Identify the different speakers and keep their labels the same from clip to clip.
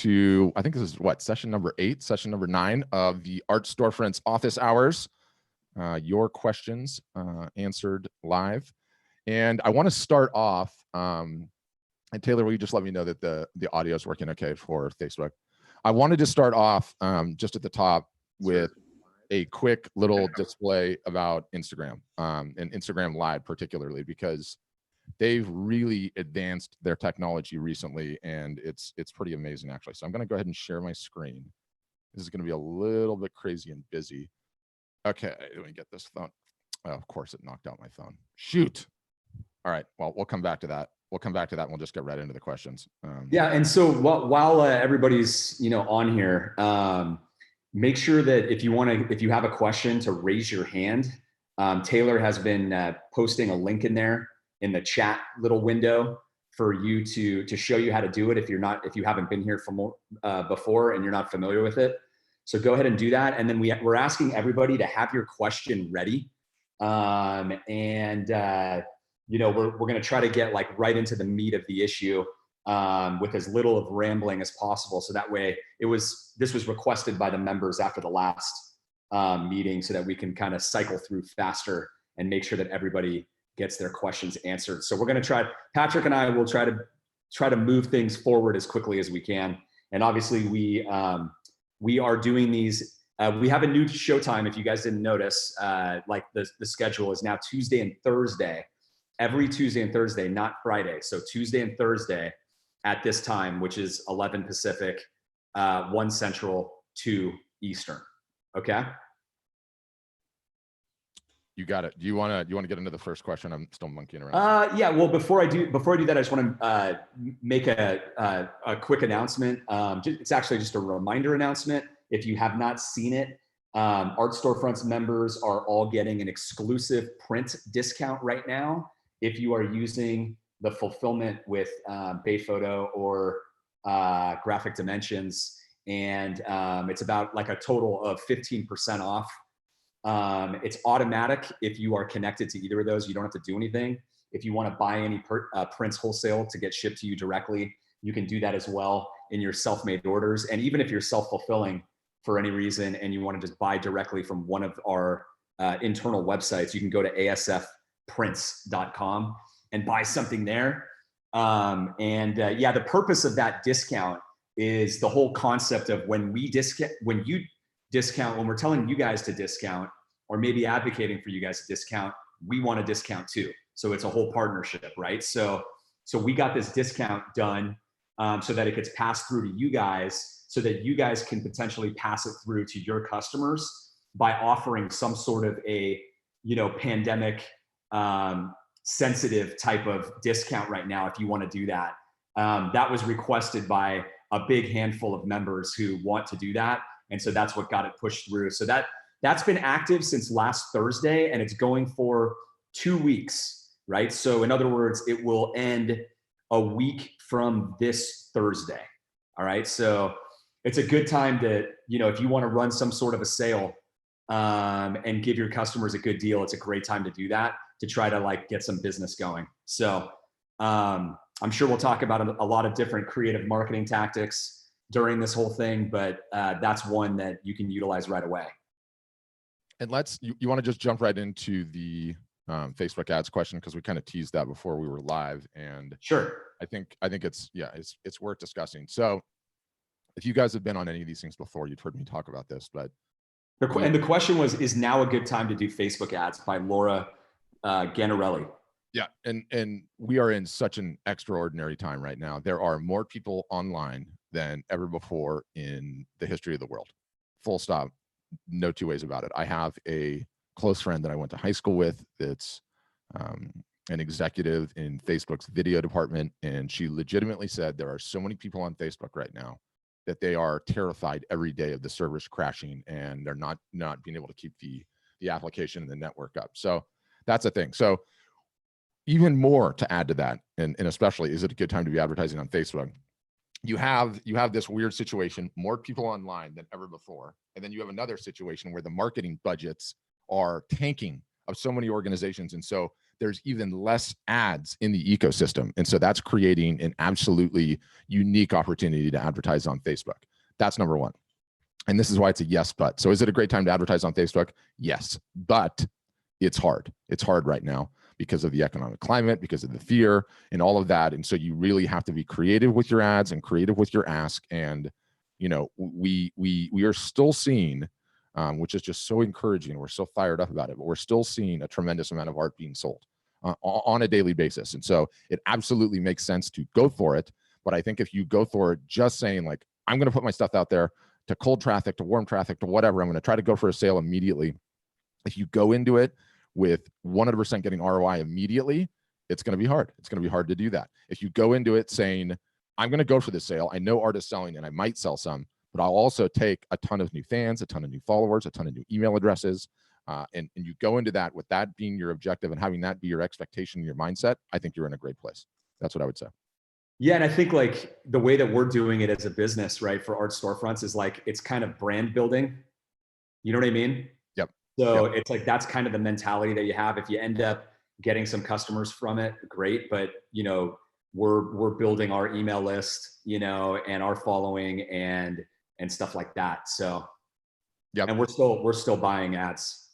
Speaker 1: to, I think this is what, session number 8, session number 9 of the Art Storefronts office hours. Your questions answered live. And I want to start off, and Taylor, will you just let me know that the audio is working okay for Facebook? I wanted to start off just at the top with a quick little display about Instagram and Instagram Live particularly, because they've really advanced their technology recently, and it's pretty amazing actually. So I'm going to go ahead and share my screen. This is going to be a little bit crazy and busy. Okay, let me get this phone. Oh, of course, it knocked out my phone. Shoot. All right, well, we'll come back to that. We'll come back to that and we'll just get right into the questions.
Speaker 2: Yeah, and so while everybody's on here, make sure that if you have a question, to raise your hand. Taylor has been posting a link in there in the chat little window for you to show you how to do it if you haven't been here before and you're not familiar with it. So go ahead and do that, and then we're asking everybody to have your question ready, we're going to try to get right into the meat of the issue with as little of rambling as possible. So that way, this was requested by the members after the last meeting, so that we can kind of cycle through faster and make sure that everybody gets their questions answered. So we're going to try. Patrick and I will try to move things forward as quickly as we can. And obviously, we are doing these. We have a new show time. If you guys didn't notice, the schedule is now Tuesday and Thursday. Every Tuesday and Thursday, not Friday. So Tuesday and Thursday at this time, which is 11 Pacific, 1 Central, 2 Eastern. Okay.
Speaker 1: You got it. Do you want to get into the first question? I'm still monkeying around.
Speaker 2: Yeah. Well, before I do that, I just want to make a quick announcement. It's actually just a reminder announcement. If you have not seen it, Art Storefronts members are all getting an exclusive print discount right now if you are using the fulfillment with Bayphoto or Graphic Dimensions, and it's about a total of 15% off. It's automatic if you are connected to either of those. You don't have to do anything. If you want to buy any prints wholesale to get shipped to you directly, you can do that as well in your self-made orders. And even if you're self-fulfilling for any reason and you want to just buy directly from one of our internal websites, you can go to asfprints.com and buy something there. The purpose of that discount is the whole concept of when we're telling you guys to discount, or maybe advocating for you guys to discount, we want to discount too. So it's a whole partnership, right? So we got this discount done so that it gets passed through to you guys, so that you guys can potentially pass it through to your customers by offering some sort of a, pandemic sensitive type of discount right now, if you want to do that. That was requested by a big handful of members who want to do that. And so that's what got it pushed through. So that's been active since last Thursday, and it's going for 2 weeks, right? So in other words, it will end a week from this Thursday. All right. So it's a good time to, if you want to run some sort of a sale and give your customers a good deal, it's a great time to do that, to try to get some business going. So I'm sure we'll talk about a lot of different creative marketing tactics during this whole thing, but that's one that you can utilize right away.
Speaker 1: And you want to just jump right into the Facebook ads question, because we kind of teased that before we were live, and
Speaker 2: sure,
Speaker 1: I think it's worth discussing. So if you guys have been on any of these things before, you've heard me talk about this, but
Speaker 2: the question was, is now a good time to do Facebook ads, by Laura Ganarelli.
Speaker 1: Yeah, and we are in such an extraordinary time right now. There are more people online than ever before in the history of the world. Full stop. No two ways about it. I have a close friend that I went to high school with that's an executive in Facebook's video department, and she legitimately said there are so many people on Facebook right now that they are terrified every day of the servers crashing, and they're not being able to keep the application and the network up. So that's a thing. So even more to add to that, and especially, is it a good time to be advertising on Facebook? You have this weird situation, more people online than ever before. And then you have another situation where the marketing budgets are tanking of so many organizations. And so there's even less ads in the ecosystem. And so that's creating an absolutely unique opportunity to advertise on Facebook. That's number one. And this is why it's a yes, but. So is it a great time to advertise on Facebook? Yes, but it's hard. It's hard right now because of the economic climate, because of the fear and all of that. And so you really have to be creative with your ads and creative with your ask. And, you know, we are still seeing, which is just so encouraging. We're so fired up about it, but we're still seeing a tremendous amount of art being sold on a daily basis. And so it absolutely makes sense to go for it. But I think if you go for it just saying like, I'm going to put my stuff out there to cold traffic, to warm traffic, to whatever, I'm going to try to go for a sale immediately. If you go into it with 100% getting ROI immediately, it's going to be hard. It's going to be hard to do that. If you go into it saying, I'm going to go for this sale, I know art is selling and I might sell some, but I'll also take a ton of new fans, a ton of new followers, a ton of new email addresses, and you go into that with that being your objective and having that be your expectation and your mindset, I think you're in a great place. That's what I would say.
Speaker 2: Yeah, and I think like the way that we're doing it as a business, right, for art storefronts is like, it's kind of brand building. You know what I mean?
Speaker 1: Yep.
Speaker 2: So
Speaker 1: Yep.
Speaker 2: it's like, that's kind of the mentality that you have. If you end up getting some customers from it, great. But, you know, we're building our email list, you know, and our following and stuff like that. So,
Speaker 1: yeah.
Speaker 2: And we're still buying ads.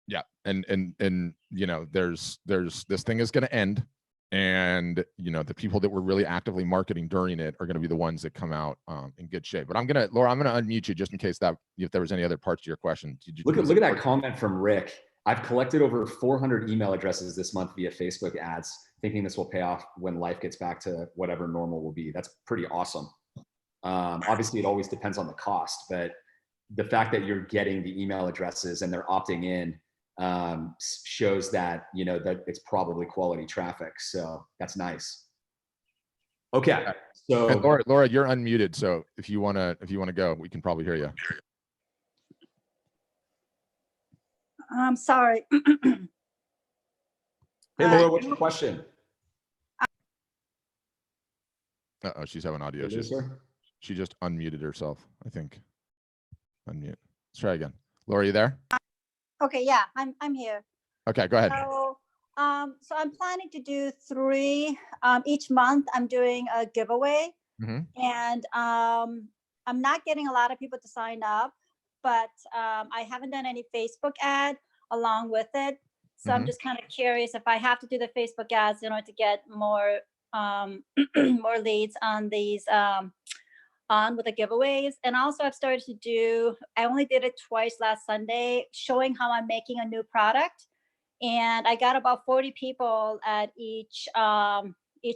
Speaker 1: Yeah. And, you know, there's this thing is going to end. And, you know, the people that were really actively marketing during it are going to be the ones that come out in good shape. But Laura, I'm going to unmute you just in case that if there was any other parts to your question.
Speaker 2: Look at that comment from Rick. I've collected over 400 email addresses this month via Facebook ads, thinking this will pay off when life gets back to whatever normal will be. That's pretty awesome. Obviously, it always depends on the cost, but the fact that you're getting the email addresses and they're opting in shows that, you know, that it's probably quality traffic. So that's nice. Okay. So
Speaker 1: and Laura, you're unmuted. So if you want to go, we can probably hear you.
Speaker 3: I'm sorry.
Speaker 2: Hey, Laura, what's your question?
Speaker 1: Uh-oh, she's having audio issues. She just unmuted herself, I think. Unmute. Let's try again. Laura, are you there?
Speaker 3: Okay, yeah, I'm here.
Speaker 1: Okay, go ahead.
Speaker 3: So, so I'm planning to do 3 each month. I'm doing a giveaway, and I'm not getting a lot of people to sign up, but I haven't done any Facebook ad along with it. So I'm just kind of curious if I have to do the Facebook ads in order to get more more leads on these on with the giveaways. And also I've started to do, I only did it twice last Sunday, showing how I'm making a new product. And I got about 40 people at each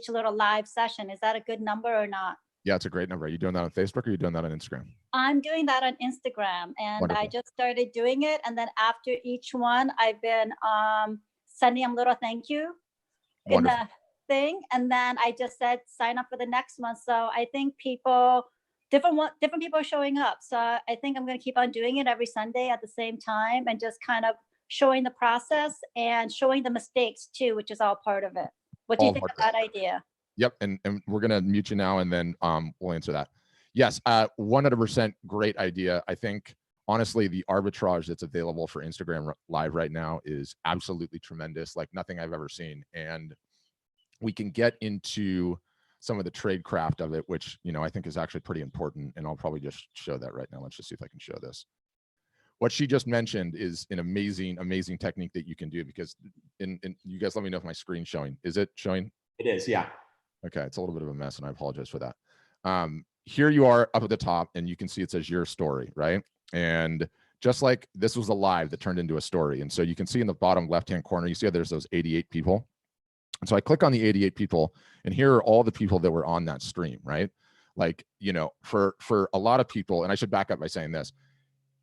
Speaker 3: little live session. Is that a good number or not?
Speaker 1: Yeah, it's a great number. Are you doing that on Facebook or are you doing that on Instagram?
Speaker 3: I'm doing that on Instagram, and
Speaker 1: Wonderful.
Speaker 3: I just started doing it. And then after each one, I've been sending them a little thank you in the thing. And then I just said, sign up for the next one. So I think different people are showing up. So I think I'm going to keep on doing it every Sunday at the same time, and just kind of showing the process and showing the mistakes too, which is all part of it. What do you think of that idea?
Speaker 1: Yep. And we're going to mute you now, and then we'll answer that. Yes. 100% great idea. I think honestly, the arbitrage that's available for Instagram Live right now is absolutely tremendous, like nothing I've ever seen. And we can get into some of the trade craft of it, which, you know, I think is actually pretty important. And I'll probably just show that right now. Let's just see if I can show this. What she just mentioned is an amazing, amazing technique that you can do, because you guys let me know if my screen's showing. Is it showing?
Speaker 2: It is, yeah.
Speaker 1: Okay, it's a little bit of a mess and I apologize for that. Here you are up at the top and you can see it says your story, right? And just like this was a live that turned into a story. And so you can see in the bottom left-hand corner, you see how there's those 88 people. And so I click on the 88 people, and here are all the people that were on that stream, right? Like, you know, for a lot of people, and I should back up by saying this,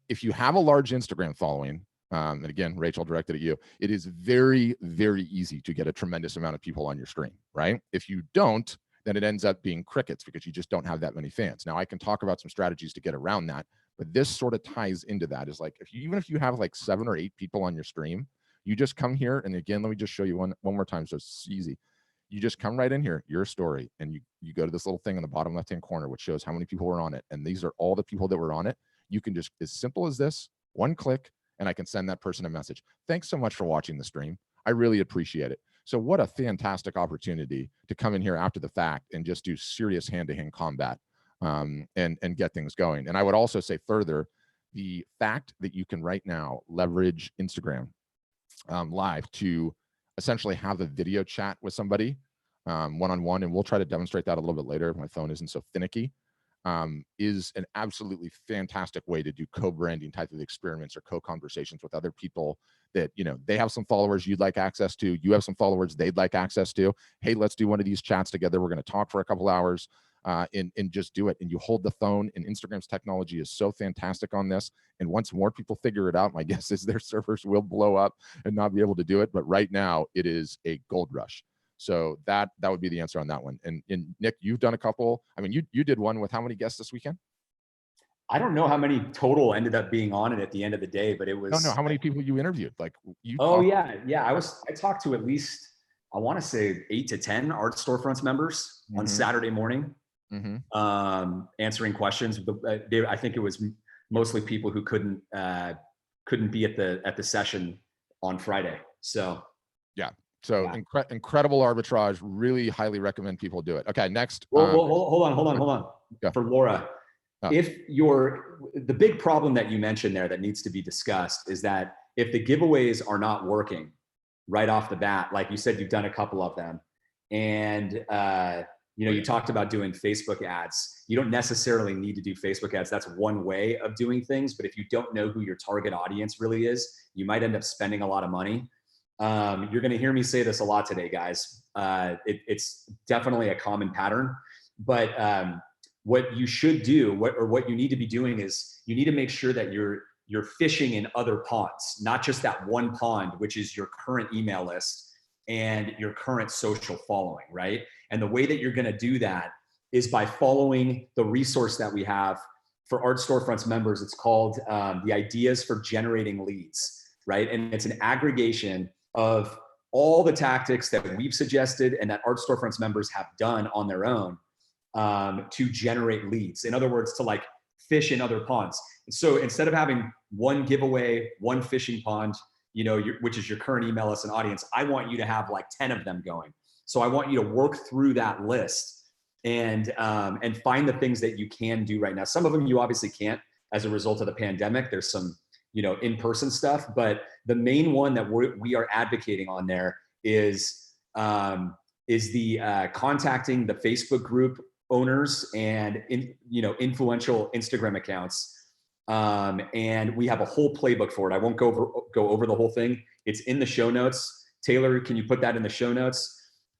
Speaker 1: if you have a large Instagram following, and again, Rachel, directed at you, it is very, very easy to get a tremendous amount of people on your stream, right? If you don't, then it ends up being crickets because you just don't have that many fans. Now I can talk about some strategies to get around that, but this sort of ties into that. Is like, even if you have like 7 or 8 people on your stream, you just come here, and again, let me just show you one more time so it's easy. You just come right in here, your story, and you go to this little thing in the bottom left-hand corner, which shows how many people were on it. And these are all the people that were on it. You can just, as simple as this, one click, and I can send that person a message. Thanks so much for watching the stream. I really appreciate it. So what a fantastic opportunity to come in here after the fact and just do serious hand-to-hand combat and get things going. And I would also say further, the fact that you can right now leverage Instagram live to essentially have a video chat with somebody one-on-one, and we'll try to demonstrate that a little bit later if my phone isn't so finicky, is an absolutely fantastic way to do co-branding type of experiments or co-conversations with other people that, you know, they have some followers you'd like access to, you have some followers they'd like access to. Hey, let's do one of these chats together. We're going to talk for a couple hours and just do it. And you hold the phone, and Instagram's technology is so fantastic on this. And once more people figure it out, my guess is their servers will blow up and not be able to do it. But right now it is a gold rush. So that would be the answer on that one. And Nick, you've done a couple. I mean, you did one with how many guests this weekend?
Speaker 2: I don't know how many total ended up being on it at the end of the day, but it was.
Speaker 1: No, how many people you interviewed? Like you?
Speaker 2: Oh yeah. I talked to at least, I want to say 8 to 10 art storefronts members on Saturday morning, answering questions. I think it was mostly people who couldn't be at the session on Friday. So
Speaker 1: yeah. So yeah. Incredible arbitrage. Really highly recommend people do it. Okay, next.
Speaker 2: Well, hold on. Yeah. For Laura, if the big problem that you mentioned there that needs to be discussed is that if the giveaways are not working right off the bat, like you said, you've done a couple of them, and you talked about doing Facebook ads. You don't necessarily need to do Facebook ads. That's one way of doing things. But if you don't know who your target audience really is, you might end up spending a lot of money. You're going to hear me say this a lot today, guys. It's definitely a common pattern, but what you should do, what you need to be doing is you need to make sure that you're fishing in other ponds, not just that one pond, which is your current email list and your current social following, right? And the way that you're going to do that is by following the resource that we have for Art Storefronts members. It's called the Ideas for Generating Leads, right? And it's an aggregation of all the tactics that we've suggested and that Art Storefronts members have done on their own to generate leads. In other words, to like fish in other ponds. And so instead of having one giveaway, one fishing pond, which is your current email list and audience, I want you to have like 10 of them going. So I want you to work through that list and find the things that you can do right now. Some of them you obviously can't as a result of the pandemic. There's some in-person stuff, but the main one that we are advocating on there is the contacting the Facebook group owners and influential Instagram accounts. And we have a whole playbook for it. I won't go over the whole thing. It's in the show notes. Taylor, can you put that in the show notes?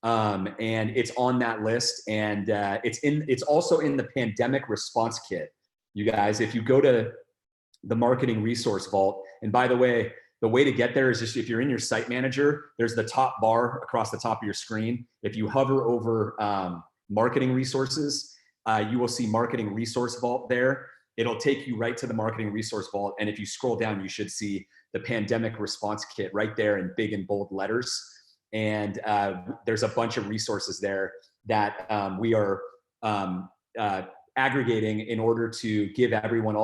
Speaker 2: And it's on that list, and it's also in the pandemic response kit. You guys, if you go to the marketing resource vault, and by the way to get there is just, if you're in your site manager, there's the top bar across the top of your screen. If you hover over marketing resources, you will see marketing resource vault there. It'll take you right to the marketing resource vault. And if you scroll down, you should see the pandemic response kit right there in big and bold letters. And there's a bunch of resources there that we are aggregating in order to give everyone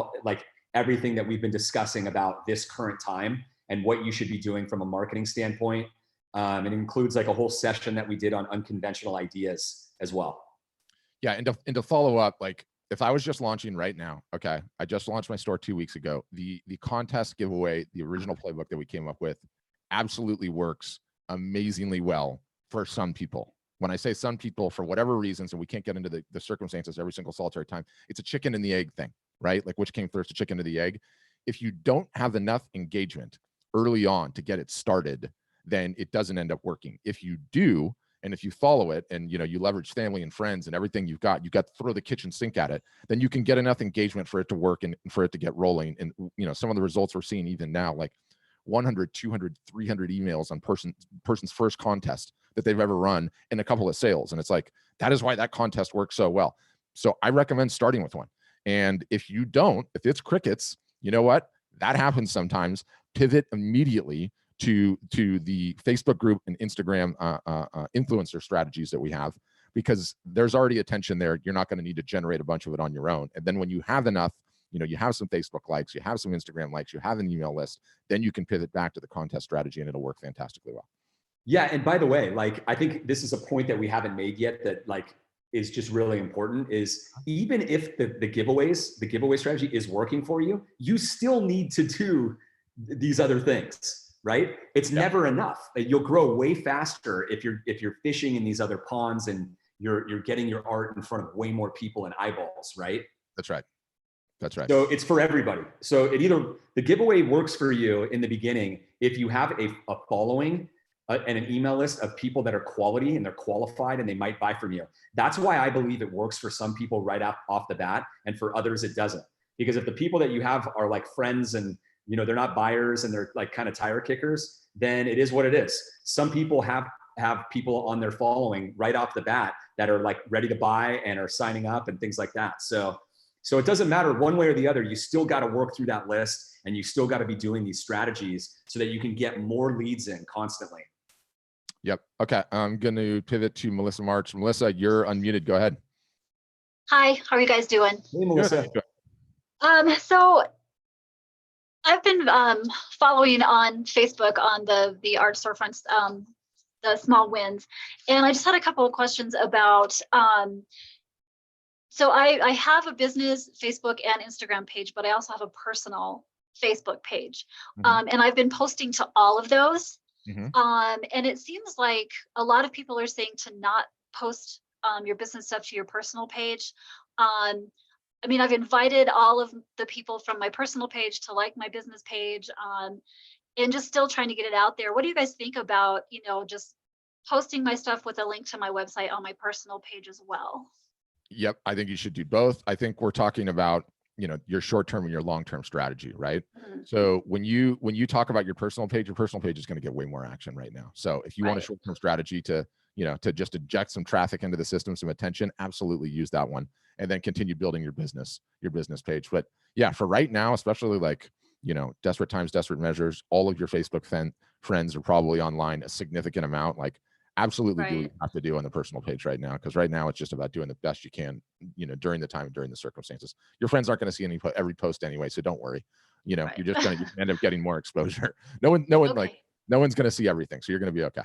Speaker 2: everything that we've been discussing about this current time and what you should be doing from a marketing standpoint. It includes like a whole session that we did on unconventional ideas as well.
Speaker 1: Yeah, and to follow up, like if I was just launching right now, okay, I just launched my store 2 weeks ago. The contest giveaway, the original playbook that we came up with, absolutely works amazingly well for some people. When I say some people, for whatever reasons, and we can't get into the circumstances every single solitary time, it's a chicken and the egg thing, right? Like which came first, the chicken or the egg? If you don't have enough engagement early on to get it started, then it doesn't end up working. If you do, and if you follow it and you leverage family and friends and everything you've got to throw the kitchen sink at it, then you can get enough engagement for it to work and for it to get rolling. And some of the results we're seeing even now, like 100, 200, 300 emails on person's first contest that they've ever run and a couple of sales. And it's like, that is why that contest works so well. So I recommend starting with one. And if you don't, if it's crickets, you know what? That happens sometimes. Pivot immediately to the Facebook group and Instagram influencer strategies that we have, because there's already attention there. You're not going to need to generate a bunch of it on your own. And then when you have enough, you have some Facebook likes, you have some Instagram likes, you have an email list, then you can pivot back to the contest strategy and it'll work fantastically well.
Speaker 2: Yeah. And by the way, like, I think this is a point that we haven't made yet that like is just really important is even if the giveaway strategy is working for you, you still need to do these other things, right? It's never enough. You'll grow way faster if you're fishing in these other ponds and you're getting your art in front of way more people and eyeballs, right?
Speaker 1: That's right. That's right.
Speaker 2: So it's for everybody. So the giveaway works for you in the beginning if you have a following and an email list of people that are quality and they're qualified and they might buy from you. That's why I believe it works for some people right off the bat, and for others it doesn't. Because if the people that you have are like friends and they're not buyers and they're like kind of tire kickers, then it is what it is. Some people have people on their following right off the bat that are like ready to buy and are signing up and things like that. So it doesn't matter one way or the other. You still got to work through that list and you still got to be doing these strategies so that you can get more leads in constantly.
Speaker 1: Yep. Okay. I'm going to pivot to Melissa March. Melissa, you're unmuted. Go ahead.
Speaker 4: Hi, how are you guys doing?
Speaker 2: Hey, Melissa.
Speaker 4: So I've been following on Facebook on the art storefronts, the small wins, and I just had a couple of questions about. So I have a business Facebook and Instagram page, but I also have a personal Facebook page, and I've been posting to all of those. And it seems like a lot of people are saying to not post your business stuff to your personal page. I mean, I've invited all of the people from my personal page to like my business page, and just still trying to get it out there. What do you guys think about, just posting my stuff with a link to my website on my personal page as well?
Speaker 1: Yep. I think you should do both. I think we're talking about, your short-term and your long-term strategy, right? So when you talk about your personal page is going to get way more action right now. So if you want a short-term strategy to just inject some traffic into the system, some attention, absolutely use that one, and then continue building your business page. But yeah, for right now, especially like, desperate times, desperate measures, all of your Facebook friends are probably online a significant amount. Like, absolutely do what you have to do on the personal page right now, because right now it's just about doing the best you can, during the time, during the circumstances. Your friends aren't going to see every post anyway, so don't worry. You're just going to end up getting more exposure. No one's going to see everything, so you're going to be okay.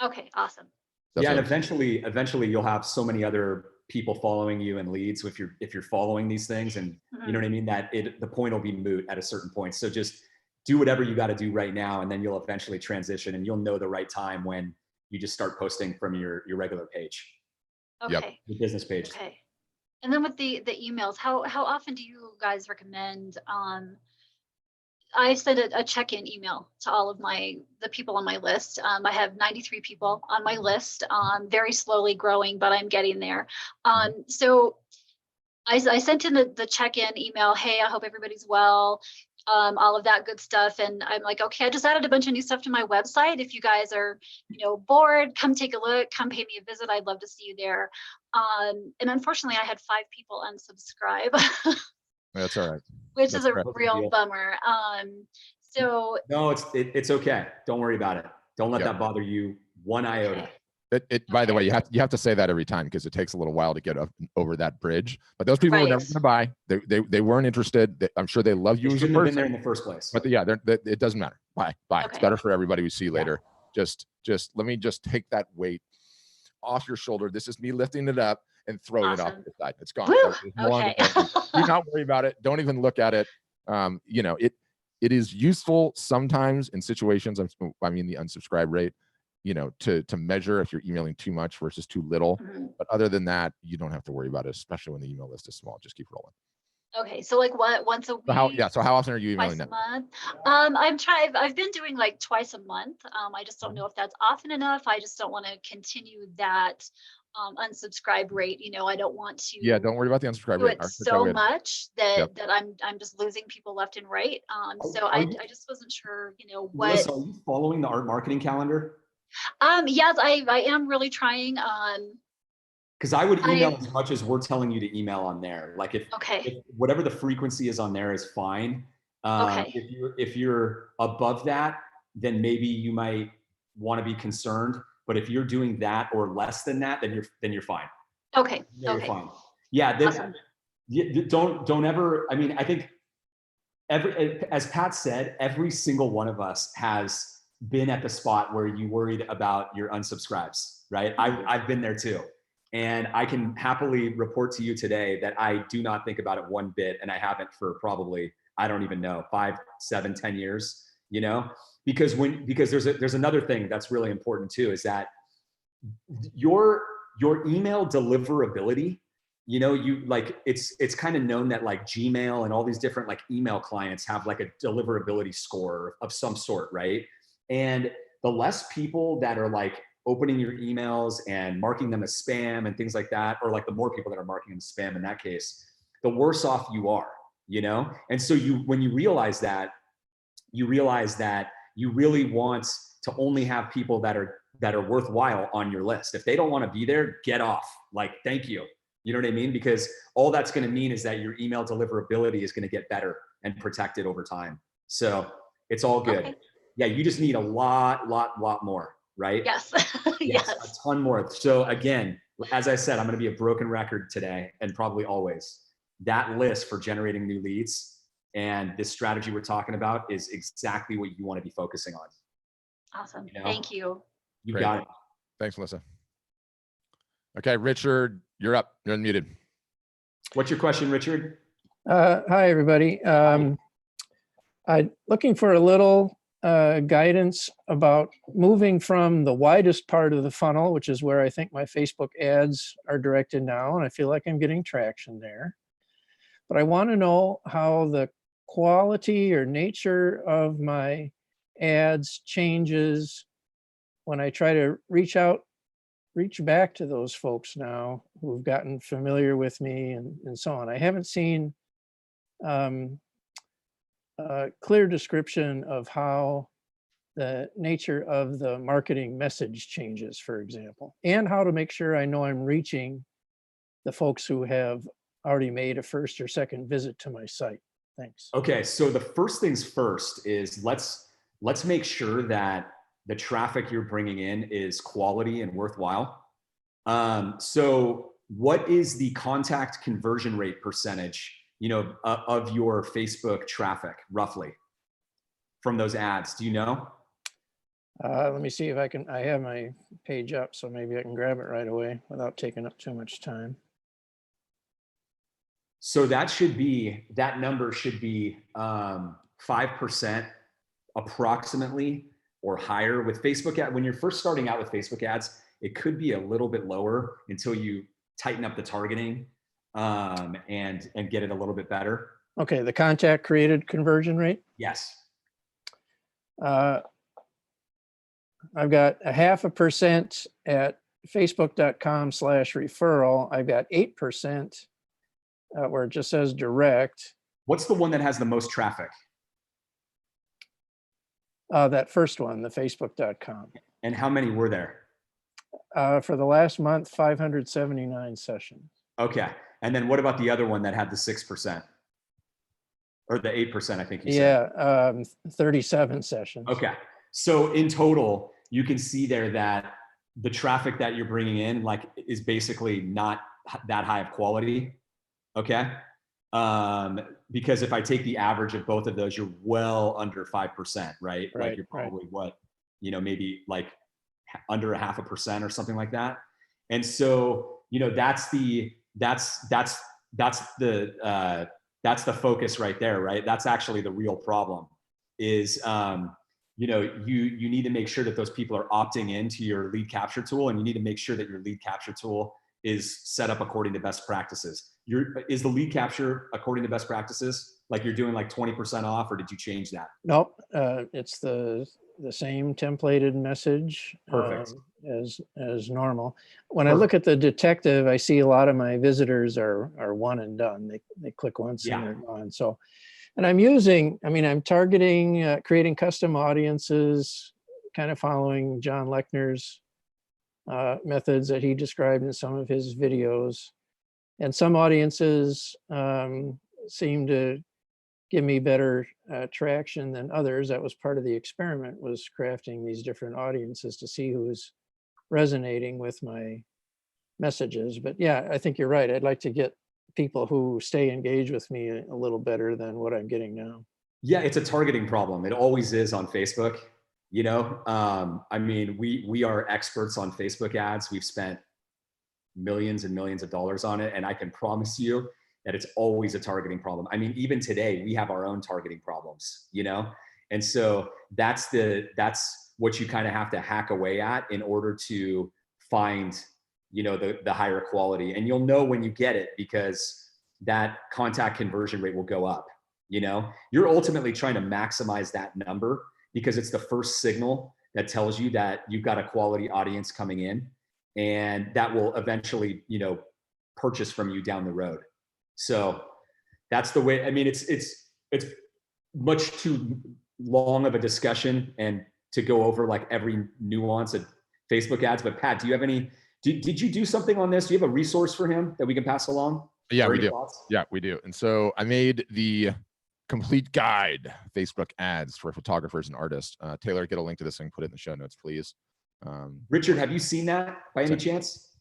Speaker 4: Okay, awesome.
Speaker 2: And eventually you'll have so many other people following you and leads if you're following these things, and you know what I mean, that the point will be moot at a certain point. So just do whatever you got to do right now, and then you'll eventually transition, and you'll know the right time when you just start posting from your regular page.
Speaker 4: Okay.
Speaker 2: Your business page.
Speaker 4: Okay. And then with the emails, how often do you guys recommend? I send a check-in email to all of the people on my list. I have 93 people on my list, very slowly growing, but I'm getting there. So I sent in the check-in email. Hey, I hope everybody's well. All of that good stuff. And I'm like, okay, I just added a bunch of new stuff to my website. If you guys are, bored, come take a look, come pay me a visit. I'd love to see you there. And unfortunately I had 5 people unsubscribe.
Speaker 1: That's all right.
Speaker 4: Which is a real bummer. So
Speaker 2: no, it's okay. Don't worry about it. Don't let that bother you one iota.
Speaker 1: By the way, you have to say that every time, because it takes a little while to get over that bridge. But those people were never going to buy. They weren't interested. I'm sure they love you as a person.
Speaker 2: Been there in the first place.
Speaker 1: But it doesn't matter. Buy. Okay. It's better for everybody. We see you later. Just let me just take that weight off your shoulder. This is me lifting it up and throwing it off to the side. It's gone.
Speaker 4: Okay.
Speaker 1: Do not worry about it. Don't even look at it. It is useful sometimes in situations. I mean, the unsubscribe rate, to measure if you're emailing too much versus too little. But other than that, you don't have to worry about it, especially when the email list is small. Just keep rolling.
Speaker 4: Okay, so like what, once a week?
Speaker 1: So how often are you emailing
Speaker 4: now? Twice a month. I've been doing like twice a month. I just don't know if that's often enough. I just don't want to continue that unsubscribe rate. I don't want to.
Speaker 1: Yeah, don't worry about the unsubscribe rate.
Speaker 4: So much that I'm just losing people left and right. So I just wasn't sure. What.
Speaker 2: Melissa, are you following the art marketing calendar?
Speaker 4: Yes, I am really trying.
Speaker 2: Because I would email as much as we're telling you to email on there. Like if whatever the frequency is on there is fine. If you're above that, then maybe you might want to be concerned. But if you're doing that or less than that, then you're fine.
Speaker 4: Okay.
Speaker 2: You're fine. Yeah. Awesome. Don't ever. I mean, I think as Pat said, every single one of us has been at the spot where you worried about your unsubscribes, right? I've been there too. And I can happily report to you today that I do not think about it one bit, and I haven't for probably, I don't even know, 5, 7, 10 years, you know? Because there's another thing that's really important too, is that your email deliverability, you know, it's kind of known that like Gmail and all these different like email clients have like a deliverability score of some sort, right? And the less people that are like opening your emails and marking them as spam and things like that, or like the more people that are marking them as spam in that case, the worse off you are, you know? And so when you realize that you really want to only have people that are worthwhile on your list. If they don't want to be there, get off. Like, thank you. You know what I mean? Because all that's going to mean is that your email deliverability is going to get better and protected over time. So it's all good. Okay. Yeah, you just need a lot more, right?
Speaker 4: Yes.
Speaker 2: Yes, a ton more. So again, as I said, I'm going to be a broken record today and probably always. That list for generating new leads and this strategy we're talking about is exactly what you want to be focusing on.
Speaker 4: Awesome.
Speaker 2: You know?
Speaker 4: Thank you.
Speaker 2: You got it.
Speaker 1: Thanks, Melissa. Okay, Richard, you're up. You're unmuted.
Speaker 2: What's your question, Richard?
Speaker 5: Hi, everybody. I'm looking for a little guidance about moving from the widest part of the funnel, which is where I think my Facebook ads are directed now, and I feel like I'm getting traction there. But I want to know how the quality or nature of my ads changes when I try to reach back to those folks now who've gotten familiar with me and so on. I haven't seen a clear description of how the nature of the marketing message changes, for example, and how to make sure I know I'm reaching the folks who have already made a first or second visit to my site. Thanks.
Speaker 2: Okay, so the first things first is let's make sure that the traffic you're bringing in is quality and worthwhile. So what is the contact conversion rate percentage, you know, of your Facebook traffic roughly from those ads? Do you know?
Speaker 5: Let me see if I have my page up, so maybe I can grab it right away without taking up too much time.
Speaker 2: So that number should be 5% approximately or higher with Facebook ad. When you're first starting out with Facebook ads, it could be a little bit lower until you tighten up the targeting and get it a little bit better.
Speaker 5: Okay, the contact created conversion rate?
Speaker 2: Yes.
Speaker 5: I've got 0.5% at facebook.com/referral. I've got 8% where it just says direct.
Speaker 2: What's the one that has the most traffic?
Speaker 5: That first one, the facebook.com.
Speaker 2: And how many were there?
Speaker 5: For the last month, 579 sessions.
Speaker 2: Okay. And then what about the other one that had the 6%? Or the 8%, I think you
Speaker 5: said. Yeah, 37 sessions.
Speaker 2: Okay. So in total, you can see there that the traffic that you're bringing in is basically not that high of quality. Okay. Because if I take the average of both of those, you're well under 5%, right? Like you're probably what, you know, maybe like under 0.5% or something like that. And so, you know, that's the focus right there, right? That's actually the real problem is, you know, you need to make sure that those people are opting into your lead capture tool, and you need to make sure that your lead capture tool is set up according to best practices. Is the lead capture according to best practices? Like you're doing like 20% off, or did you change that?
Speaker 5: Nope, it's the same templated message.
Speaker 2: Perfect.
Speaker 5: As normal. When I look at the detective, I see a lot of my visitors are one and done. They click once and they're gone. So, and I'm targeting, creating custom audiences, kind of following John Lechner's methods that he described in some of his videos. And some audiences seem to give me better traction than others. That was part of the experiment, was crafting these different audiences to see who was resonating with my messages. But yeah, I think you're right. I'd like to get people who stay engaged with me a little better than what I'm getting now.
Speaker 2: Yeah, it's a targeting problem. It always is on Facebook. You know, I mean, we are experts on Facebook ads. We've spent millions and millions of dollars on it. And I can promise you that it's always a targeting problem. I mean, even today we have our own targeting problems, you know? And so that's what you kind of have to hack away at in order to find, you know, the higher quality. And you'll know when you get it, because that contact conversion rate will go up. You know, you're ultimately trying to maximize that number because it's the first signal that tells you that you've got a quality audience coming in, and that will eventually, you know, purchase from you down the road. So that's the way. I mean, it's much too long of a discussion and to go over like every nuance of Facebook ads. But Pat, do you have any? Did you do something on this? Do you have a resource for him that we can pass along?
Speaker 1: Yeah, we do. Yeah, we do. And so I made the complete guide, Facebook ads for photographers and artists. Taylor, get a link to this and put it in the show notes, please.
Speaker 2: Richard, have you seen that by any chance?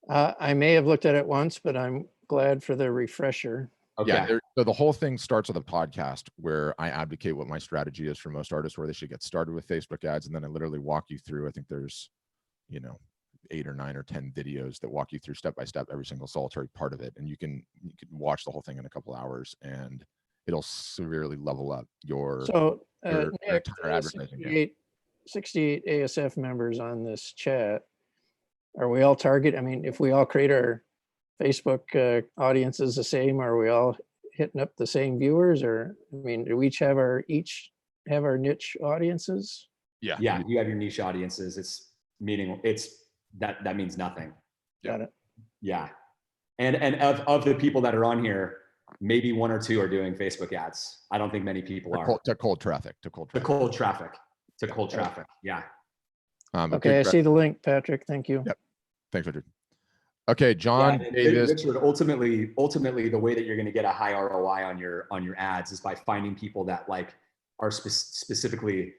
Speaker 5: I may have looked at it once, but I'm glad for the refresher.
Speaker 2: Okay.
Speaker 1: Yeah, so the whole thing starts with a podcast where I advocate what my strategy is for most artists, where they should get started with Facebook ads. And then I literally walk you through, I think there's, you know, 8 or 9 or 10 videos that walk you through step by step every single solitary part of it. And you can watch the whole thing in a couple hours, and it'll severely level up your,
Speaker 5: Nick,
Speaker 1: entire advertising.
Speaker 5: 68 ASF members on this chat. Are we all target? I mean, if we all create our Facebook audiences the same, are we all hitting up the same viewers? Or, I mean, do we each have our niche audiences?
Speaker 2: Yeah, you have your niche audiences. It's meaning that means nothing.
Speaker 5: Got it.
Speaker 2: Yeah. And of the people that are on here, maybe 1 or 2 are doing Facebook ads. I don't think many people are.
Speaker 1: To cold traffic.
Speaker 2: Yeah.
Speaker 5: Okay, I see the link, Patrick. Thank you.
Speaker 1: Yep. Thanks, Richard. Okay, John Davis.
Speaker 2: Richard, ultimately, the way that you're going to get a high ROI on your ads is by finding people that like are specifically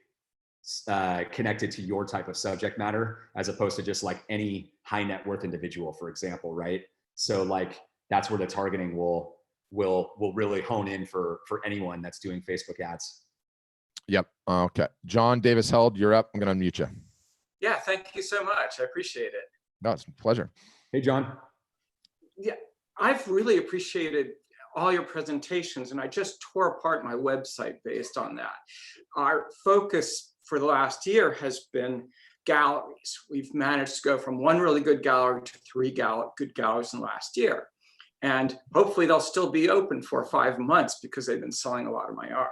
Speaker 2: connected to your type of subject matter, as opposed to just like any high net worth individual, for example, right? So like that's where the targeting will really hone in for anyone that's doing Facebook ads.
Speaker 1: Yep. Okay. John Davis Held, you're up. I'm going to unmute you.
Speaker 6: Yeah, thank you so much. I appreciate it.
Speaker 1: No, it's a pleasure.
Speaker 2: Hey, John.
Speaker 6: Yeah, I've really appreciated all your presentations, and I just tore apart my website based on that. Our focus for the last year has been galleries. We've managed to go from 1 really good gallery to 3 good galleries in the last year. And hopefully they'll still be open for 5 months because they've been selling a lot of my art.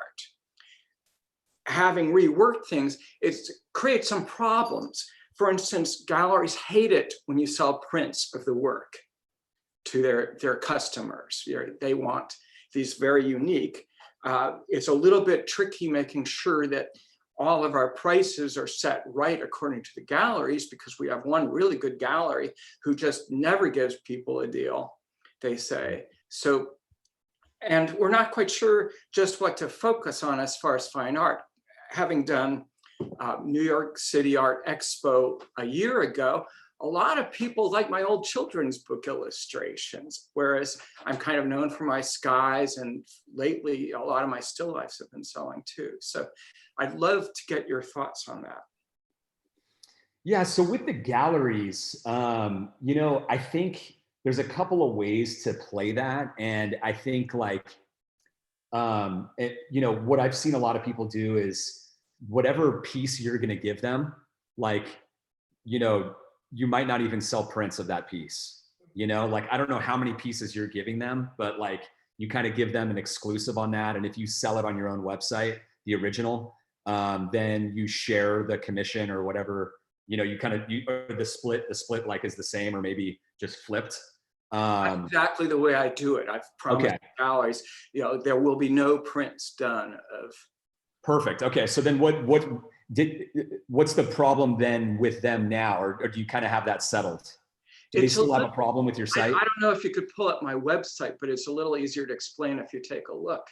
Speaker 6: Having reworked things, it creates some problems. For instance, galleries hate it when you sell prints of the work to their customers. They want these very unique. It's a little bit tricky making sure that all of our prices are set right according to the galleries, because we have one really good gallery who just never gives people a deal, they say. So, and we're not quite sure just what to focus on as far as fine art. Having done New York City Art Expo a year ago, a lot of people like my old children's book illustrations, whereas I'm kind of known for my skies, and lately a lot of my still lifes have been selling too. So I'd love to get your thoughts on that.
Speaker 2: Yeah, so with the galleries, you know, I think there's a couple of ways to play that. And I think like, you know, what I've seen a lot of people do is whatever piece you're going to give them, like, you know, you might not even sell prints of that piece, you know, like, I don't know how many pieces you're giving them, but like you kind of give them an exclusive on that. And if you sell it on your own website, the original, then you share the commission or whatever, you know, the split like is the same, or maybe just flipped.
Speaker 6: That's exactly the way I do it. I've promised galleries, you know, there will be no prints done of.
Speaker 2: Perfect. Okay. So then what's the problem then with them now? Or do you kind of have that settled? Do they still have a problem with your site?
Speaker 6: I don't know if you could pull up my website, but it's a little easier to explain if you take a look.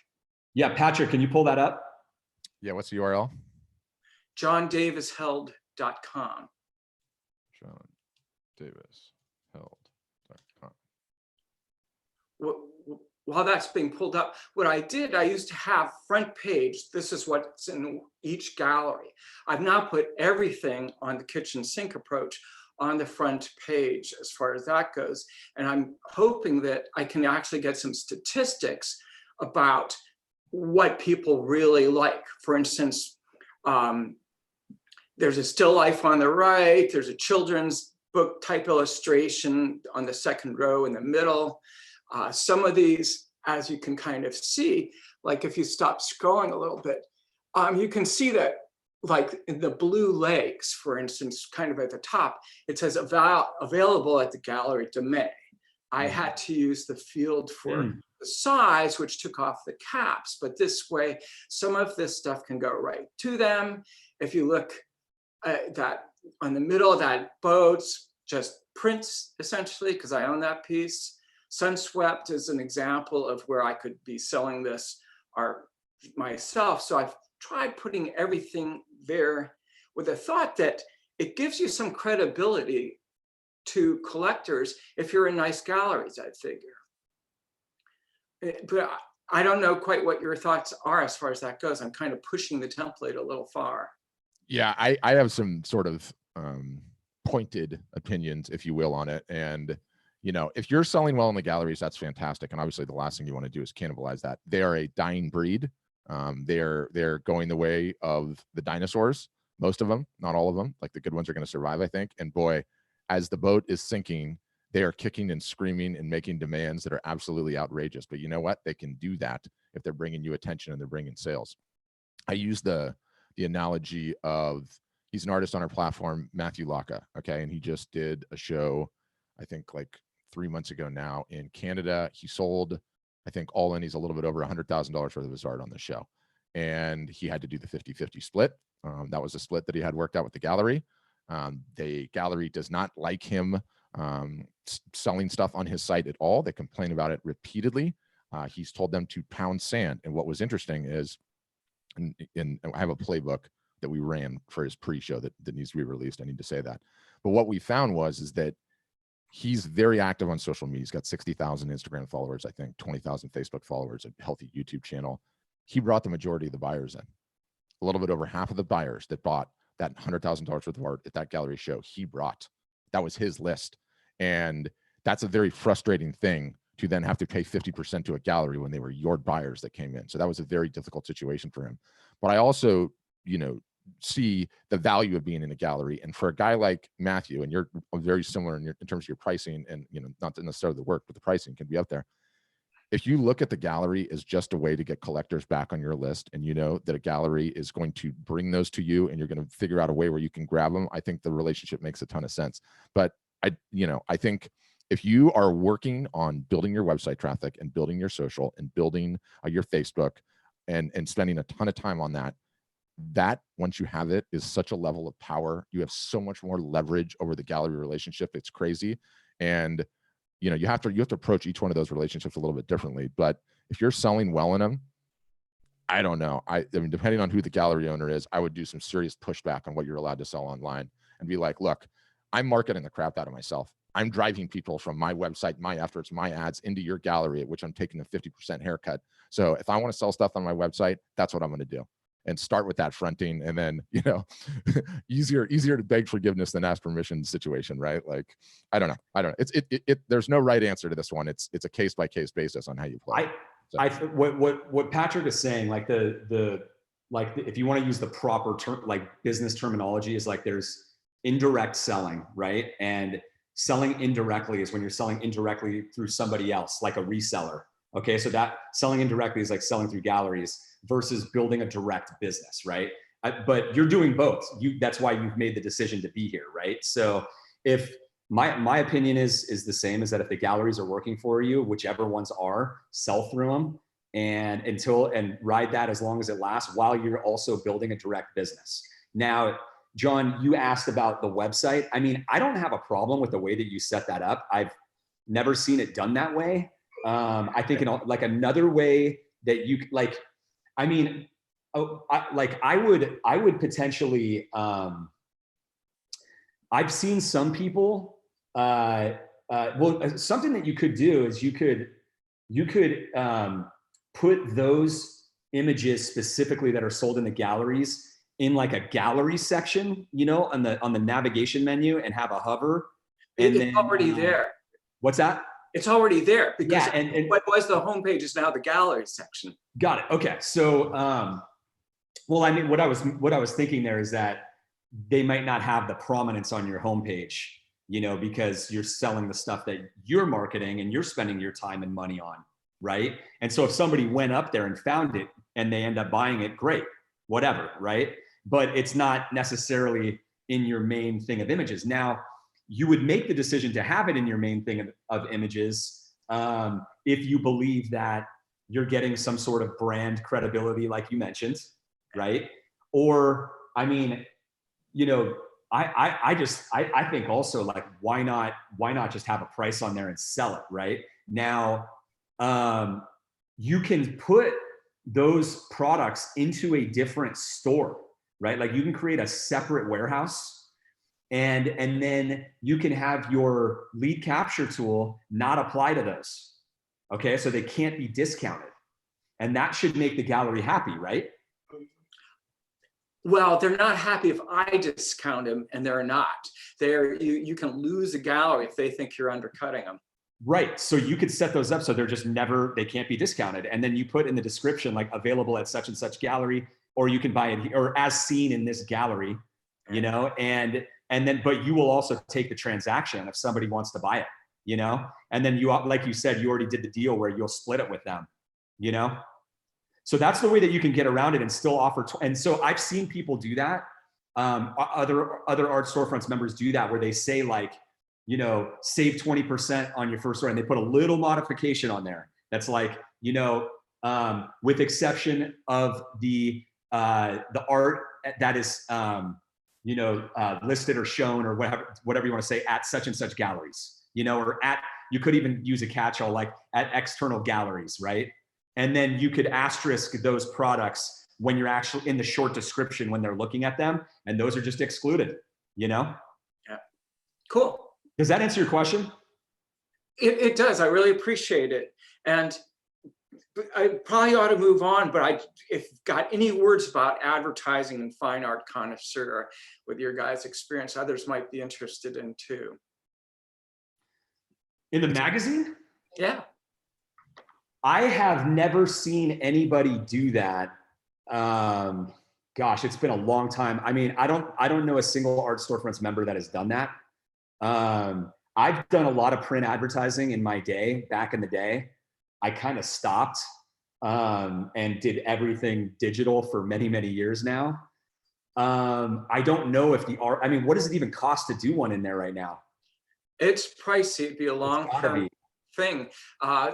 Speaker 2: Yeah. Patrick, can you pull that up?
Speaker 1: Yeah. What's the URL?
Speaker 6: JohnDavisHeld.com.
Speaker 1: JohnDavisHeld.com.
Speaker 6: while that's being pulled up, what I did, I used to have front page. This is what's in each gallery. I've now put everything on the kitchen sink approach on the front page as far as that goes. And I'm hoping that I can actually get some statistics about what people really like. For instance, there's a still life on the right. There's a children's book type illustration on the second row in the middle. Some of these, as you can kind of see, like if you stop scrolling a little bit, you can see that like in the blue legs, for instance, kind of at the top, it says available at the gallery to May. I had to use the field for the size, which took off the caps, but this way, some of this stuff can go right to them. If you look at that on the middle of that boats, just prints essentially, because I own that piece. Sunswept is an example of where I could be selling this art myself. So I've tried putting everything there with the thought that it gives you some credibility to collectors if you're in nice galleries, I figure. But I don't know quite what your thoughts are as far as that goes. I'm kind of pushing the template a little far.
Speaker 1: Yeah, I have some sort of pointed opinions, if you will, on it. And you know, if you're selling well in the galleries, that's fantastic. And obviously the last thing you want to do is cannibalize that. They are a dying breed. They're going the way of the dinosaurs, most of them, not all of them. Like the good ones are going to survive, I think. And boy, as the boat is sinking, they are kicking and screaming and making demands that are absolutely outrageous. But you know what? They can do that if they're bringing you attention and they're bringing sales. I use the analogy of, he's an artist on our platform, Matthew Laka. Okay. And he just did a show, I think like 3 months ago now in Canada. He sold, I think all in, he's a little bit over $100,000 worth of his art on the show. And he had to do the 50-50 split. That was a split that he had worked out with the gallery. The gallery does not like him selling stuff on his site at all. They complain about it repeatedly. He's told them to pound sand. And what was interesting is, and I have a playbook that we ran for his pre-show that needs to be released. I need to say that. But what we found is that he's very active on social media. He's got 60,000 Instagram followers, I think 20,000 Facebook followers, a healthy YouTube channel. He brought the majority of the buyers in. A little bit over half of the buyers that bought that $100,000 worth of art at that gallery show, he brought. That was his list. And that's a very frustrating thing to then have to pay 50% to a gallery when they were your buyers that came in. So that was a very difficult situation for him. But I also, you know, see the value of being in a gallery. And for a guy like Matthew, and you're very similar in terms of your pricing, and you know, not necessarily the work, but the pricing can be up there. If you look at the gallery as just a way to get collectors back on your list, and you know that a gallery is going to bring those to you and you're going to figure out a way where you can grab them, I think the relationship makes a ton of sense. But I think if you are working on building your website traffic and building your social and building your Facebook and spending a ton of time on that, once you have it is such a level of power. You have so much more leverage over the gallery relationship. It's crazy. And you know, you have to approach each one of those relationships a little bit differently. But if you're selling well in them, I don't know. I mean, depending on who the gallery owner is, I would do some serious pushback on what you're allowed to sell online and be like, look, I'm marketing the crap out of myself. I'm driving people from my website, my efforts, my ads into your gallery, at which I'm taking a 50% haircut. So if I want to sell stuff on my website, that's what I'm going to do. And start with that fronting, and then, you know, easier to beg forgiveness than ask permission situation, right? Like, I don't know. There's no right answer to this one. It's a case by case basis on how you play.
Speaker 2: What Patrick is saying, like if you want to use the proper term, like business terminology, is like there's indirect selling, right? And selling indirectly is when you're selling indirectly through somebody else, like a reseller. Okay, so that selling indirectly is like selling through galleries versus building a direct business, right? But you're doing both. That's why you've made the decision to be here, right? So if my opinion is the same, is that if the galleries are working for you, whichever ones are, sell through them and ride that as long as it lasts, while you're also building a direct business. Now, John, you asked about the website. I mean, I don't have a problem with the way that you set that up. I've never seen it done that way. I think like another way that you like, I mean, I would potentially, I've seen some people, well, something that you could do is you could you could put those images specifically that are sold in the galleries in like a gallery section, you know, on the navigation menu, and have a hover. And
Speaker 6: it's already there.
Speaker 2: What's that?
Speaker 6: It's already there, because
Speaker 2: Yeah, and
Speaker 6: what was the homepage is now the gallery section.
Speaker 2: got it. Okay, so well, I mean, what I was thinking there is that they might not have the prominence on your homepage, you know, because you're selling the stuff that you're marketing and you're spending your time and money on, right? And so if somebody went up there and found it and they end up buying it, great, whatever, right? But it's not necessarily in your main thing of images. Now, you would make the decision to have it in your main thing of images if you believe that you're getting some sort of brand credibility, like you mentioned, right? Or, I mean, you know, I think also, like, why not just have a price on there and sell it, right? Now, you can put those products into a different store, right? Like, you can create a separate warehouse, and then you can have your lead capture tool not apply to those. Okay, so they can't be discounted. And that should make the gallery happy, right?
Speaker 6: Well, they're not happy if I discount them, and they're not. You can lose a gallery if they think you're undercutting them.
Speaker 2: Right. So you could set those up so they're just they can't be discounted. And then you put in the description, like, available at such and such gallery, or you can buy it, or as seen in this gallery, you know, and then, but you will also take the transaction if somebody wants to buy it, you know, and then you, like you said, you already did the deal where you'll split it with them, you know? So that's the way that you can get around it and still offer. And so I've seen people do that. Other art storefronts members do that, where they say, like, you know, save 20% on your first order, and they put a little modification on there that's like, you know, with exception of the art that is, you know, listed or shown, or whatever you want to say, at such and such galleries, you know, or you could even use a catch-all like at external galleries, right? And then you could asterisk those products when you're actually in the short description when they're looking at them, and those are just excluded, you know?
Speaker 6: Yeah. Cool.
Speaker 2: Does that answer your question?
Speaker 6: It does. I really appreciate it. And I probably ought to move on, but if got any words about advertising and fine art connoisseur with your guys' experience, others might be interested in too.
Speaker 2: In the magazine?
Speaker 6: Yeah.
Speaker 2: I have never seen anybody do that. Gosh, it's been a long time. I mean, I don't know a single art storefronts member that has done that. I've done a lot of print advertising in my day, back in the day. I kind of stopped and did everything digital for many, many years now. I don't know if the art, I mean, what does it even cost to do one in there right now? It's
Speaker 6: pricey. It'd be a long-term thing.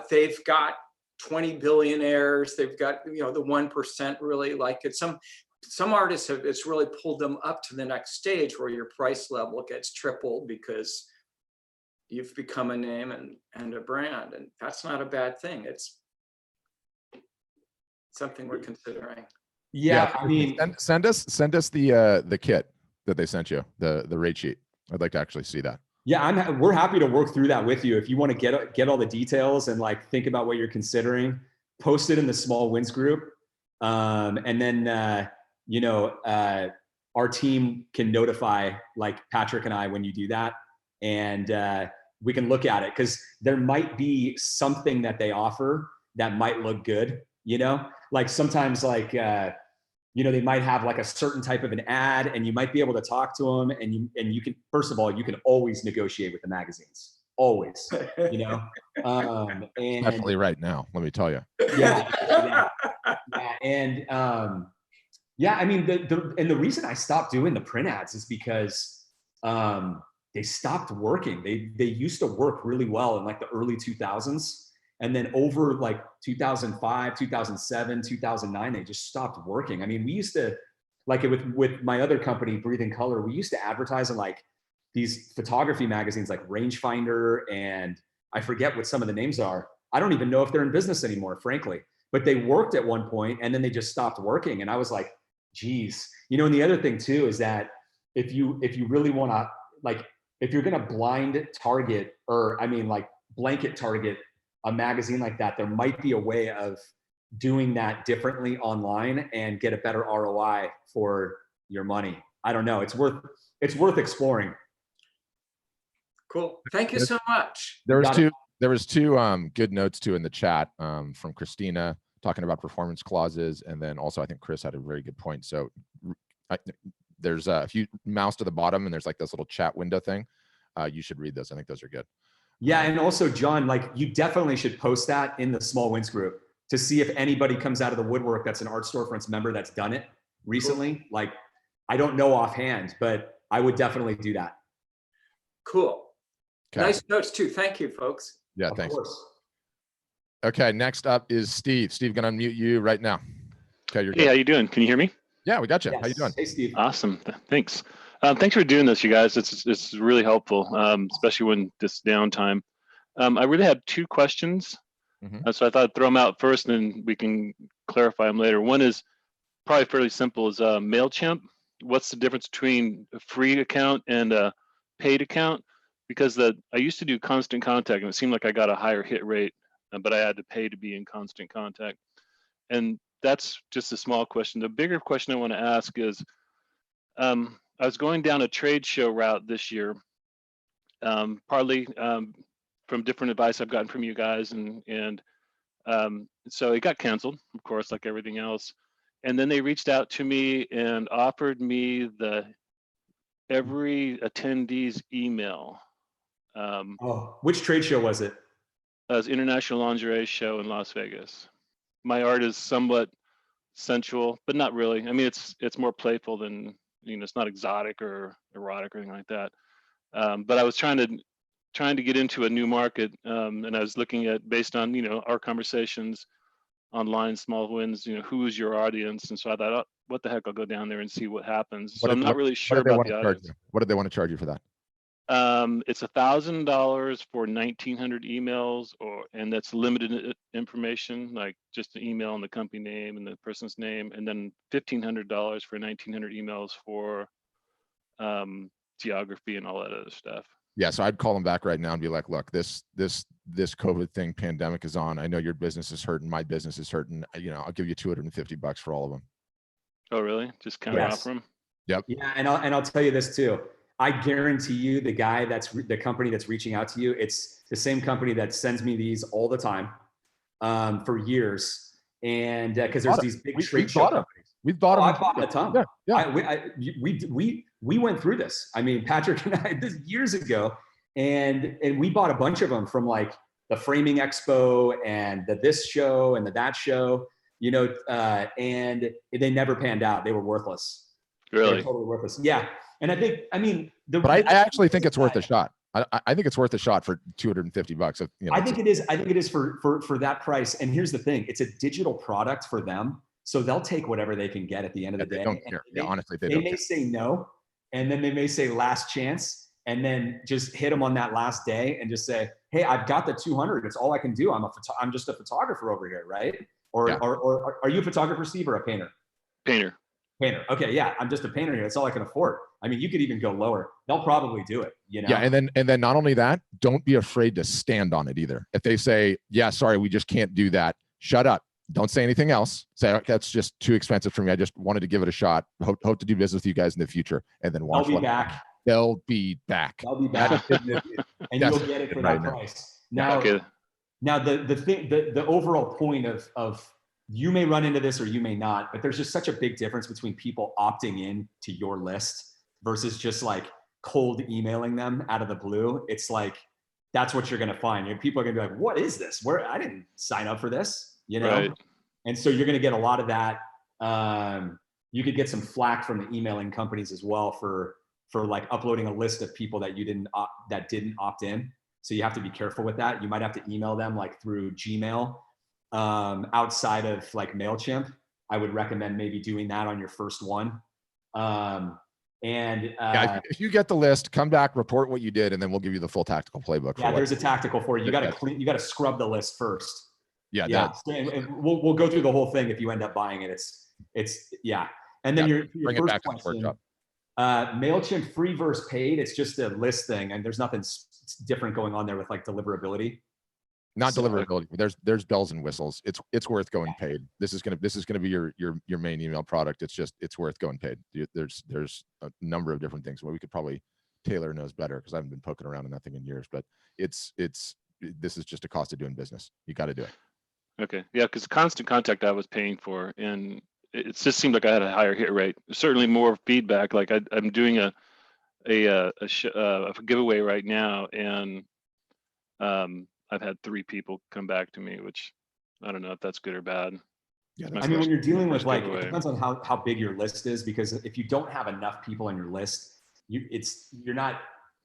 Speaker 6: They've got 20 billionaires. They've got, you know, the 1% really like it. Some artists have, it's really pulled them up to the next stage where your price level gets tripled because you've become a name and a brand, and that's not a bad thing. It's something we're considering.
Speaker 2: Yeah, I mean,
Speaker 1: send us the kit that they sent you, the rate sheet. I'd like to actually see that.
Speaker 2: Yeah, we're happy to work through that with you. If you want to get all the details and, like, think about what you're considering, post it in the small wins group, and then you know, our team can notify, like, Patrick and I when you do that, and we can look at it, because there might be something that they offer that might look good. You know, like sometimes, like, you know, they might have like a certain type of an ad, and you might be able to talk to them, and you can, first of all, you can always negotiate with the magazines, always, you know. And
Speaker 1: definitely right now, let me tell you.
Speaker 2: Yeah, and yeah, I mean, the reason I stopped doing the print ads is because they stopped working. They used to work really well in, like, the early 2000s. And then over, like, 2005, 2007, 2009, they just stopped working. I mean, we used to, like, with my other company, Breathing Color, we used to advertise in, like, these photography magazines like Rangefinder, and I forget what some of the names are. I don't even know if they're in business anymore, frankly. But they worked at one point, and then they just stopped working. And I was like, geez. You know, and the other thing too is that if you really want to, like, if you're going to blind target, or I mean, like, blanket target a magazine like that, there might be a way of doing that differently online and get a better ROI for your money. I don't know. It's worth exploring.
Speaker 6: Cool. Thank you so much.
Speaker 1: There was two good notes too in the chat from Christina talking about performance clauses, and then also I think Chris had a very good point. So there's if you mouse to the bottom and there's like this little chat window thing, you should read those. I think those are good.
Speaker 2: Yeah, and also John, like you definitely should post that in the small wins group to see if anybody comes out of the woodwork that's an Art Storefronts member that's done it recently. Cool. Like I don't know offhand, but I would definitely do that.
Speaker 6: Cool.
Speaker 1: Okay.
Speaker 6: Nice notes too. Thank you, folks.
Speaker 1: Yeah,
Speaker 2: of
Speaker 1: thanks.
Speaker 2: Course.
Speaker 1: Okay, next up is Steve. Steve, gonna unmute you right now. Okay, you're good.
Speaker 7: Hey, how you doing? Can you hear me?
Speaker 1: Yeah, we got you.
Speaker 2: Yes.
Speaker 1: How you doing?
Speaker 2: Hey, Steve.
Speaker 7: Awesome. Thanks. Thanks for doing this, you guys. It's really helpful, especially when this downtime. I really had two questions, so I thought I'd throw them out first, and then we can clarify them later. One is probably fairly simple: is MailChimp. What's the difference between a free account and a paid account? Because I used to do Constant Contact, and it seemed like I got a higher hit rate, but I had to pay to be in Constant Contact. And that's just a small question. The bigger question I want to ask is, I was going down a trade show route this year, partly from different advice I've gotten from you guys, and so it got canceled, of course, like everything else. And then they reached out to me and offered me every attendee's email.
Speaker 2: Which trade show was it?
Speaker 7: It was International Lingerie Show in Las Vegas. My art is somewhat sensual, but not really. I mean, it's more playful than, it's not exotic or erotic or anything like that. But I was trying to get into a new market, and I was looking at, based on our conversations online, small wins, who's your audience, and so I thought, oh, what the heck, I'll go down there and see what happens. So I'm not really sure about the audience.
Speaker 1: What did they want to charge you for that?
Speaker 7: It's $1,000 for 1,900 emails, and that's limited information, like just the email and the company name and the person's name, and then $1,500 for 1,900 emails for geography and all that other stuff.
Speaker 1: Yeah, so I'd call them back right now and be like, look, this COVID thing, pandemic is on. I know your business is hurting, my business is hurting. I'll give you $250 for all of them.
Speaker 7: Oh, really? Just counter offer them?
Speaker 1: Yep.
Speaker 2: Yeah, and I'll tell you this too. I guarantee you, the guy the company that's reaching out to you, it's the same company that sends me these all the time for years, and because there's these big trade show companies.
Speaker 1: We've bought them.
Speaker 2: I bought a ton.
Speaker 1: Yeah.
Speaker 2: We went through this. I mean, Patrick and I, this years ago, and we bought a bunch of them from like the Framing Expo and this show and that show, and they never panned out. They were worthless.
Speaker 7: Really?
Speaker 2: They were totally worthless. Yeah. And
Speaker 1: but I actually think it's worth a shot. I think it's worth a shot for $250.
Speaker 2: I think it is. I think it is for that price. And here's the thing: it's a digital product for them, so they'll take whatever they can get at the end of the day.
Speaker 1: They don't care. Honestly, they
Speaker 2: may say no, and then they may say last chance, and then just hit them on that last day and just say, "Hey, I've got the 200. It's all I can do. I'm just a photographer over here, right? Or are you a photographer, Steve, or a painter?
Speaker 7: Painter.
Speaker 2: Painter. Okay, yeah, I'm just a painter here. That's all I can afford. I mean, you could even go lower. They'll probably do it,
Speaker 1: Yeah, and then not only that, don't be afraid to stand on it either. If they say, "Yeah, sorry, we just can't do that," shut up. Don't say anything else. Say, "Okay, that's just too expensive for me. I just wanted to give it a shot. Hope to do business with you guys in the future." And then watch.
Speaker 2: They'll be back.
Speaker 1: They'll be back.
Speaker 2: They'll be back, and you'll get it for that price. Now, the overall point of you may run into this or you may not, but there's just such a big difference between people opting in to your list versus just like cold emailing them out of the blue. It's like, that's what you're going to find. People are going to be like, what is this? I didn't sign up for this,
Speaker 7: Right.
Speaker 2: And so you're going to get a lot of that. You could get some flack from the emailing companies as well for like uploading a list of people that didn't opt in. So you have to be careful with that. You might have to email them like through Gmail. Outside of like MailChimp, I would recommend maybe doing that on your first one.
Speaker 1: If you get the list, come back, report what you did, and then we'll give you the full tactical playbook.
Speaker 2: Yeah, there's a tactical for you. You got to scrub the list first.
Speaker 1: Yeah.
Speaker 2: We'll go through the whole thing if you end up buying it. It's yeah. And then your
Speaker 1: bring
Speaker 2: first
Speaker 1: it back
Speaker 2: question,
Speaker 1: to the workshop.
Speaker 2: MailChimp free versus paid. It's just a list thing, and there's nothing different going on there with like deliverability.
Speaker 1: Not
Speaker 2: So-
Speaker 1: deliverability. There's bells and whistles. It's worth going paid. This is gonna be your main email product. It's worth going paid. There's a number of different things. Well, we could probably, Taylor knows better because I haven't been poking around in that thing in years. But this is just a cost of doing business. You got to do it.
Speaker 7: Okay, yeah, because Constant Contact I was paying for, and it just seemed like I had a higher hit rate. Certainly more feedback. Like I'm doing a giveaway right now, and I've had 3 people come back to me, which I don't know if that's good or bad.
Speaker 1: Yeah,
Speaker 2: I mean, when you're dealing with like,
Speaker 7: giveaway.
Speaker 2: it depends on how big your list is, because if you don't have enough people on your list, you're not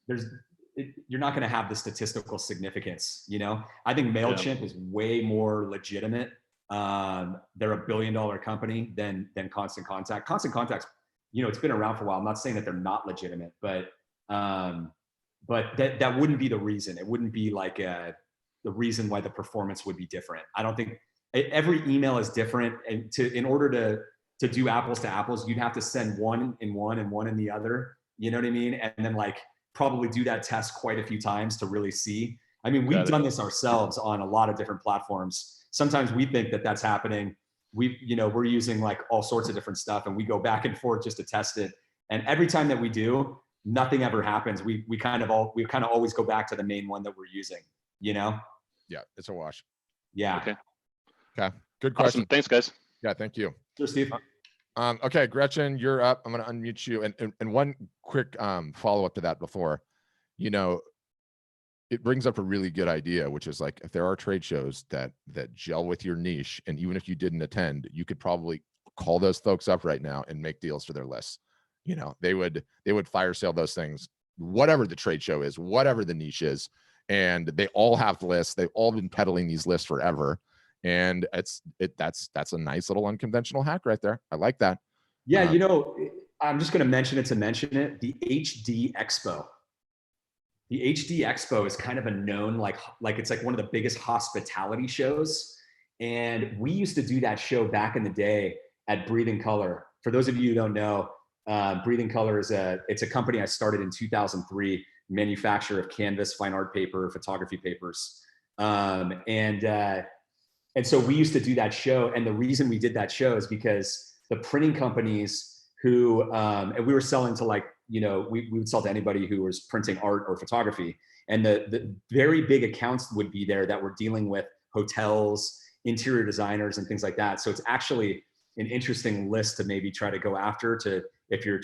Speaker 2: going to have the statistical significance. You know, I think MailChimp is way more legitimate. They're $1 billion company than Constant Contact. Constant Contact's, you know, it's been around for a while. I'm not saying that they're not legitimate, but that wouldn't be the reason. It wouldn't be like the reason why the performance would be different. I don't think every email is different, and in order to do apples to apples, you'd have to send one in one and one in the other. You know what I mean? And then like probably do that test quite a few times to really see. I mean, we've done this ourselves on a lot of different platforms. Sometimes we think that that's happening. We're using like all sorts of different stuff, and we go back and forth just to test it. And every time that we do, nothing ever happens. We kind of always go back to the main one that we're using, you know?
Speaker 1: Yeah, it's a wash.
Speaker 2: Yeah.
Speaker 1: Okay. Good question.
Speaker 7: Awesome. Thanks, guys.
Speaker 1: Yeah, thank you.
Speaker 2: Sure, Steve.
Speaker 1: Okay, Gretchen, you're up. I'm going to unmute you. And one quick follow-up to that before, you know, it brings up a really good idea, which is like, if there are trade shows that gel with your niche, and even if you didn't attend, you could probably call those folks up right now and make deals for their lists. You know, they would fire sale those things, whatever the trade show is, whatever the niche is. And they all have lists. They've all been peddling these lists forever. And that's a nice little unconventional hack right there. I like that.
Speaker 2: Yeah, you know, I'm just going to mention it. The HD Expo. The HD Expo is kind of a known, like it's like one of the biggest hospitality shows. And we used to do that show back in the day at Breathing Color. For those of you who don't know, Breathing Color it's a company I started in 2003, manufacturer of canvas, fine art paper, photography papers. And so we used to do that show. And the reason we did that show is because the printing companies who, and we were selling to like, you know, we would sell to anybody who was printing art or photography. And the very big accounts would be there that were dealing with hotels, interior designers, and things like that. So it's actually an interesting list to maybe try to go after if you're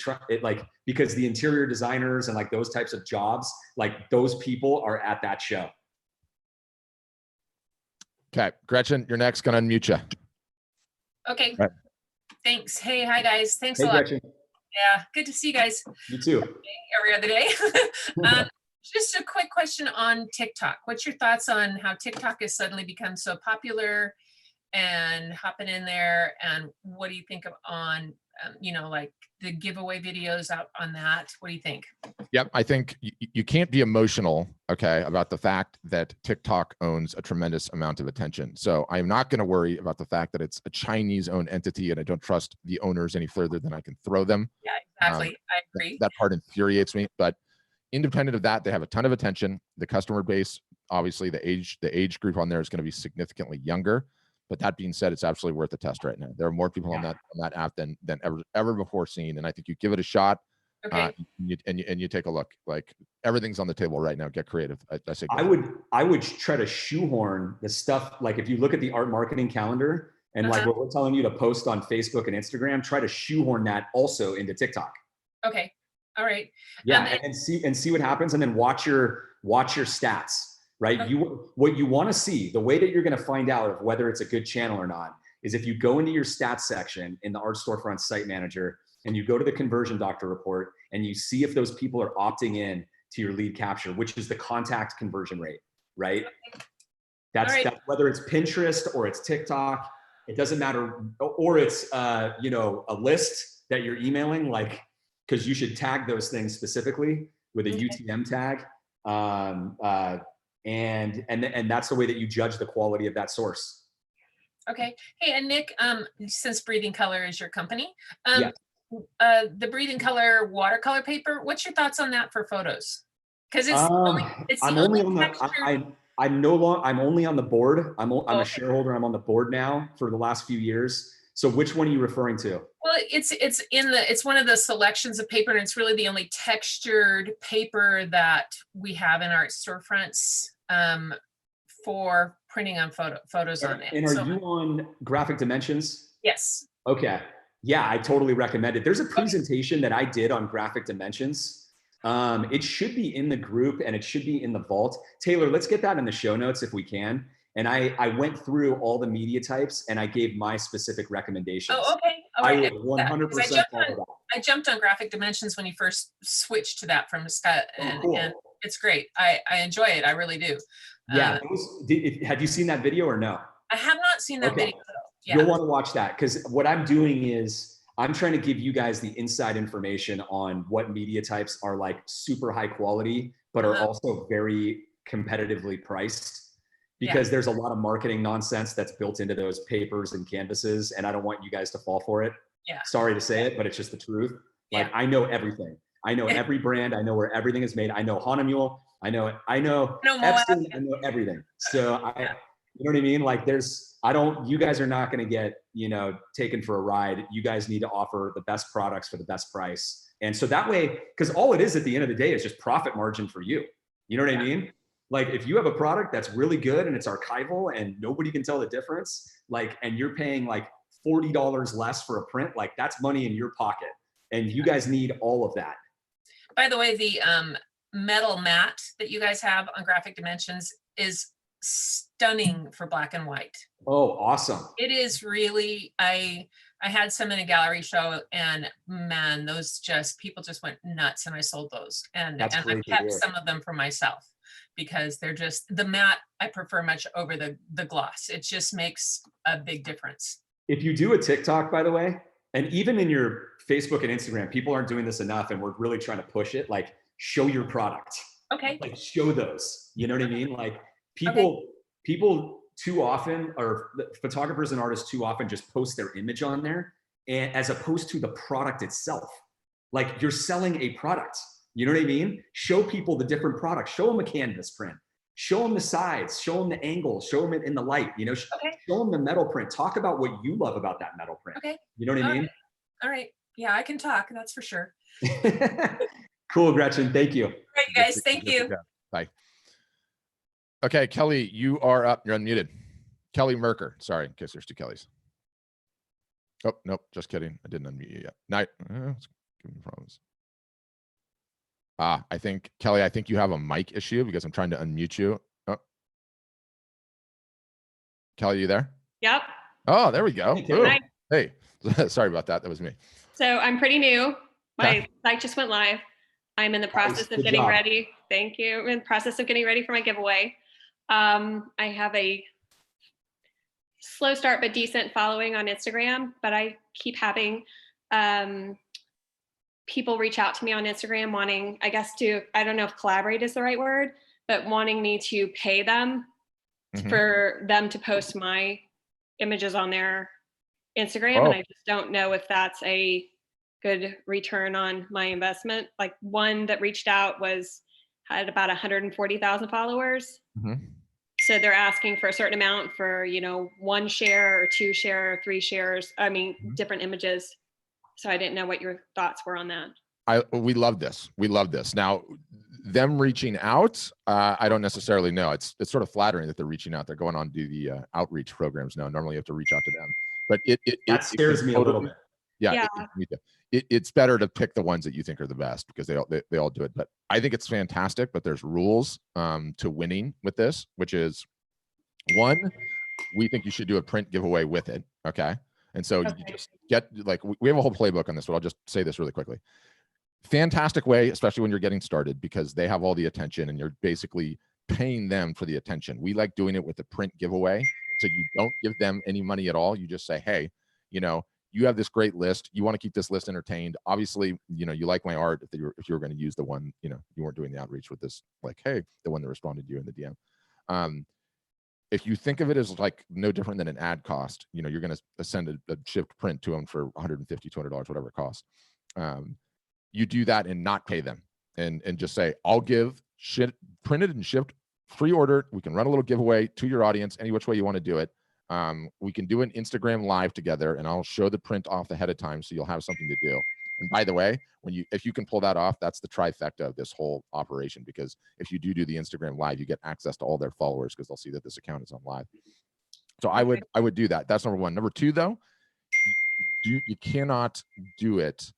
Speaker 2: because the interior designers and like those types of jobs, like those people are at that show.
Speaker 1: Okay, Gretchen, you're next. Gonna unmute you.
Speaker 8: Okay.
Speaker 1: Right.
Speaker 8: Thanks. Hey, hi guys. Thanks
Speaker 2: Hey,
Speaker 8: a lot.
Speaker 2: Gretchen.
Speaker 8: Yeah, good to see you guys
Speaker 2: You too.
Speaker 8: every other day. Just a quick question on TikTok. What's your thoughts on how TikTok has suddenly become so popular and hopping in there? And what do you think on, you know, like the giveaway videos out on that? What do you think?
Speaker 1: Yep, I think you can't be emotional, okay, about the fact that TikTok owns a tremendous amount of attention. So I'm not going to worry about the fact that it's a Chinese-owned entity, and I don't trust the owners any further than I can throw them.
Speaker 8: Yeah, exactly. I agree.
Speaker 1: That part infuriates me. But independent of that, they have a ton of attention. The customer base, obviously, the age group on there is going to be significantly younger. But that being said, it's absolutely worth a test right now. There are more people on that app than ever before seen, and I think you give it a shot.
Speaker 8: Okay.
Speaker 1: And you take a look. Like, everything's on the table right now. Get creative. I say.
Speaker 2: I would try to shoehorn the stuff. Like, if you look at the art marketing calendar and like what we're telling you to post on Facebook and Instagram, try to shoehorn that also into TikTok.
Speaker 8: Okay. All right.
Speaker 2: Yeah, and see what happens, and then watch your stats. Right.
Speaker 8: Okay.
Speaker 2: What you want to see, the way that you're going to find out of whether it's a good channel or not, is if you go into your stats section in the Art Storefront Site Manager and you go to the Conversion Doctor report and you see if those people are opting in to your lead capture, which is the contact conversion rate, right? That's whether it's Pinterest or it's TikTok, it doesn't matter, or it's you know, a list that you're emailing, like, because you should tag those things specifically with a UTM tag. And that's the way that you judge the quality of that source.
Speaker 8: Okay. Hey, and Nick, since Breathing Color is your company, the Breathing Color watercolor paper, what's your thoughts on that for photos? Because it's
Speaker 2: I'm only on the board. I'm a shareholder. I'm on the board now for the last few years. So which one are you referring to?
Speaker 8: Well, it's one of the selections of paper, and it's really the only textured paper that we have in our storefronts for printing on photos on it.
Speaker 2: And are you on Graphic Dimensions?
Speaker 8: Yes.
Speaker 2: Okay. Yeah, I totally recommend it. There's a presentation that I did on Graphic Dimensions. It should be in the group and it should be in the vault. Taylor, let's get that in the show notes if we can. And I went through all the media types and I gave my specific recommendations.
Speaker 8: Oh, okay. All
Speaker 2: I
Speaker 8: right.
Speaker 2: would 100% follow that.
Speaker 8: I jumped on Graphic Dimensions when you first switched to that from Scott, and,
Speaker 2: cool.
Speaker 8: and it's great. I enjoy it. I really do.
Speaker 2: Yeah. Have you seen that video or no?
Speaker 8: I have not seen that video. Yeah.
Speaker 2: You'll want to watch that, because what I'm doing is I'm trying to give you guys the inside information on what media types are like super high quality, but are also very competitively priced. Because there's a lot of marketing nonsense that's built into those papers and canvases, and I don't want you guys to fall for it.
Speaker 8: Yeah.
Speaker 2: Sorry to say it, but it's just the truth. Like, I know everything. I know every brand. I know where everything is made. I know Hahnemühle. I know Epson. I know everything. So you know what I mean? Like, you guys are not going to get, taken for a ride. You guys need to offer the best products for the best price. And so that way, because all it is at the end of the day is just profit margin for you. You know what I mean? Like, if you have a product that's really good and it's archival and nobody can tell the difference, like, and you're paying like $40 less for a print, like, that's money in your pocket. And you guys need all of that.
Speaker 8: By the way, the metal mat that you guys have on Graphic Dimensions is stunning for black and white.
Speaker 2: Oh, awesome.
Speaker 8: It is really, I had some in a gallery show, and man, people just went nuts, and I sold those. And I kept some of them for myself, because they're just, the matte I prefer much over the gloss. It just makes a big difference.
Speaker 2: If you do a TikTok, by the way, and even in your Facebook and Instagram, people aren't doing this enough, and we're really trying to push it. Like, show your product.
Speaker 8: Okay.
Speaker 2: Like, show those. You know what I mean? Like, people too often, or photographers and artists too often, just post their image on there, and as opposed to the product itself. Like, you're selling a product. You know what I mean? Show people the different products. Show them a canvas print. Show them the sides. Show them the angles. Show them it in the light. Show them the metal print. Talk about what you love about that metal print.
Speaker 8: Okay.
Speaker 2: You know what I mean?
Speaker 8: All right. Yeah, I can talk. That's for sure.
Speaker 2: Cool, Gretchen. Thank you.
Speaker 8: Great, guys. Thank you.
Speaker 1: Bye. Okay, Kelly, you are up. You're unmuted. Kelly Merker. Sorry, in case there's two Kellys. Oh, nope. Just kidding. I didn't unmute you yet. Night. Give me problems. I think, Kelly, you have a mic issue, because I'm trying to unmute you. Oh. Kelly, you there?
Speaker 9: Yep.
Speaker 1: Oh, there we go.
Speaker 9: Hey.
Speaker 1: Sorry about that. That was me.
Speaker 9: So I'm pretty new. My site just went live. I'm in the process of getting ready. Thank you. I'm in the process of getting ready for my giveaway. I have a slow start but decent following on Instagram, but I keep having people reach out to me on Instagram wanting, I guess, I don't know if collaborate is the right word, but wanting me to pay them for them to post my images on their Instagram. And I just don't know if that's a good return on my investment. Like, one that reached out had about 140,000 followers. So they're asking for a certain amount for, 1 share or 2 share or 3 shares. I mean, different images. So I didn't know what your thoughts were on that.
Speaker 1: We love this. We love this. Now, them reaching out, I don't necessarily know. It's sort of flattering that they're reaching out. They're going on to do the outreach programs now. Normally you have to reach out to them, but
Speaker 2: that scares me a little bit.
Speaker 1: Yeah. It's better to pick the ones that you think are the best, because they all do it. But I think it's fantastic, but there's rules to winning with this, which is, one, we think you should do a print giveaway with it. Okay. And so you just get, like, we have a whole playbook on this, but I'll just say this really quickly. Fantastic way, especially when you're getting started, because they have all the attention and you're basically paying them for the attention. We like doing it with the print giveaway. So you don't give them any money at all. You just say, hey, you have this great list. You want to keep this list entertained. Obviously, you like my art. If you were going to use the one, you weren't doing the outreach with this, like, hey, the one that responded to you in the DM. If you think of it as like no different than an ad cost, you're going to send a shipped print to them for $150, $200, whatever it costs. You do that and not pay them, and just say, I'll give printed and shipped free order. We can run a little giveaway to your audience, any which way you want to do it. We can do an Instagram live together, and I'll show the print off ahead of time, so you'll have something to do. And by the way, if you can pull that off, that's the trifecta of this whole operation, because if you do the Instagram live, you get access to all their followers because they'll see that this account is on live. So I would do that. That's number one. Number two, though, you cannot do it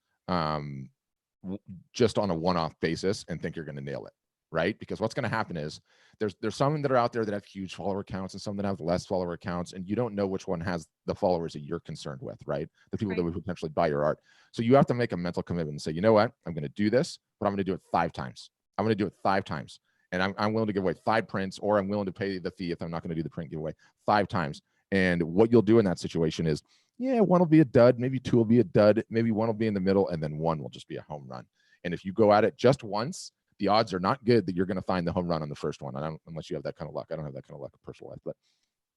Speaker 1: just on a one-off basis and think you're going to nail it, right? Because what's going to happen is there's some that are out there that have huge follower accounts and some that have less follower accounts, and you don't know which one has the followers that you're concerned with, right? The people that would potentially buy your art. So you have to make a mental commitment and say, you know what, I'm going to do this, but I'm going to do it 5 times. I'm going to do it 5 times. And I'm willing to give away 5 prints, or I'm willing to pay the fee if I'm not going to do the print giveaway 5 times. And what you'll do in that situation is, yeah, 1 will be a dud, maybe 2 will be a dud, maybe 1 will be in the middle, and then 1 will just be a home run. And if you go at it just once, the odds are not good that you're going to find the home run on the first one. Unless you have that kind of luck. I don't have that kind of luck in personal life, but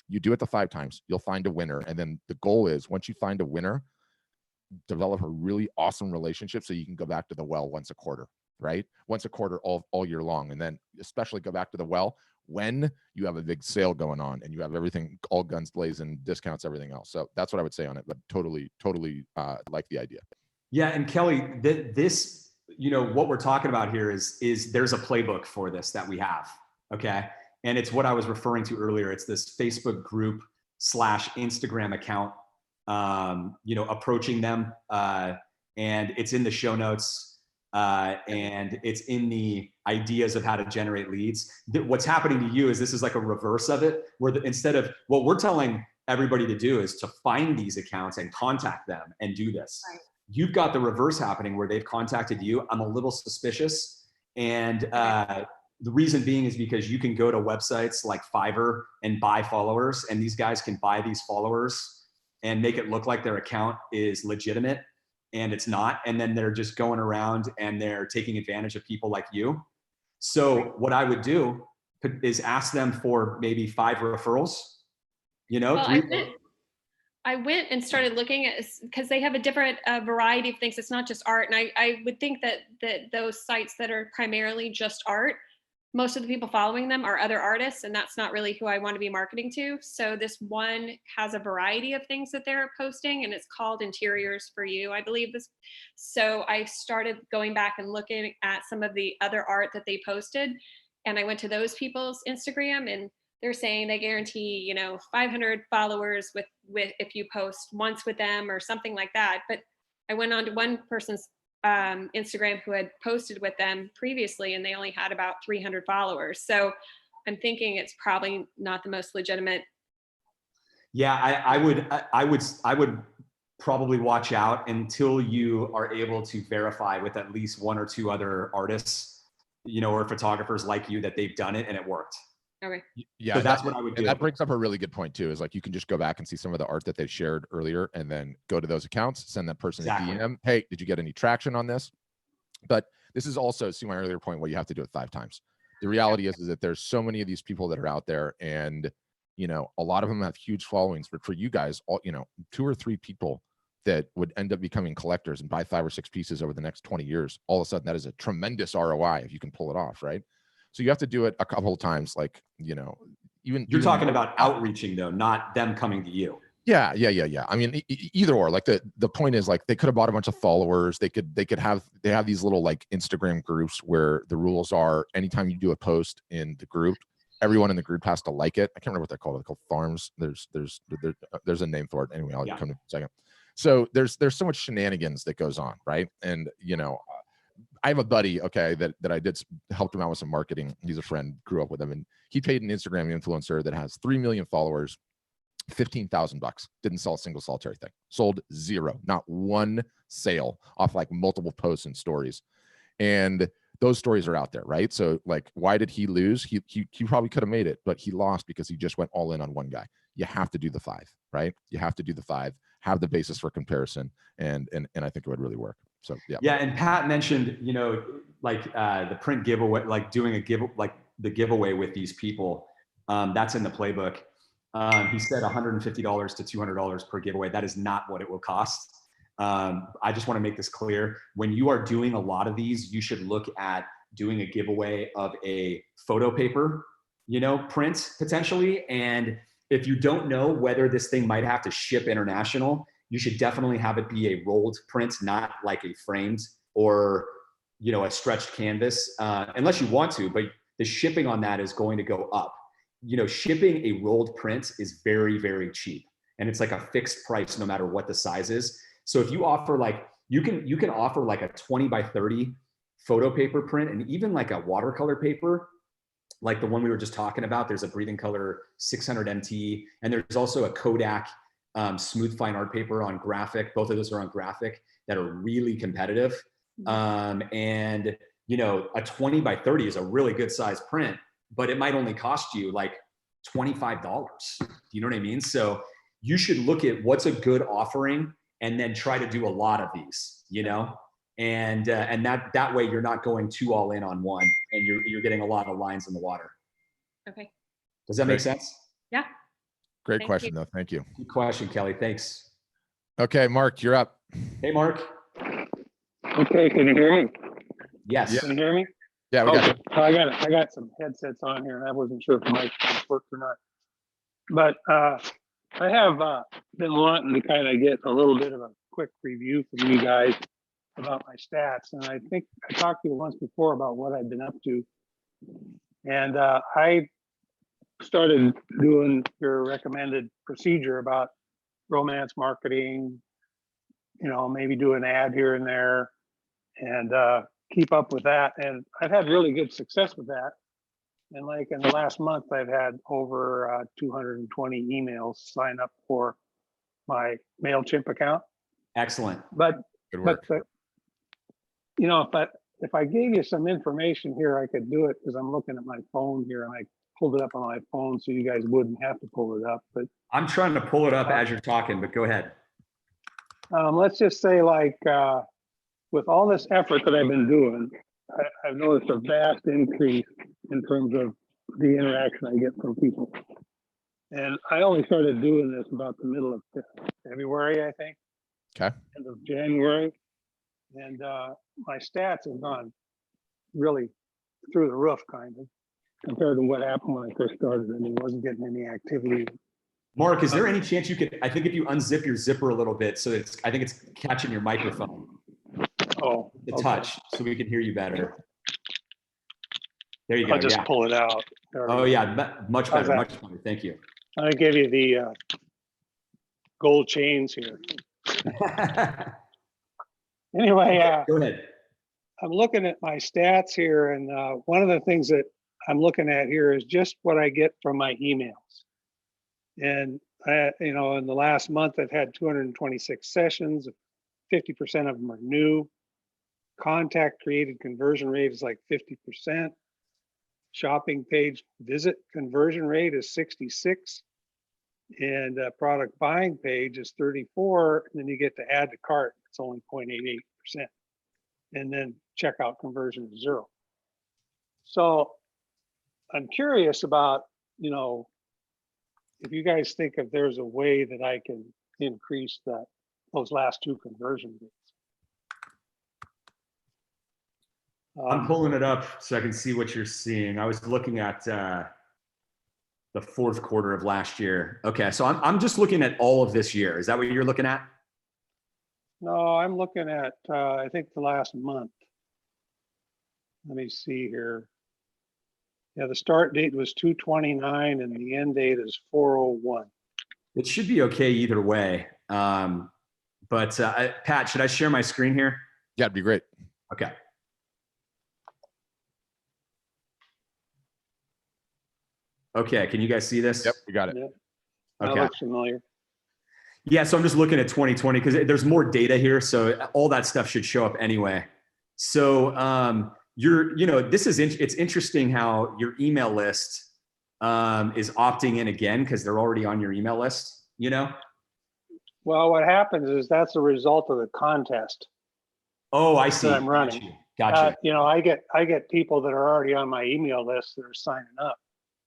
Speaker 1: you do it the 5 times, you'll find a winner. And then the goal is, once you find a winner, develop a really awesome relationship so you can go back to the well once a quarter, right? Once a quarter all year long. And then especially go back to the well when you have a big sale going on and you have everything, all guns blazing, discounts, everything else. So that's what I would say on it, but totally like the idea.
Speaker 2: Yeah. And Kelly, this, what we're talking about here is there's a playbook for this that we have. Okay. And it's what I was referring to earlier. It's this Facebook group / Instagram account, approaching them. And it's in the show notes, and it's in the ideas of how to generate leads. What's happening to you is this is like a reverse of it, where instead of what we're telling everybody to do is to find these accounts and contact them and do this. Right. You've got the reverse happening where they've contacted you. I'm a little suspicious. And the reason being is because you can go to websites like Fiverr and buy followers, and these guys can buy these followers and make it look like their account is legitimate, and it's not. And then they're just going around and they're taking advantage of people like you. So what I would do is ask them for maybe 5 referrals,
Speaker 9: I went and started looking at, because they have a different variety of things. It's not just art. And I would think that those sites that are primarily just art, most of the people following them are other artists, and that's not really who I want to be marketing to. So this one has a variety of things that they're posting, and it's called Interiors for You, I believe this. So I started going back and looking at some of the other art that they posted, and I went to those people's Instagram, and they're saying they guarantee, 500 followers with if you post once with them or something like that. But I went on to one person's Instagram who had posted with them previously, and they only had about 300 followers. So I'm thinking it's probably not the most legitimate.
Speaker 2: Yeah, I would probably watch out until you are able to verify with at least 1 or 2 other artists, or photographers like you, that they've done it and it worked.
Speaker 9: Okay.
Speaker 2: Yeah, so that's what I would do.
Speaker 1: And that brings up a really good point too, is like you can just go back and see some of the art that they shared earlier and then go to those accounts, send that person a DM. Hey, did you get any traction on this? But this is also, see my earlier point, where you have to do it 5 times. The reality is that there's so many of these people that are out there, and a lot of them have huge followings, but for you guys, 2 or 3 people that would end up becoming collectors and buy 5 or 6 pieces over the next 20 years, all of a sudden that is a tremendous ROI if you can pull it off, right? So you have to do it a couple of times, like, even
Speaker 2: you're talking about outreaching though, not them coming to you.
Speaker 1: Yeah. I mean, either or. Like the point is, like, they could have bought a bunch of followers. They have these little like Instagram groups where the rules are, anytime you do a post in the group, everyone in the group has to like it. I can't remember what they're called. They're called farms. There's a name for it. Anyway, I'll come to it in a second. So there's so much shenanigans that goes on, right? And I have a buddy, okay, that I helped him out with some marketing. He's a friend, grew up with him, and he paid an Instagram influencer that has 3 million followers, $15,000. Didn't sell a single solitary thing. Sold 0, not 1 sale off like multiple posts and stories. And those stories are out there, right? So like, why did he lose? He probably could have made it, but he lost because he just went all in on one guy. You have to do the 5, right? You have to do the 5, have the basis for comparison, and I think it would really work. So yeah. And
Speaker 2: Pat mentioned, the print giveaway, like doing the giveaway with these people. That's in the playbook. He said $150 to $200 per giveaway. That is not what it will cost. I just want to make this clear. When you are doing a lot of these, you should look at doing a giveaway of a photo paper, print potentially. And if you don't know whether this thing might have to ship international, you should definitely have it be a rolled print, not like a framed or, a stretched canvas, unless you want to, but the shipping on that is going to go up. Shipping a rolled print is very, very cheap. And it's like a fixed price no matter what the size is. So if you offer you can offer like a 20 by 30 photo paper print, and even like a watercolor paper, like the one we were just talking about. There's a Breathing Color 600 MT, and there's also a Kodak smooth fine art paper on graphic. Both of those are on graphic that are really competitive. And a 20 by 30 is a really good size print, but it might only cost you like $25. Do you know what I mean? So you should look at what's a good offering and then try to do a lot of these, and that way you're not going too all in on one, and you're getting a lot of lines in the water.
Speaker 9: Okay.
Speaker 2: Does that make sense?
Speaker 9: Yeah.
Speaker 1: Great question, though. Thank you.
Speaker 2: Good question, Kelly. Thanks.
Speaker 1: Okay, Mark, you're up.
Speaker 2: Hey, Mark.
Speaker 10: Okay, can you hear me?
Speaker 2: Yes.
Speaker 10: Can you hear me?
Speaker 1: Yeah, we got you.
Speaker 10: I got some headsets on here, and I wasn't sure if the mic worked or not. But I have been wanting to kind of get a little bit of a quick review from you guys about my stats. And I think I talked to you once before about what I've been up to. And I started doing your recommended procedure about romance marketing, maybe do an ad here and there, and keep up with that. And I've had really good success with that. And like in the last month, I've had over 220 emails sign up for my MailChimp account.
Speaker 2: Excellent.
Speaker 10: But
Speaker 1: Good work.
Speaker 10: if I gave you some information here, I could do it, because I'm looking at my phone here, and I pulled it up on my phone so you guys wouldn't have to pull it up. But
Speaker 2: I'm trying to pull it up as you're talking, but go ahead.
Speaker 10: Let's just say, with all this effort that I've been doing, I've noticed a vast increase in terms of the interaction I get from people. And I only started doing this about the middle of February, I think.
Speaker 1: Okay.
Speaker 10: End of January. And my stats have gone really through the roof, kind of, compared to what happened when I first started. I mean, wasn't getting any activity.
Speaker 2: Mark, is there any chance you could, I think if you unzip your zipper a little bit, so I think it's catching your microphone.
Speaker 10: Oh,
Speaker 2: the touch, so we can hear you better. There you go.
Speaker 10: I'll just pull it out.
Speaker 2: Oh yeah, much better, much better. Thank you.
Speaker 10: I give you the gold chains here. Anyway,
Speaker 2: go ahead.
Speaker 10: I'm looking at my stats here, and one of the things that I'm looking at here is just what I get from my emails. And in the last month, I've had 226 sessions. 50% of them are new. Contact created conversion rate is like 50%. Shopping page visit conversion rate is 66. And product buying page is 34. And then you get to add to cart, it's only 0.88%. And then checkout conversion is 0. So I'm curious about, if you guys think if there's a way that I can increase those last two conversion rates.
Speaker 2: I'm pulling it up so I can see what you're seeing. I was looking at the fourth quarter of last year. Okay, so I'm just looking at all of this year. Is that what you're looking at?
Speaker 10: No, I'm looking at I think the last month. Let me see here. Yeah, the start date was 2/29 and the end date is 4/01.
Speaker 2: It should be okay either way. But Pat, should I share my screen here?
Speaker 1: Yeah, it'd be great.
Speaker 2: Okay. Okay, can you guys see this?
Speaker 1: Yep, we got it.
Speaker 10: Yep.
Speaker 2: Okay.
Speaker 10: That looks familiar.
Speaker 2: Yeah, so I'm just looking at 2020 because there's more data here, so all that stuff should show up anyway. So it's interesting how your email list is opting in again because they're already on your email list.
Speaker 10: Well, what happens is that's a result of the contest.
Speaker 2: Oh, I see.
Speaker 10: That I'm running.
Speaker 2: Gotcha.
Speaker 10: I get people that are already on my email list that are signing up.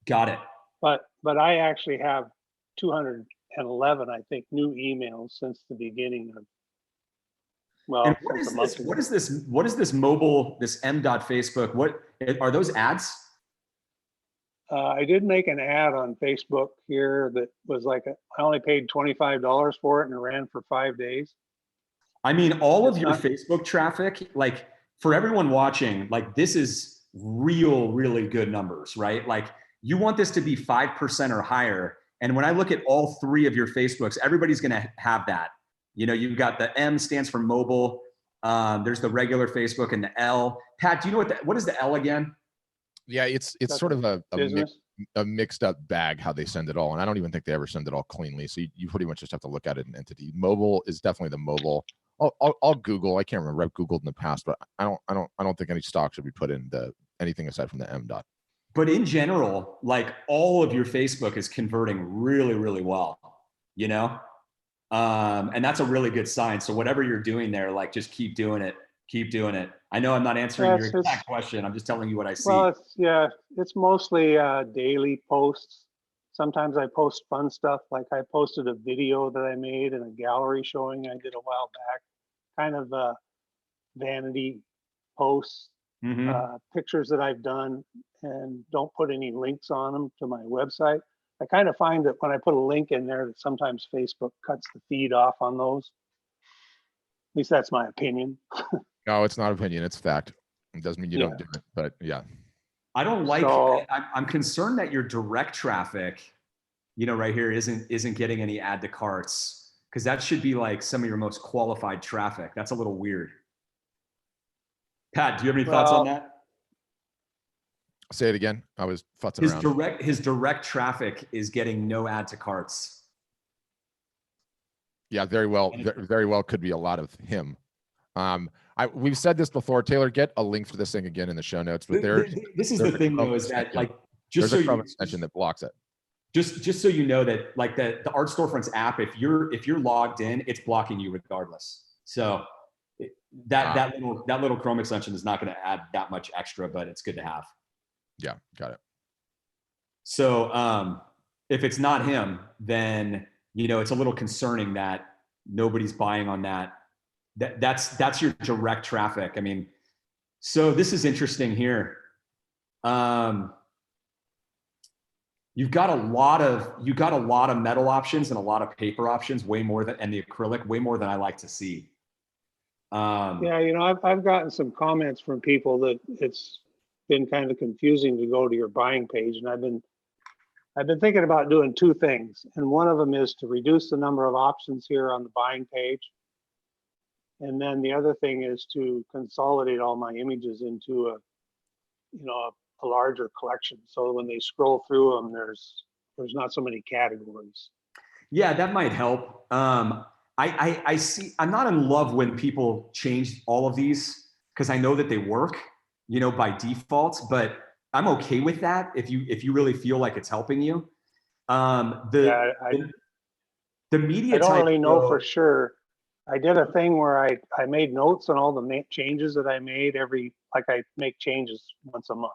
Speaker 2: Got it.
Speaker 10: But I actually have 211, I think, new emails since the beginning of. Well,
Speaker 2: and what is this mobile, this m.facebook? What are those ads?
Speaker 10: I did make an ad on Facebook here that was like, I only paid $25 for it and it ran for 5 days.
Speaker 2: I mean, all of
Speaker 10: It's
Speaker 2: your
Speaker 10: not-
Speaker 2: Facebook traffic, like for everyone watching, like this is really good numbers, right? Like you want this to be 5% or higher. And when I look at all three of your Facebooks, everybody's going to have that. You know, you've got the M stands for mobile. There's the regular Facebook and the L. Pat, do you know what is the L again?
Speaker 1: Yeah, it's
Speaker 10: That's
Speaker 1: sort of
Speaker 10: business.
Speaker 1: a mixed up bag how they send it all. And I don't even think they ever send it all cleanly. So you pretty much just have to look at it in entity. Mobile is definitely the mobile. I'll Google. I can't remember. I've Googled in the past, but I don't think any stock should be put in anything aside from the M dot.
Speaker 2: But in general, like all of your Facebook is converting really well, you know? And that's a really good sign. So whatever you're doing there, like just keep doing it. Keep doing it. I know I'm not answering your exact question. I'm just telling you what I see.
Speaker 10: Well, it's mostly daily posts. Sometimes I post fun stuff. Like I posted a video that I made in a gallery showing I did a while back, kind of vanity posts, pictures that I've done, and don't put any links on them to my website. I kind of find that when I put a link in there, that sometimes Facebook cuts the feed off on those. At least that's my opinion.
Speaker 1: No, it's not opinion. It's fact. It doesn't mean you don't do it, but yeah.
Speaker 2: I don't like.
Speaker 10: So,
Speaker 2: I'm concerned that your direct traffic, you know, right here isn't getting any add to carts, because that should be like some of your most qualified traffic. That's a little weird. Pat, do you have any thoughts on that?
Speaker 1: Say it again. I was futzing around.
Speaker 2: His direct traffic is getting no add to carts.
Speaker 1: Yeah, very well could be a lot of him. We've said this before. Taylor, get a link for this thing again in the show notes. But
Speaker 2: this is the thing though, is that like just
Speaker 1: there's
Speaker 2: so
Speaker 1: a Chrome
Speaker 2: you
Speaker 1: extension that blocks it.
Speaker 2: Just so you know that like the Art Storefronts app, if you're logged in, it's blocking you regardless. So that little Chrome extension is not going to add that much extra, but it's good to have.
Speaker 1: Yeah, got it.
Speaker 2: So if it's not him, then you know it's a little concerning that nobody's buying on that. That's your direct traffic. I mean, so this is interesting here. You've got a lot of metal options and a lot of paper options, and the acrylic way more than I like to see.
Speaker 10: yeah, you know, I've gotten some comments from people that it's been kind of confusing to go to your buying page, and I've been thinking about doing two things, and one of them is to reduce the number of options here on the buying page, and then the other thing is to consolidate all my images into a larger collection, so when they scroll through them, there's not so many categories.
Speaker 2: Yeah, that might help. I see. I'm not in love when people change all of these because I know that they work, you know, by default. But I'm okay with that if you really feel like it's helping you. The media.
Speaker 10: I don't really know for sure. I did a thing where I made notes on all the changes that I made I make changes once a month.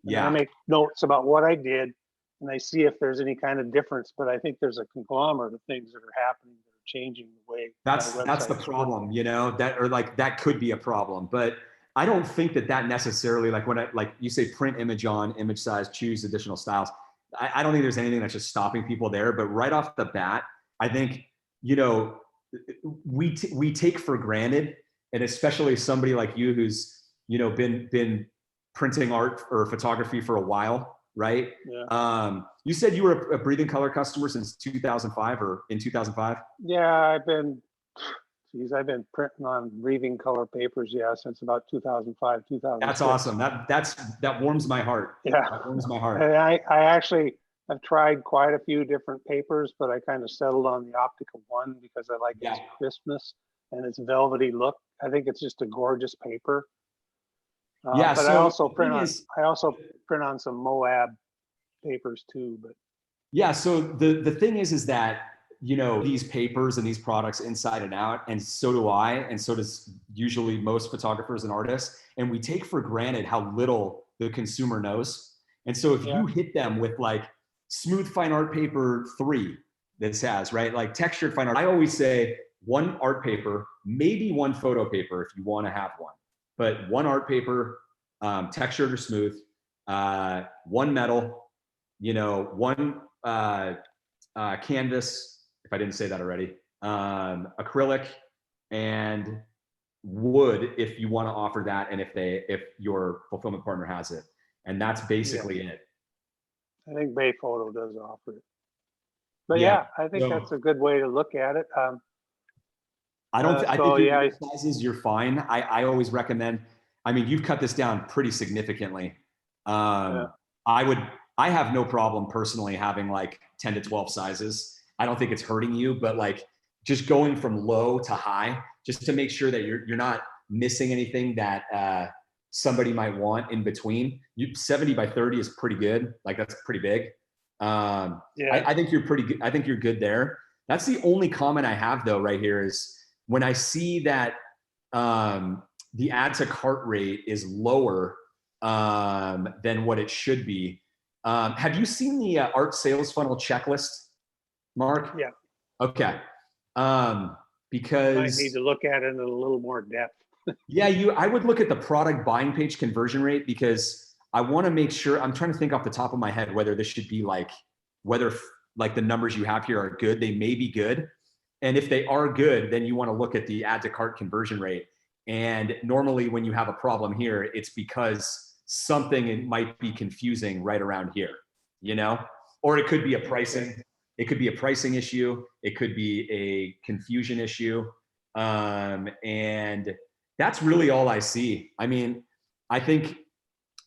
Speaker 10: And I make notes about what I did, and I see if there's any kind of difference. But I think there's a conglomerate of things that are happening that are changing the way.
Speaker 2: That's the problem, you know, that could be a problem. But I don't think that necessarily, like when you say print image on, image size, choose additional styles. I don't think there's anything that's just stopping people there. But right off the bat, I think, you know, we take for granted, and especially somebody like you who's, you know, been printing art or photography for a while, right?
Speaker 10: Yeah.
Speaker 2: You said you were a Breathing Color customer since 2005 or in 2005?
Speaker 10: Yeah, I've been printing on Breathing Color papers, since about 2005, 2006.
Speaker 2: That's awesome. That warms my heart.
Speaker 10: Yeah.
Speaker 2: That warms my heart.
Speaker 10: And I've tried quite a few different papers, but I kind of settled on the Optica one because I like its crispness and its velvety look. I think it's just a gorgeous paper. But so I also print on some Moab papers too. But
Speaker 2: yeah, so the thing is that, you know, these papers and these products inside and out, and so do I, and so does usually most photographers and artists, and we take for granted how little the consumer knows. And so if you hit them with like smooth fine art paper 3, this has, right, like textured fine art, I always say one art paper, maybe one photo paper if you want to have one, but one art paper, textured or smooth, one metal, one canvas, if I didn't say that already, acrylic, and wood if you want to offer that, and if your fulfillment partner has it. And that's basically it.
Speaker 10: I think Bay Photo does offer it. But yeah, I think that's a good way to look at it.
Speaker 2: I think your sizes, you're fine. I always recommend, I mean, you've cut this down pretty significantly. I have no problem personally having like 10 to 12 sizes. I don't think it's hurting you, but like just going from low to high, just to make sure that you're not missing anything that somebody might want in between. 70 by 30 is pretty good. Like that's pretty big. I think you're pretty good. I think you're good there. That's the only comment I have though right here is when I see that the add to cart rate is lower than what it should be. Have you seen the art sales funnel checklist, Mark?
Speaker 10: Yeah.
Speaker 2: Okay. Because
Speaker 10: I need to look at it in a little more depth.
Speaker 2: Yeah, I would look at the product buying page conversion rate, because I want to make sure, I'm trying to think off the top of my head whether this should be like, whether like the numbers you have here are good. They may be good. And if they are good, then you want to look at the add to cart conversion rate. And normally when you have a problem here, it's because something might be confusing right around here, or it could be a pricing. It could be a pricing issue. It could be a confusion issue. And that's really all I see. I mean, I think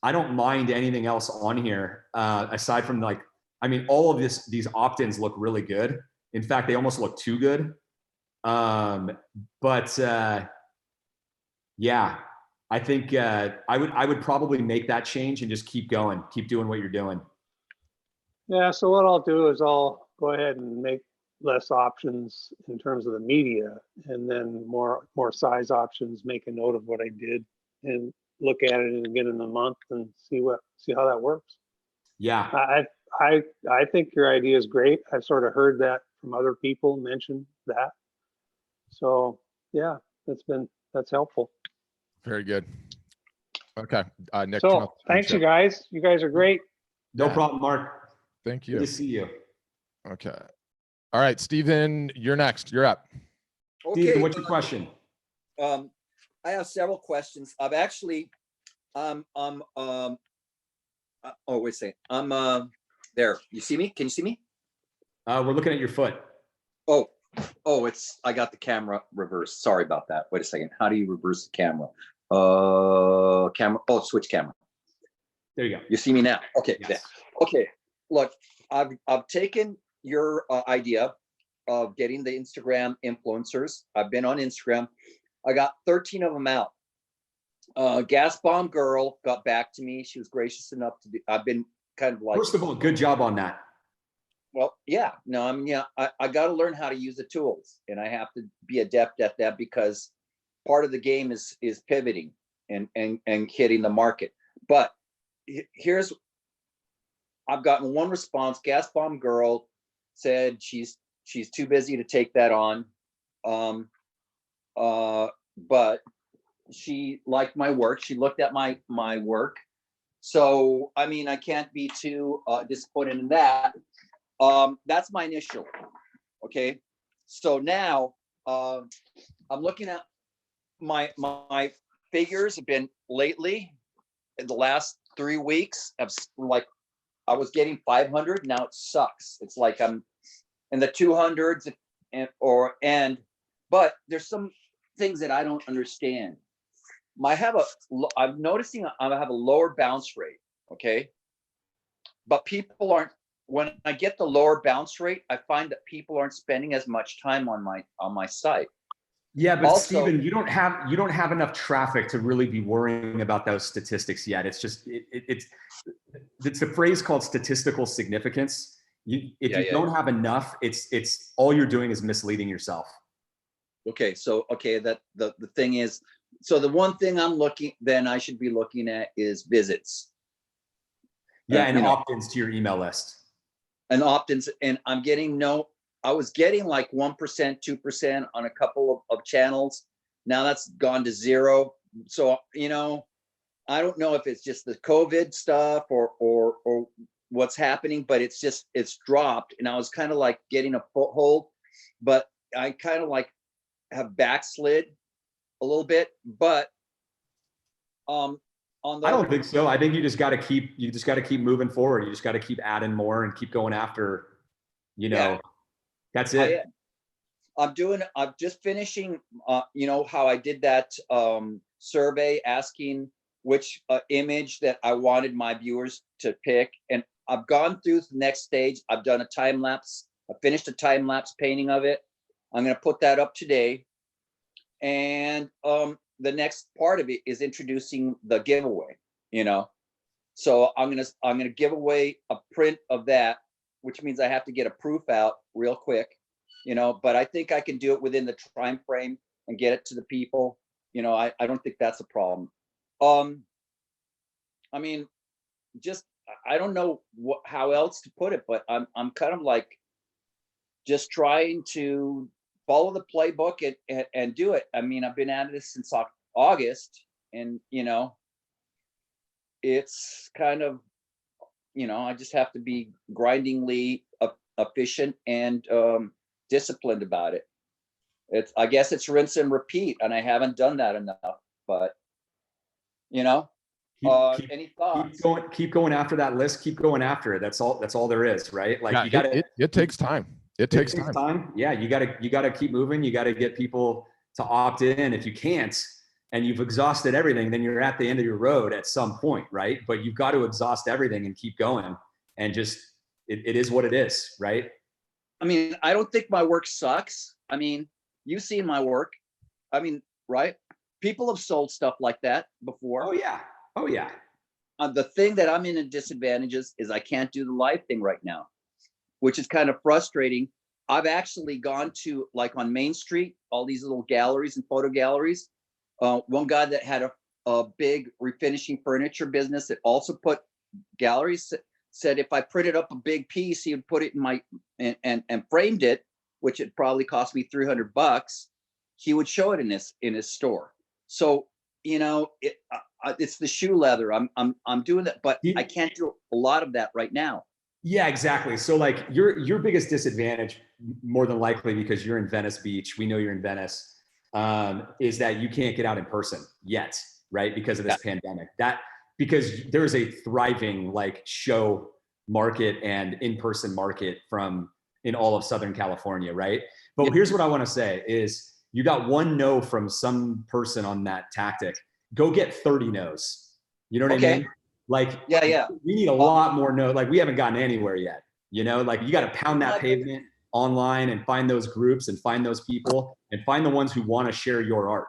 Speaker 2: I don't mind anything else on here aside from like, I mean, all of these opt-ins look really good. In fact, they almost look too good. Yeah, I think I would probably make that change and just keep going, keep doing what you're doing.
Speaker 10: Yeah, so what I'll do is I'll go ahead and make less options in terms of the media, and then more size options, make a note of what I did and look at it again in a month and see how that works.
Speaker 2: Yeah.
Speaker 10: I think your idea is great. I've sort of heard that from other people mention that. So yeah, that's helpful.
Speaker 1: Very good. Okay. Nick.
Speaker 10: So thanks you guys. You guys are great.
Speaker 2: No problem, Mark.
Speaker 1: Thank you.
Speaker 2: Good to see you.
Speaker 1: Okay. All right, Stephen, you're next. You're up.
Speaker 2: Okay. Stephen, what's your question?
Speaker 11: I have several questions. I've actually, oh, wait a second. I'm there. You see me? Can you see me?
Speaker 2: We're looking at your foot.
Speaker 11: Oh, I got the camera reversed. Sorry about that. Wait a second. How do you reverse the camera? Switch camera.
Speaker 2: There you go.
Speaker 11: You see me now? Okay.
Speaker 2: Yes.
Speaker 11: Okay. Look, I've taken your idea of getting the Instagram influencers. I've been on Instagram. I got 13 of them out. Gas Bomb Girl got back to me. She was gracious enough to do. I've been kind of like.
Speaker 2: First of all, good job on that.
Speaker 11: Well, yeah. No, I mean, I got to learn how to use the tools, and I have to be adept at that because part of the game is pivoting and hitting the market. But here's. I've gotten one response. Gas Bomb Girl said she's too busy to take that on, but she liked my work. She looked at my work, so I mean I can't be too disappointed in that. That's my initial. Okay, so now I'm looking at my figures have been lately in the last 3 weeks. I was getting 500. Now it sucks. It's like I'm in the 200s but there's some things that I don't understand. I'm noticing I have a lower bounce rate. Okay. But people aren't, when I get the lower bounce rate, I find that people aren't spending as much time on my site.
Speaker 2: Yeah, but also, Stephen, you don't have enough traffic to really be worrying about those statistics yet. It's just it's a phrase called statistical significance. If you don't have enough, it's all you're doing is misleading yourself.
Speaker 11: Okay, so that the thing is, so the one thing I should be looking at is visits.
Speaker 2: Yeah, and opt-ins to your email list.
Speaker 11: And opt-ins, and I was getting like 1%, 2% on a couple of channels. Now that's gone to 0. So, I don't know if it's just the COVID stuff or what's happening, but it's dropped. And I was kind of like getting a foothold, but I kind of like have backslid a little bit. But on the
Speaker 2: I don't think so. I think you just got to keep moving forward. You just got to keep adding more and keep going after, that's it.
Speaker 11: I'm just finishing, how I did that survey asking which image that I wanted my viewers to pick. And I've gone through the next stage. I've done a time lapse. I finished a time lapse painting of it. I'm going to put that up today. And the next part of it is introducing the giveaway, So I'm going to give away a print of that, which means I have to get a proof out real quick, but I think I can do it within the time frame and get it to the people. I don't think that's a problem. I mean, just, I don't know how else to put it, but I'm kind of like just trying to follow the playbook and do it. I mean, I've been at this since August, and it's kind of, I just have to be grindingly efficient and disciplined about it. I guess it's rinse and repeat, and I haven't done that enough, but any thoughts?
Speaker 2: Keep going after that list. Keep going after it. That's all there is, right? Like,
Speaker 1: yeah,
Speaker 2: you gotta,
Speaker 1: it takes time. It takes
Speaker 2: time. Yeah. You gotta keep moving. You gotta get people to opt in. If you can't, and you've exhausted everything, then you're at the end of your road at some point, right? But you've got to exhaust everything and keep going, and just, it is what it is, right?
Speaker 11: I mean, I don't think my work sucks. I mean, you've seen my work. I mean, right? People have sold stuff like that before.
Speaker 2: Oh yeah.
Speaker 11: The thing that I'm in a disadvantage is I can't do the live thing right now, which is kind of frustrating. I've actually gone to, like, on Main Street, all these little galleries and photo galleries. One guy that had a big refinishing furniture business that also put galleries, said if I printed up a big piece, he would put it in my and framed it, which it probably cost me $300. He would show it in his store. So it's the shoe leather. I'm doing that, but I can't do a lot of that right now.
Speaker 2: Yeah, exactly. So like your biggest disadvantage, more than likely because you're in Venice Beach, we know you're in Venice, is that you can't get out in person yet, right? Because of this pandemic. Because there's a thriving like show market and in-person market in all of Southern California, right? But here's what I want to say is, you got one no from some person on that tactic. Go get 30 no's. You know what I mean? Like,
Speaker 11: yeah.
Speaker 2: We need a lot more no. Like, we haven't gotten anywhere yet. Like, you got to pound that pavement online and find those groups and find those people and find the ones who want to share your art.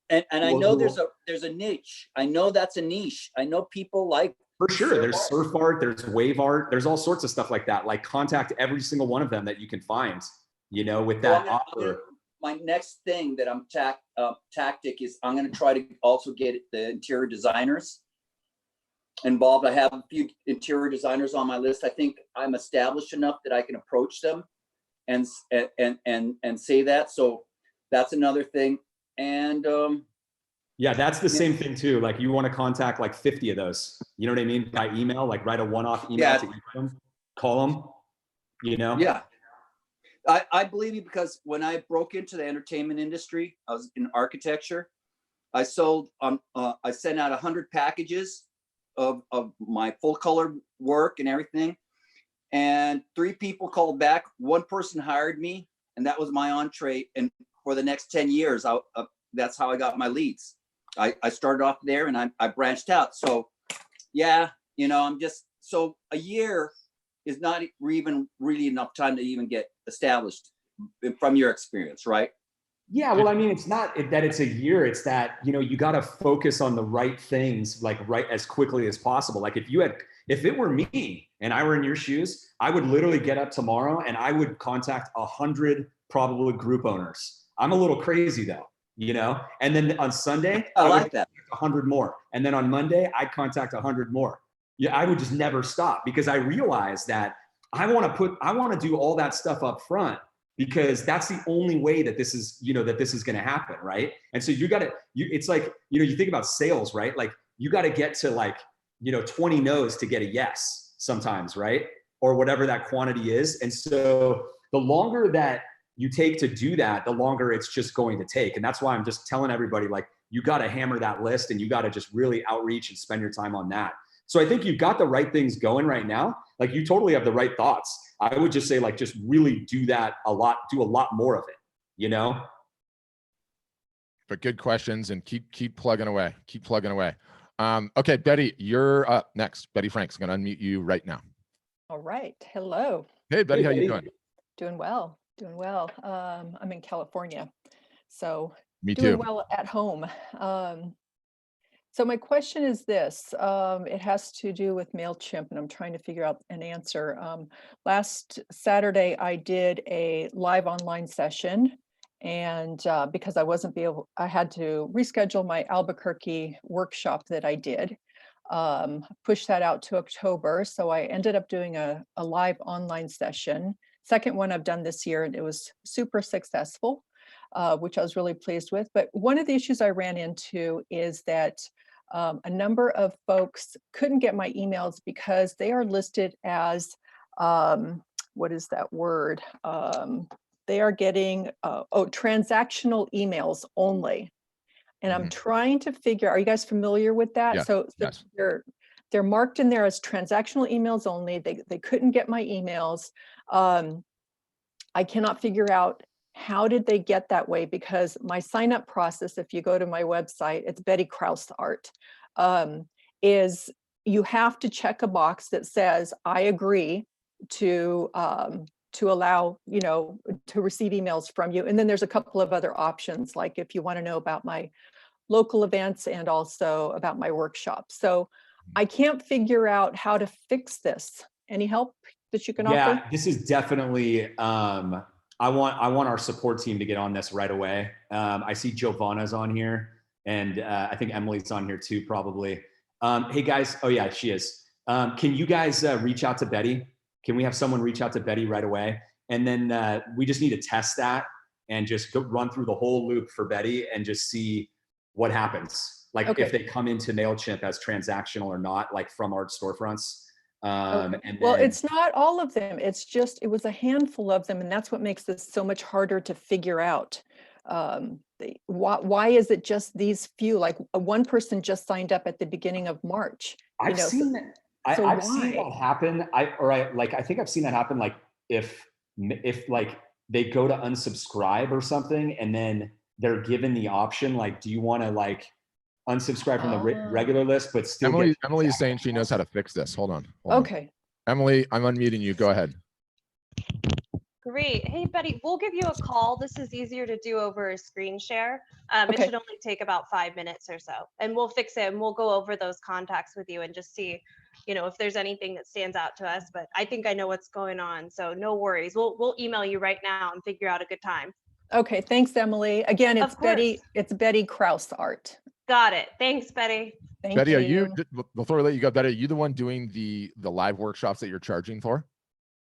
Speaker 11: And I know there's a niche. I know that's a niche. I know people like.
Speaker 2: For sure. There's surf art. There's wave art. There's all sorts of stuff like that. Like, contact every single one of them that you can find. With that offer.
Speaker 11: My next thing that I'm tactic is I'm going to try to also get the interior designers involved. I have a few interior designers on my list. I think I'm established enough that I can approach them and say that. So that's another thing. And
Speaker 2: yeah, that's the same thing too. Like, you want to contact like 50 of those. You know what I mean? By email, like write a one-off email to each of them, call them.
Speaker 11: Yeah. I believe you, because when I broke into the entertainment industry, I was in architecture. I sold, I sent out 100 packages of my full color work and everything. And 3 people called back. 1 person hired me, and that was my entree. And for the next 10 years, that's how I got my leads. I started off there and I branched out. So yeah, I'm just, so a year is not even really enough time to even get established from your experience, right?
Speaker 2: Yeah, well, I mean, it's not that it's a year, it's that, you got to focus on the right things, like right as quickly as possible. Like, if it were me and I were in your shoes, I would literally get up tomorrow and I would contact 100 probably group owners. I'm a little crazy though, and then on Sunday,
Speaker 11: I like that.
Speaker 2: 100 more. And then on Monday, I'd contact 100 more. Yeah, I would just never stop, because I realized that I want to do all that stuff up front because that's the only way that this is, that this is going to happen. Right. And so you got to, it's like, you think about sales, right? Like you got to get to like, 20 no's to get a yes sometimes, right? Or whatever that quantity is. And so the longer that you take to do that, the longer it's just going to take. And that's why I'm just telling everybody, like, you got to hammer that list and you got to just really outreach and spend your time on that. So I think you've got the right things going right now. Like you totally have the right thoughts. I would just say like, just really do that a lot, do a lot more of it, But
Speaker 1: good questions and keep plugging away. Keep plugging away. Okay, Betty, you're up next. Betty Frank's going to unmute you right now.
Speaker 12: All right. Hello.
Speaker 1: Hey, Betty, how you doing?
Speaker 12: Doing well. Doing well. I'm in California, so
Speaker 1: Me
Speaker 12: doing
Speaker 1: too.
Speaker 12: well at home. So my question is this. It has to do with MailChimp, and I'm trying to figure out an answer. Last Saturday, I did a live online session, and because I had to reschedule my Albuquerque workshop that I did. Push that out to October. So I ended up doing a live online session. Second one I've done this year, and it was super successful, which I was really pleased with. But one of the issues I ran into is that a number of folks couldn't get my emails because they are listed as, what is that word? They are getting, transactional emails only. And I'm trying to figure, are you guys familiar with that?
Speaker 1: Yeah.
Speaker 12: So
Speaker 1: Yes.
Speaker 12: they're marked in there as transactional emails only. They couldn't get my emails. I cannot figure out how did they get that way, because my sign up process, if you go to my website, it's Betty Krause Art, is you have to check a box that says, I agree to allow, to receive emails from you. And then there's a couple of other options, like if you want to know about my local events and also about my workshop. So I can't figure out how to fix this. Any help that you can offer?
Speaker 2: Yeah, this is definitely, I want our support team to get on this right away. I see Giovanna's on here, and I think Emily's on here too, probably. Hey guys, oh yeah, she is. Can you guys reach out to Betty? Can we have someone reach out to Betty right away? And then we just need to test that and just run through the whole loop for Betty and just see what happens. Like if they come into MailChimp as transactional or not, like from Art Storefronts.
Speaker 12: Okay.
Speaker 2: And
Speaker 12: Well,
Speaker 2: then,
Speaker 12: it's not all of them. It was a handful of them. And that's what makes this so much harder to figure out. Why is it just these few? Like one person just signed up at the beginning of March.
Speaker 2: I've seen that. I've seen that happen. I think I've seen that happen. Like if like they go to unsubscribe or something, and then they're given the option, like, do you want to like unsubscribe from the regular list, but still
Speaker 1: Emily is saying she knows how to fix this. Hold on.
Speaker 12: Okay.
Speaker 1: Emily, I'm unmuting you. Go ahead.
Speaker 13: Great. Hey, Betty, we'll give you a call. This is easier to do over a screen share. It should only take about 5 minutes or so, and we'll fix it and we'll go over those contacts with you and just see, if there's anything that stands out to us. But I think I know what's going on, so no worries. We'll email you right now and figure out a good time.
Speaker 12: Okay. Thanks, Emily. Again, it's Betty Krause Art.
Speaker 13: Got it. Thanks, Betty.
Speaker 1: Betty, are you, before we let you go, Betty, are you the one doing the live workshops that you're charging for?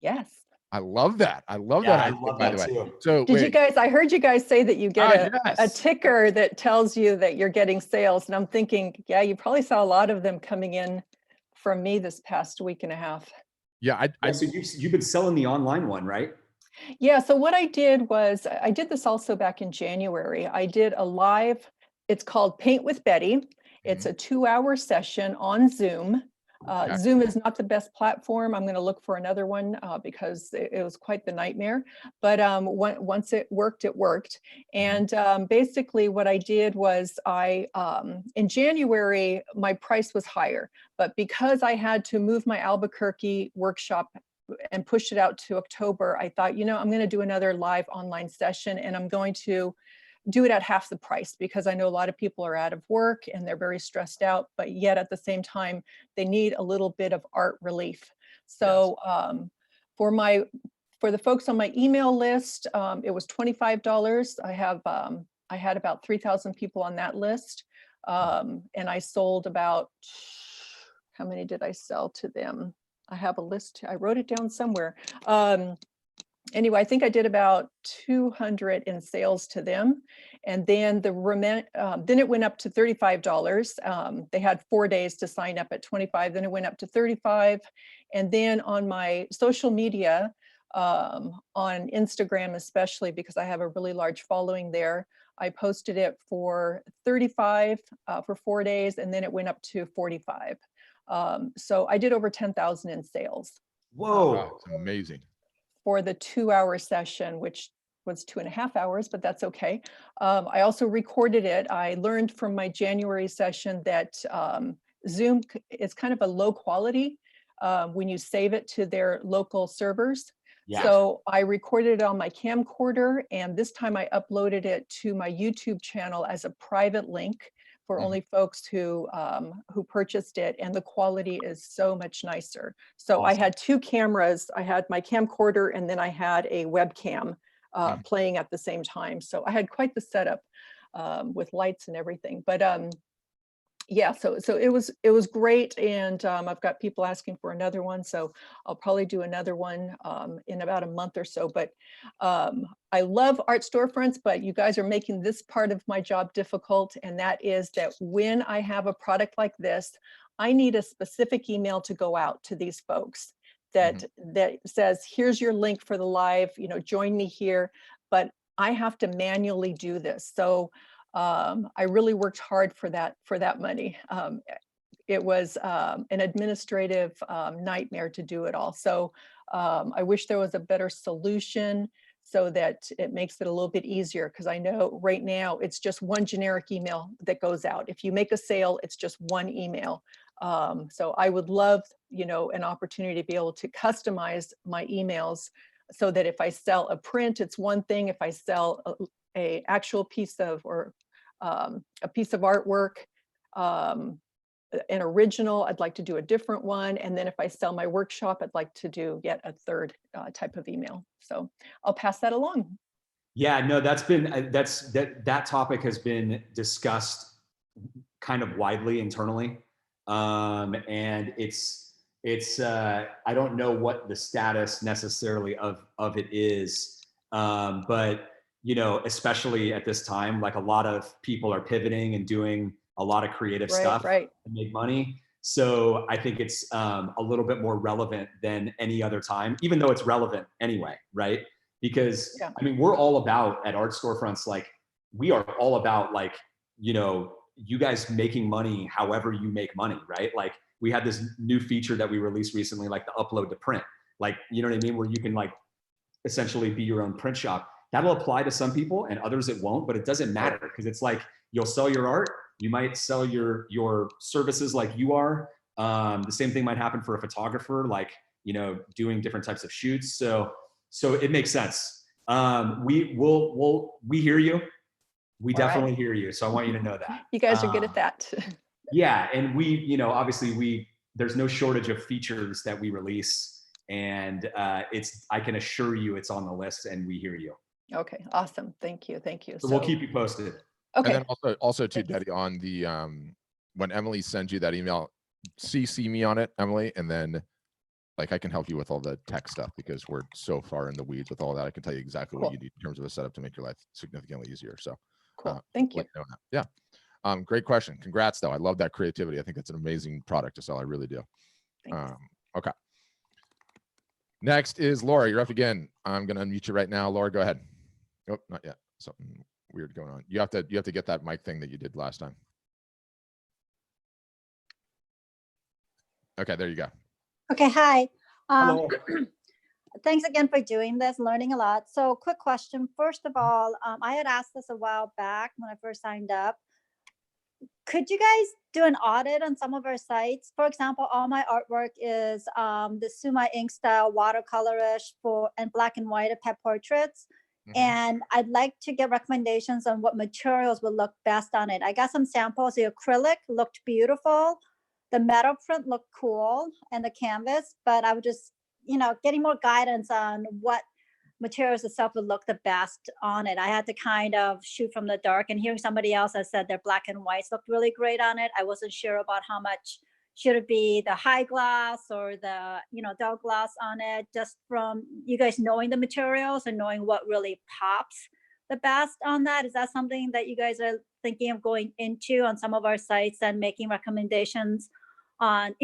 Speaker 12: Yes.
Speaker 1: I love that. I love that.
Speaker 2: I love that too.
Speaker 1: So
Speaker 12: you guys, I heard you guys say that you get a ticker that tells you that you're getting sales. And I'm thinking, yeah, you probably saw a lot of them coming in from me this past week and a half.
Speaker 2: Yeah. So you've been selling the online one, right?
Speaker 12: Yeah. So what I did was, I did this also back in January. I did a live, it's called Paint with Betty. It's a 2-hour session on Zoom. Zoom is not the best platform. I'm going to look for another one because it was quite the nightmare. But once it worked, it worked. And basically what I did was in January, my price was higher. But because I had to move my Albuquerque workshop and push it out to October, I thought, I'm going to do another live online session, and I'm going to do it at half the price, because I know a lot of people are out of work and they're very stressed out, but yet at the same time, they need a little bit of art relief. So for the folks on my email list, it was $25. I had about 3,000 people on that list. And I sold about, how many did I sell to them? I have a list. I wrote it down somewhere. anyway, I think I did about 200 in sales to them. And then then it went up to $35. They had 4 days to sign up at 25, then it went up to 35. And then on my social media, on Instagram, especially because I have a really large following there, I posted it for 35 for 4 days, and then it went up to 45. So I did over 10,000 in sales.
Speaker 2: Whoa,
Speaker 1: wow, it's amazing.
Speaker 12: For the 2-hour session, which was 2.5 hours, but that's okay. I also recorded it. I learned from my January session that Zoom is kind of a low quality when you save it to their local servers.
Speaker 2: yeah.
Speaker 12: So I recorded it on my camcorder, and this time I uploaded it to my YouTube channel as a private link for only folks who purchased it, and the quality is so much nicer. So I
Speaker 2: Awesome.
Speaker 12: had 2 cameras. I had my camcorder, and then I had a webcam playing at the same time. So I had quite the setup with lights and everything. But yeah, so it was great, and I've got people asking for another one, so I'll probably do another one in about a month or so. But I love art storefronts, but you guys are making this part of my job difficult, and that is that when I have a product like this, I need a specific email to go out to these folks that says, here's your link for the live, join me here, but I have to manually do this. So I really worked hard for that money. It was an administrative nightmare to do it all. So I wish there was a better solution so that it makes it a little bit easier, because I know right now it's just one generic email that goes out. If you make a sale, it's just one email. So I would love, an opportunity to be able to customize my emails so that if I sell a print, it's one thing. If I sell a actual piece of, or a piece of artwork, an original, I'd like to do a different one. And then if I sell my workshop, I'd like to do yet a third type of email. So I'll pass that along.
Speaker 2: Yeah, no, that topic has been discussed kind of widely internally. And it's I don't know what the status necessarily of it is. But especially at this time, like a lot of people are pivoting and doing a lot of creative stuff to make money. So I think it's a little bit more relevant than any other time, even though it's relevant anyway, right? Because I mean, we're all about at Art Storefronts, like we are all about like, you guys making money however you make money, right? Like we had this new feature that we released recently, like the upload to print, like, you know what I mean? Where you can like essentially be your own print shop. That'll apply to some people and others it won't, but it doesn't matter because it's like you'll sell your art, you might sell your services like you are. The same thing might happen for a photographer, like doing different types of shoots. So it makes sense. We hear you. We definitely hear you. So I want you to know that.
Speaker 12: You guys are good at that.
Speaker 2: Yeah, and we obviously there's no shortage of features that we release, and I can assure you it's on the list, and we hear you.
Speaker 12: Okay, awesome. Thank you.
Speaker 2: So we'll keep you posted.
Speaker 12: Okay.
Speaker 1: And then also too, Betty, on the when Emily sends you that email, CC me on it, Emily, and then like I can help you with all the tech stuff because we're so far in the weeds with all that. I can tell you exactly what you need in terms of a setup to make your life significantly easier. So
Speaker 12: cool. Thank you.
Speaker 1: Yeah. Great question. Congrats though. I love that creativity. I think it's an amazing product to sell. I really do. Okay. Next is Laura. You're up again. I'm going to unmute you right now. Laura, go ahead. Oh, not yet. Something weird going on. You have to get that mic thing that you did last time. Okay, there you go.
Speaker 3: Okay, hi.
Speaker 1: Hello.
Speaker 3: Thanks again for doing this, learning a lot. So quick question. First of all, I had asked this a while back when I first signed up. Could you guys do an audit on some of our sites? For example, all my artwork is the Suma ink style watercolorish and black and white pet portraits. And I'd like to get recommendations on what materials would look best on it. I got some samples. The acrylic looked beautiful. The metal print looked cool, and the canvas, but I would just, getting more guidance on what materials itself would look the best on it. I had to kind of shoot from the dark, and hearing somebody else that said their black and whites looked really great on it. I wasn't sure about how much, should it be the high gloss or the, dull gloss on it, just from you guys knowing the materials and knowing what really pops the best on that? Is that something that you guys are thinking of going into on some of our sites and making recommendations on,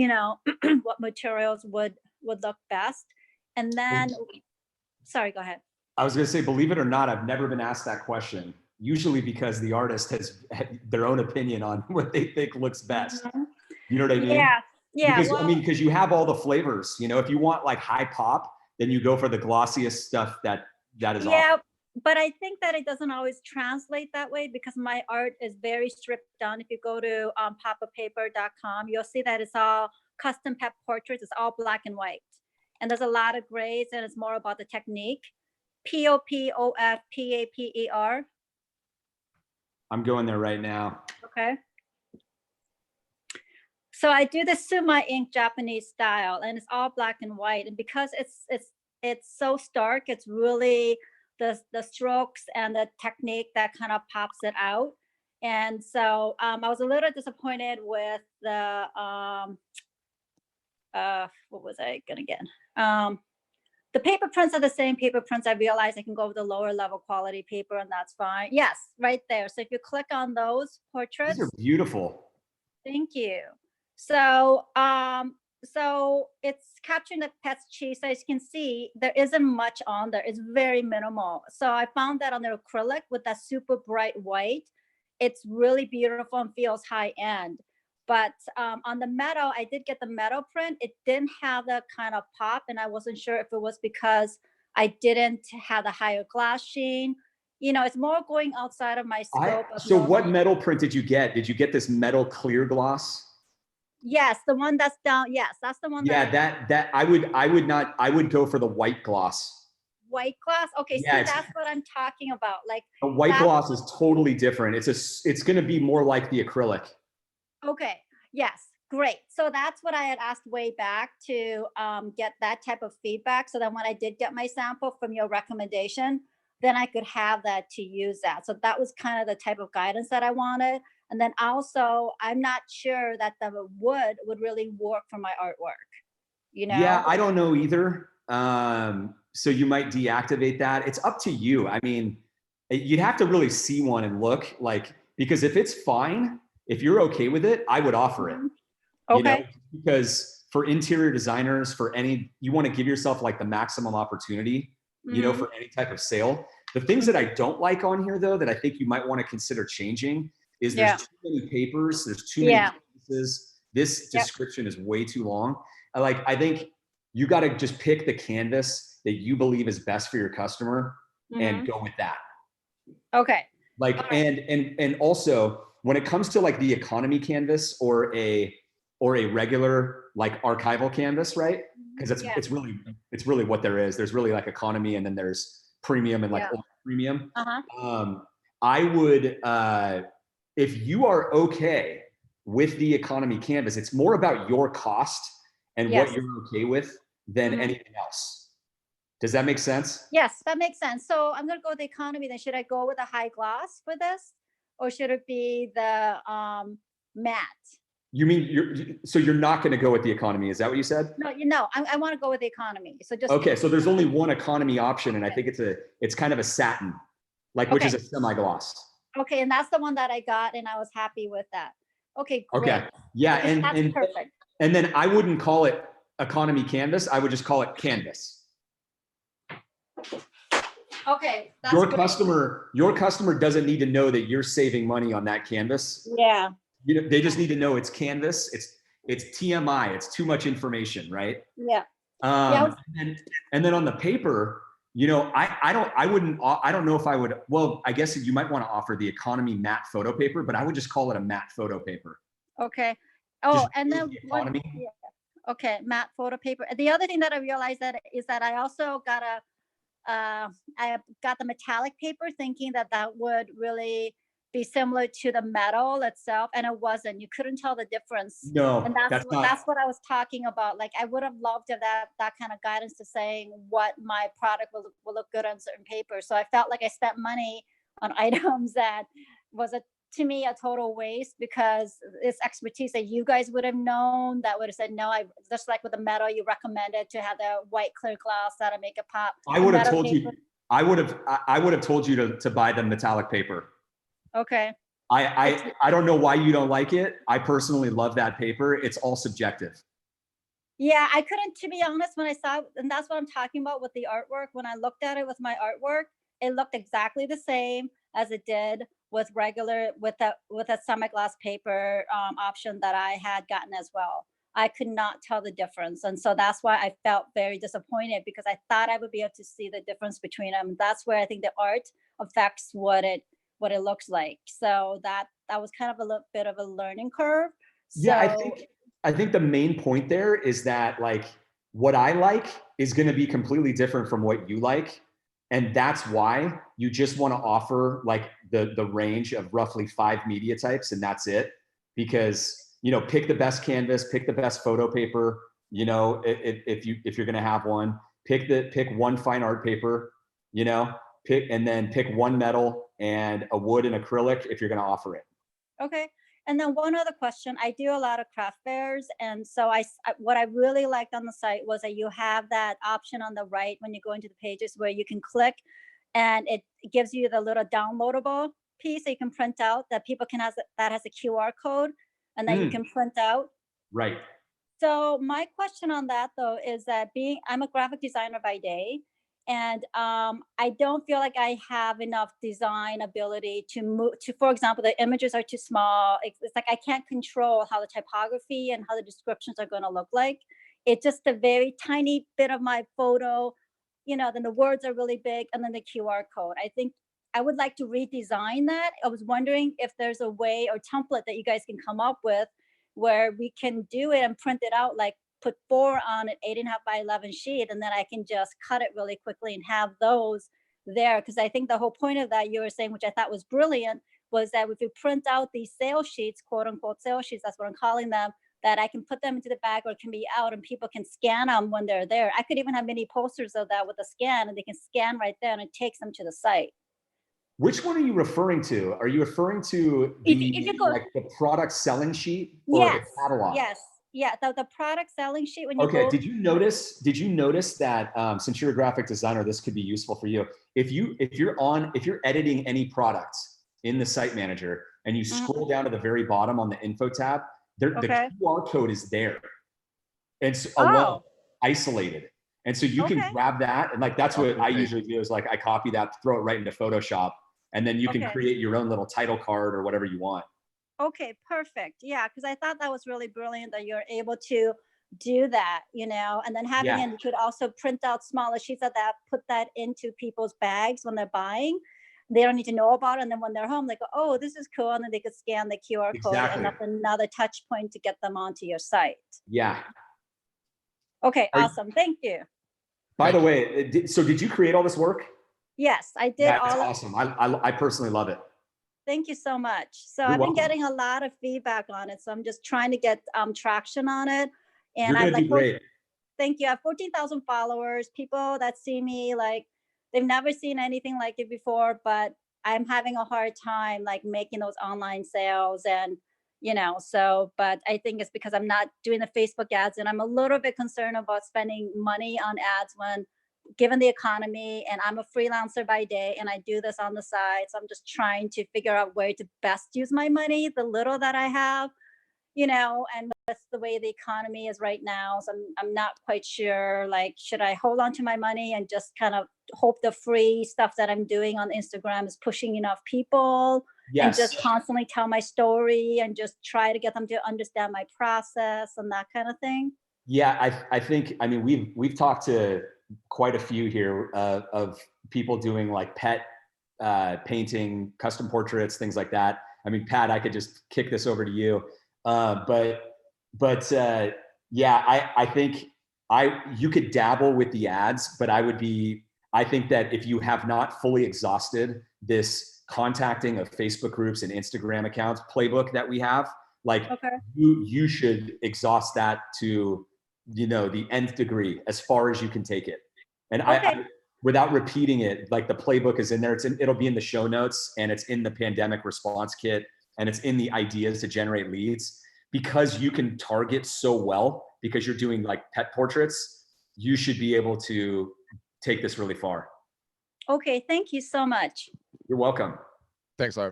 Speaker 3: what materials would look best? And then, sorry, go ahead.
Speaker 2: I was going to say, believe it or not, I've never been asked that question. Usually because the artist has their own opinion on what they think looks best. You know what I mean?
Speaker 3: Yeah.
Speaker 2: Because you have all the flavors. If you want like high pop, then you go for the glossiest stuff that is awesome.
Speaker 3: But I think that it doesn't always translate that way, because my art is very stripped down. If you go to popapaper.com, you'll see that it's all custom pet portraits. It's all black and white. And there's a lot of grays, and it's more about the technique. POPOFPAPER.
Speaker 2: I'm going there right now.
Speaker 3: Okay. So I do the Suma ink Japanese style, and it's all black and white. And because it's so stark, it's really the strokes and the technique that kind of pops it out. And so I was a little disappointed with the what was I gonna get? The paper prints are the same paper prints. I realized I can go with the lower level quality paper, and that's fine. Yes, right there. So if you click on those portraits,
Speaker 2: these are beautiful.
Speaker 3: Thank you. So so it's capturing the pet's cheese. So as you can see, there isn't much on there. It's very minimal. So I found that on the acrylic with that super bright white, it's really beautiful and feels high end. But on the metal, I did get the metal print. It didn't have that kind of pop, and I wasn't sure if it was because I didn't have the higher glass sheen. It's more going outside of my scope.
Speaker 2: So what metal print did you get? Did you get this metal clear gloss?
Speaker 3: Yes, the one that's down. Yes, that's the one.
Speaker 2: That I would go for the white gloss.
Speaker 3: White gloss. Okay,
Speaker 2: yeah,
Speaker 3: see, that's what I'm talking about. Like
Speaker 2: the white gloss is totally different. It's going to be more like the acrylic.
Speaker 3: Okay. Yes. Great. So that's what I had asked way back to get that type of feedback. So then when I did get my sample from your recommendation, then I could have that to use that. So that was kind of the type of guidance that I wanted. And then also, I'm not sure that the wood would really work for my artwork.
Speaker 2: Yeah, I don't know either. So you might deactivate that. It's up to you. I mean, you'd have to really see one and look, because if it's fine, if you're okay with it, I would offer it.
Speaker 3: Okay.
Speaker 2: Because for interior designers, you want to give yourself like the maximum opportunity, for any type of sale. The things that I don't like on here, though, that I think you might want to consider changing is there's too many papers, there's too many pieces. This description is way too long. I think you got to just pick the canvas that you believe is best for your customer and go with that.
Speaker 3: Okay.
Speaker 2: And also when it comes to like the economy canvas or a regular like archival canvas, right? Because it's really what there is. There's really like economy, and then there's premium and like premium. I would if you are okay with the economy canvas, it's more about your cost and what you're okay with than anything else. Does that make sense?
Speaker 3: Yes, that makes sense. So I'm gonna go with the economy. Then should I go with a high gloss for this, or should it be the matte? You mean
Speaker 2: you're not going to go with the economy? Is that what you said?
Speaker 3: No, I want to go with the economy. So just
Speaker 2: okay. So there's only one economy option, and I think it's kind of a satin, which is a semi-gloss.
Speaker 3: Okay, and that's the one that I got, and I was happy with that. Okay, great.
Speaker 2: Okay, yeah, and perfect. And then I wouldn't call it economy canvas. I would just call it canvas.
Speaker 3: Okay. That's
Speaker 2: your customer doesn't need to know that you're saving money on that canvas.
Speaker 3: Yeah.
Speaker 2: They just need to know it's canvas. It's TMI. It's too much information, right?
Speaker 3: Yeah.
Speaker 2: And then on the paper, I don't know if I would. Well, I guess you might want to offer the economy matte photo paper, but I would just call it a matte photo paper.
Speaker 3: Okay. Oh, and then okay, matte photo paper. The other thing that I realized is that I also got I got the metallic paper, thinking that would really be similar to the metal itself, and it wasn't. You couldn't tell the difference.
Speaker 2: No,
Speaker 3: and that's what I was talking about. Like, I would have loved to have that kind of guidance to saying what my product will look good on certain paper. So I felt like I spent money on items that was a to me a total waste, because it's expertise that you guys would have known that would have said, no, I just like with the metal, you recommended to have the white clear glass that'll make it pop.
Speaker 2: I would have told you, I would have told you to buy the metallic paper.
Speaker 3: Okay.
Speaker 2: I don't know why you don't like it. I personally love that paper. It's all subjective.
Speaker 3: Yeah, I couldn't, to be honest, when I saw, and that's what I'm talking about with the artwork. When I looked at it with my artwork, it looked exactly the same as it did with regular, with a semi-gloss paper option that I had gotten as well. I could not tell the difference. And so that's why I felt very disappointed, because I thought I would be able to see the difference between them. That's where I think the art affects what it looks like. So that was kind of a little bit of a learning curve. So,
Speaker 2: yeah, I think the main point there is that, like, what I like is going to be completely different from what you like. And that's why you just want to offer like the range of roughly 5 media types, and that's it. Because, you know, pick the best canvas, pick the best photo paper, you know, if you're going to have one, pick one fine art paper, you know, pick one metal and a wood and acrylic if you're going to offer it.
Speaker 3: Okay. And then one other question, I do a lot of craft fairs. And so what I really liked on the site was that you have that option on the right when you go into the pages where you can click and it gives you the little downloadable piece that you can print out that people can have, that has a QR code and that you can print out.
Speaker 2: Right.
Speaker 3: So my question on that though is that I'm a graphic designer by day, and I don't feel like I have enough design ability to move to, for example, the images are too small. It's like I can't control how the typography and how the descriptions are going to look like. It's just a very tiny bit of my photo, you know, then the words are really big, and then the QR code. I think I would like to redesign that. I was wondering if there's a way or template that you guys can come up with where we can do it and print it out, like put 4 on an 8.5 by 11 sheet, and then I can just cut it really quickly and have those there. Because I think the whole point of that you were saying, which I thought was brilliant, was that if you print out these sales sheets, quote unquote sales sheets, that's what I'm calling them, that I can put them into the bag or it can be out and people can scan them when they're there. I could even have mini posters of that with a scan, and they can scan right there and it takes them to the site.
Speaker 2: Which one are you referring to? Are you referring to like the product selling sheet or the catalog?
Speaker 3: Yes. Yeah, the product selling sheet. When you
Speaker 2: okay, did you notice that since you're a graphic designer, this could be useful for you. If you're editing any product in the site manager and you scroll down to the very bottom on the info tab, the QR code is there. It's alone, isolated. And so you can grab that, and like that's what I usually do is like I copy that, throw it right into Photoshop, and then you can create your own little title card or whatever you want.
Speaker 3: Okay, perfect. Yeah, because I thought that was really brilliant that you're able to do that, you know, and then having it, you could also print out smaller sheets of that, put that into people's bags when they're buying. They don't need to know about it. And then when they're home, they go, oh, this is cool. And then they could scan the QR code and that's another touch point to get them onto your site.
Speaker 2: Yeah.
Speaker 3: Okay, awesome. Thank you.
Speaker 2: By the way, so did you create all this work?
Speaker 3: Yes, I did.
Speaker 2: That's awesome. I personally love it.
Speaker 3: Thank you so much. So I've been getting a lot of feedback on it. So I'm just trying to get traction on it. And
Speaker 2: You're gonna do great.
Speaker 3: Thank you. I have 14,000 followers, people that see me, like they've never seen anything like it before, but I'm having a hard time like making those online sales and, you know, so, but I think it's because I'm not doing the Facebook ads, and I'm a little bit concerned about spending money on ads when given the economy, and I'm a freelancer by day and I do this on the side. So I'm just trying to figure out where to best use my money, the little that I have, you know, and that's the way the economy is right now. So I'm not quite sure, like, should I hold on to my money and just kind of hope the free stuff that I'm doing on Instagram is pushing enough people and just constantly tell my story and just try to get them to understand my process and that kind of thing?
Speaker 2: Yeah, I think, I mean, we've talked to quite a few here of people doing like pet painting, custom portraits, things like that. I mean, Pat, I could just kick this over to you. But yeah, I think you could dabble with the ads, but I think that if you have not fully exhausted this contacting of Facebook groups and Instagram accounts playbook that we have, like you should exhaust that to, you know, the nth degree as far as you can take it. And I without repeating it, like the playbook is in there. It'll be in the show notes, and it's in the pandemic response kit. and it's in the ideas to generate leads. Because you can target so well, because you're doing like pet portraits, you should be able to take this really far.
Speaker 3: Okay, thank you so much.
Speaker 2: You're welcome.
Speaker 1: Thanks, Larry.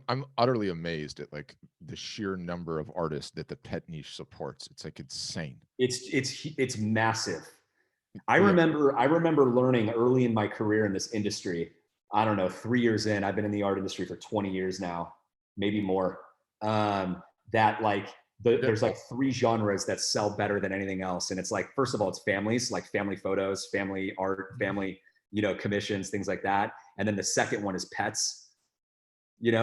Speaker 1: I'm utterly amazed at like the sheer number of artists that the pet niche supports. It's like insane.
Speaker 2: It's massive. I remember learning early in my career in this industry. I don't know, 3 years in, I've been in the art industry for 20 years now, maybe more. That like there's like 3 genres that sell better than anything else. And it's like, first of all, it's families, like family photos, family art, family, commissions, things like that. And then the second one is pets.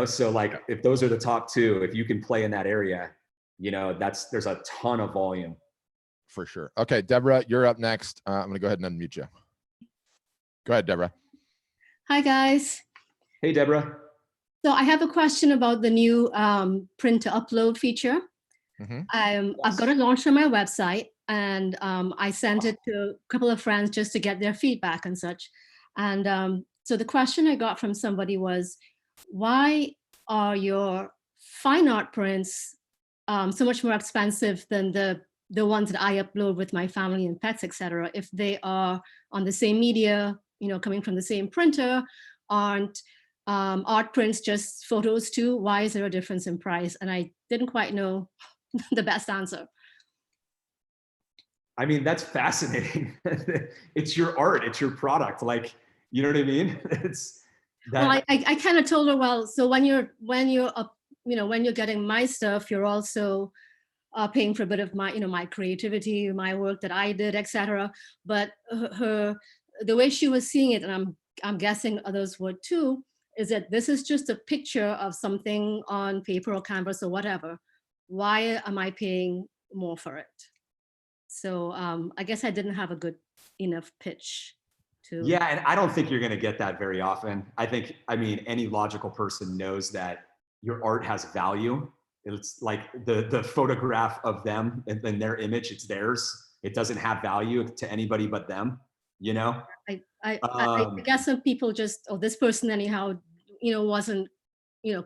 Speaker 2: So like if those are the top 2, if you can play in that area, there's a ton of volume.
Speaker 1: For sure. Okay, Deborah, you're up next. I'm gonna go ahead and unmute you. Go ahead, Deborah.
Speaker 14: Hi, guys.
Speaker 2: Hey, Deborah.
Speaker 14: So I have a question about the new print to upload feature. I've got it launched on my website, and I sent it to a couple of friends just to get their feedback and such. And so the question I got from somebody was, why are your fine art prints so much more expensive than the ones that I upload with my family and pets, etc.? If they are on the same media, coming from the same printer, aren't art prints just photos too? Why is there a difference in price? And I didn't quite know the best answer.
Speaker 2: I mean, that's fascinating. It's your art, it's your product. Like, you know what I mean?
Speaker 14: Well, I kind of told her, well, so when you're getting my stuff, you're also paying for a bit of my, my creativity, my work that I did, etc. But the way she was seeing it, and I'm guessing others would too, is that this is just a picture of something on paper or canvas or whatever. Why am I paying more for it? So I guess I didn't have a good enough pitch.
Speaker 2: Yeah, and I don't think you're going to get that very often. I mean, any logical person knows that your art has value. It's like the photograph of them and then their image, it's theirs. It doesn't have value to anybody but them,
Speaker 14: I guess some people just, this person anyhow, wasn't,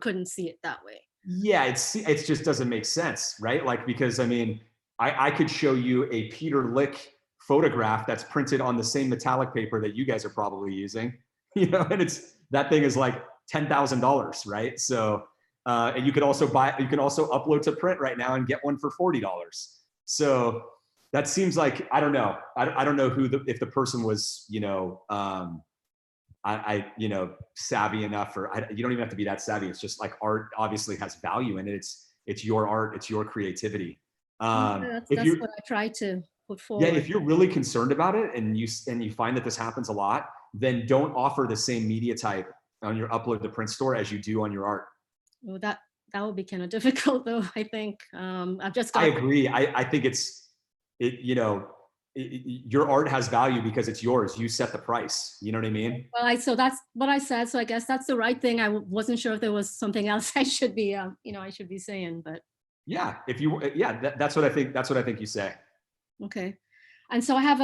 Speaker 14: couldn't see it that way.
Speaker 2: Yeah, it just doesn't make sense, right? Like, because I mean, I could show you a Peter Lick photograph that's printed on the same metallic paper that you guys are probably using, and that thing is like $10,000, right? So, and you can also upload to print right now and get one for $40. So that seems like, I don't know. I don't know if the person was, savvy enough, or you don't even have to be that savvy. It's just like art obviously has value in it. It's your art, it's your creativity.
Speaker 14: That's what I try to put forward.
Speaker 2: Yeah, if you're really concerned about it and you find that this happens a lot, then don't offer the same media type on your upload to print store as you do on your art.
Speaker 14: Well, that would be kind of difficult though, I think. I've just got.
Speaker 2: I agree. I think your art has value because it's yours. You set the price. You know what I mean?
Speaker 14: Well, so that's what I said. So I guess that's the right thing. I wasn't sure if there was something else I should be, I should be saying, but.
Speaker 2: Yeah, that's what I think. That's what I think you say.
Speaker 14: Okay, and so I have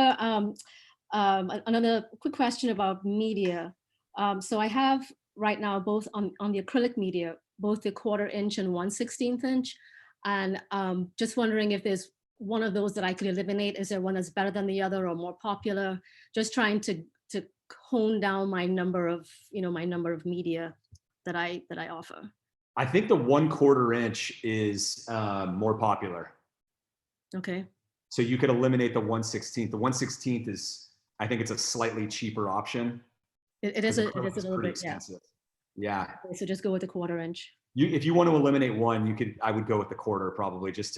Speaker 14: another quick question about media. So I have right now both on the acrylic media, both the 1/4 inch and 1/16 inch, and just wondering if there's one of those that I could eliminate. Is there one that's better than the other or more popular? Just trying to hone down my number of media that I offer.
Speaker 2: I think the 1/4 inch is more popular.
Speaker 14: Okay.
Speaker 2: So you could eliminate the 1/16. The 1/16 is, I think it's a slightly cheaper option.
Speaker 14: It is a little bit
Speaker 2: expensive. Yeah.
Speaker 14: Okay, so just go with the 1/4 inch.
Speaker 2: If you want to eliminate one, I would go with the 1/4 probably, just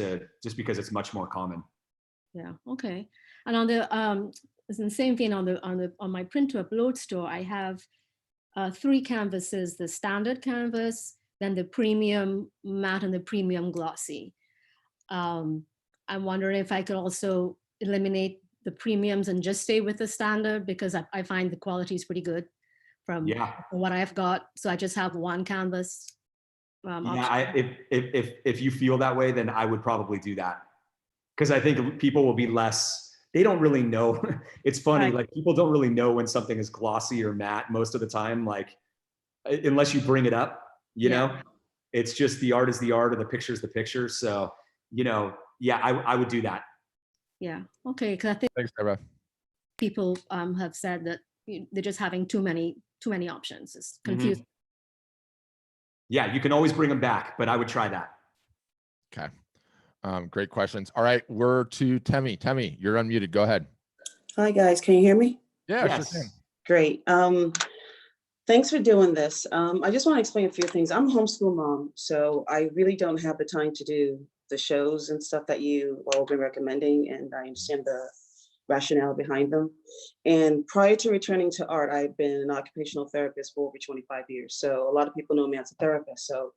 Speaker 2: because it's much more common.
Speaker 14: Yeah. Okay. And on the it's in the same vein, on my print to upload store, I have 3 canvases: the standard canvas, then the premium matte, and the premium glossy. I'm wondering if I could also eliminate the premiums and just stay with the standard, because I find the quality is pretty good from what I've got. So I just have one canvas.
Speaker 2: If you feel that way, then I would probably do that, because I think people will be less. They don't really know. It's funny, right. Like people don't really know when something is glossy or matte most of the time, like unless you bring it up, you know. It's just the art is the art, and the picture is the picture. So, you know, yeah, I would do that.
Speaker 14: Yeah. Okay. Because I think
Speaker 1: Thanks, Deborah.
Speaker 14: people have said that they're just having too many options. It's confusing.
Speaker 2: Yeah, you can always bring them back, but I would try that.
Speaker 1: Okay. Great questions. All right, we're to Temi. Temi, you're unmuted. Go ahead.
Speaker 15: Hi guys, can you hear me?
Speaker 1: Yeah,
Speaker 2: Yes.
Speaker 1: sure can.
Speaker 15: Great. Thanks for doing this. I just want to explain a few things. I'm a homeschool mom, so I really don't have the time to do the shows and stuff that you all have been recommending, and I understand the rationale behind them. And prior to returning to art, I've been an occupational therapist for over 25 years. So a lot of people know me as a therapist. So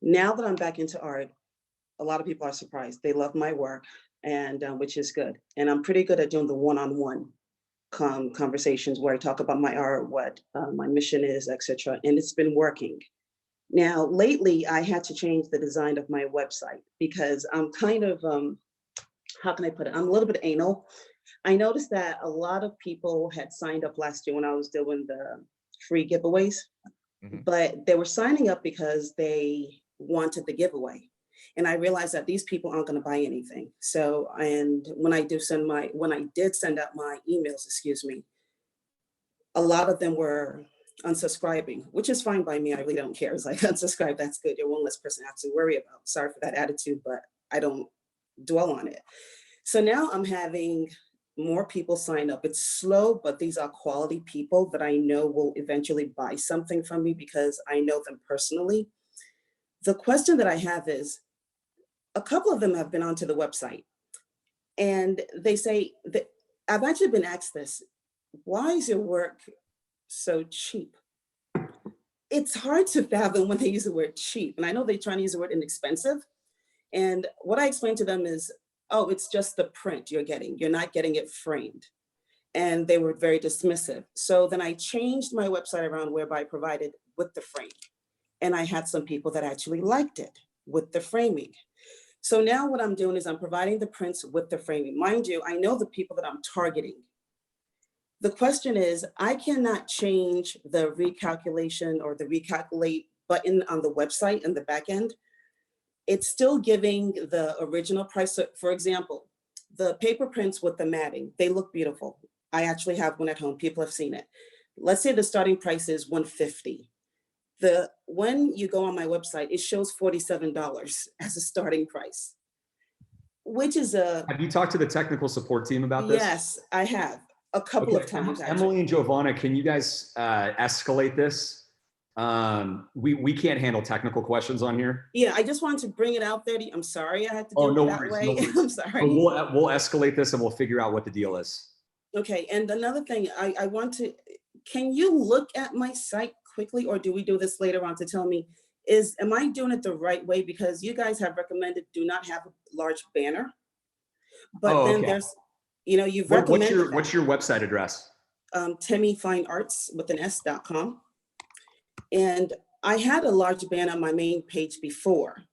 Speaker 15: now that I'm back into art, a lot of people are surprised. They love my work, and which is good. And I'm pretty good at doing the one-on-one conversations where I talk about my art, what my mission is, etc. And it's been working. Now, lately, I had to change the design of my website because I'm kind of, how can I put it? I'm a little bit anal. I noticed that a lot of people had signed up last year when I was doing the free giveaways, but they were signing up because they wanted the giveaway. And I realized that these people aren't going to buy anything. So, and when I did send out my emails, excuse me, a lot of them were unsubscribing, which is fine by me. I really don't care. It's like, unsubscribe, that's good. You're one less person I have to worry about. Sorry for that attitude, but I don't dwell on it. So now I'm having more people sign up. It's slow, but these are quality people that I know will eventually buy something from me because I know them personally. The question that I have is, a couple of them have been onto the website and they say that I've actually been asked this, why is your work so cheap? It's hard to fathom when they use the word cheap. And I know they're trying to use the word inexpensive. And what I explained to them is, oh, it's just the print you're getting. You're not getting it framed. And they were very dismissive. So then I changed my website around whereby I provided with the frame. And I had some people that actually liked it with the framing. So now what I'm doing is I'm providing the prints with the framing. Mind you, I know the people that I'm targeting. The question is, I cannot change the recalculation or the recalculate button on the website in the back end. It's still giving the original price. So for example, the paper prints with the matting, they look beautiful. I actually have one at home. People have seen it. Let's say the starting price is $150. When you go on my website, it shows $47 as a starting price, which is a.
Speaker 2: Have you talked to the technical support team about this?
Speaker 15: Yes, I have a couple of times.
Speaker 2: Emily and Giovanna, can you guys escalate this? We can't handle technical questions on here.
Speaker 15: Yeah, I just wanted to bring it out there. I'm sorry I had to do it that way.
Speaker 2: No worries.
Speaker 15: I'm sorry.
Speaker 2: We'll escalate this and we'll figure out what the deal is.
Speaker 15: Okay, and another thing, I want to, can you look at my site quickly, or do we do this later on to tell me, am I doing it the right way? Because you guys have recommended do not have a large banner, but then there's, you've recommended.
Speaker 2: What's your website address?
Speaker 15: TemiFineArts with an S.com. And I had a large banner on my main page before.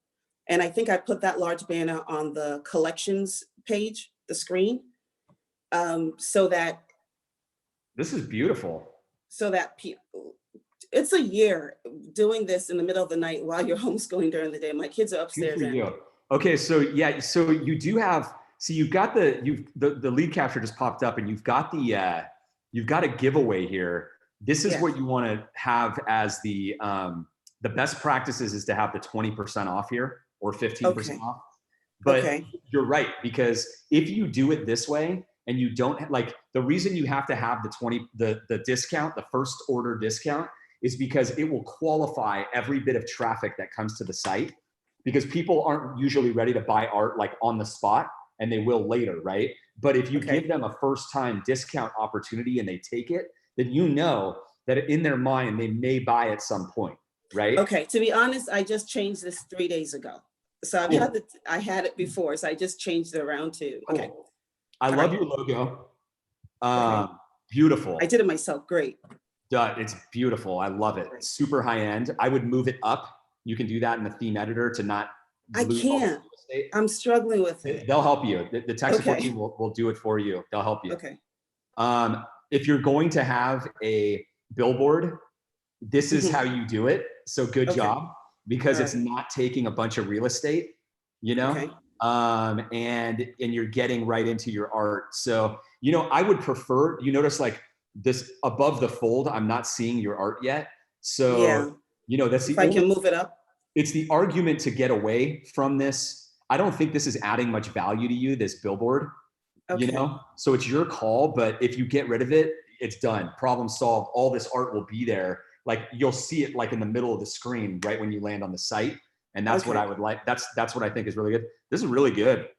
Speaker 15: And I think I put that large banner on the collections page, the screen, so that.
Speaker 2: This is beautiful.
Speaker 15: So that people, it's a year doing this in the middle of the night while you're homeschooling during the day. My kids are upstairs.
Speaker 2: Okay, so yeah, so you do have, so you've got the lead capture just popped up, and you've got a giveaway here. This is what you want to have as the best practices is to have the 20% off here or 15% off. But you're right, because if you do it this way and you don't like, the reason you have to have the discount, the first order discount, is because it will qualify every bit of traffic that comes to the site, because people aren't usually ready to buy art like on the spot, and they will later, right? But if you give them a first time discount opportunity and they take it, then you know that in their mind, they may buy at some point, right?
Speaker 15: Okay, to be honest, I just changed this 3 days ago. So I had it before, so I just changed it around to, okay.
Speaker 2: I love your logo. Beautiful.
Speaker 15: I did it myself, great.
Speaker 2: It's beautiful, I love it. It's super high end. I would move it up. You can do that in the theme editor to not.
Speaker 15: I can't, I'm struggling with it.
Speaker 2: They'll help you. The tech support team will do it for you. They'll help you.
Speaker 15: Okay.
Speaker 2: If you're going to have a billboard, this is how you do it. So good job. because it's not taking a bunch of real estate, you know?
Speaker 15: Okay.
Speaker 2: And you're getting right into your art. So, you know, I would prefer, you notice like this above the fold, I'm not seeing your art yet. So,
Speaker 15: Yeah.
Speaker 2: you know, that's
Speaker 15: If
Speaker 2: the
Speaker 15: I can move it up.
Speaker 2: It's the argument to get away from this. I don't think this is adding much value to you, this billboard,
Speaker 15: Okay.
Speaker 2: you know? So it's your call, but if you get rid of it, it's done. Problem solved. All this art will be there. Like you'll see it like in the middle of the screen, right when you land on the site. And that's what I would like. That's what I think is really good. This is really good.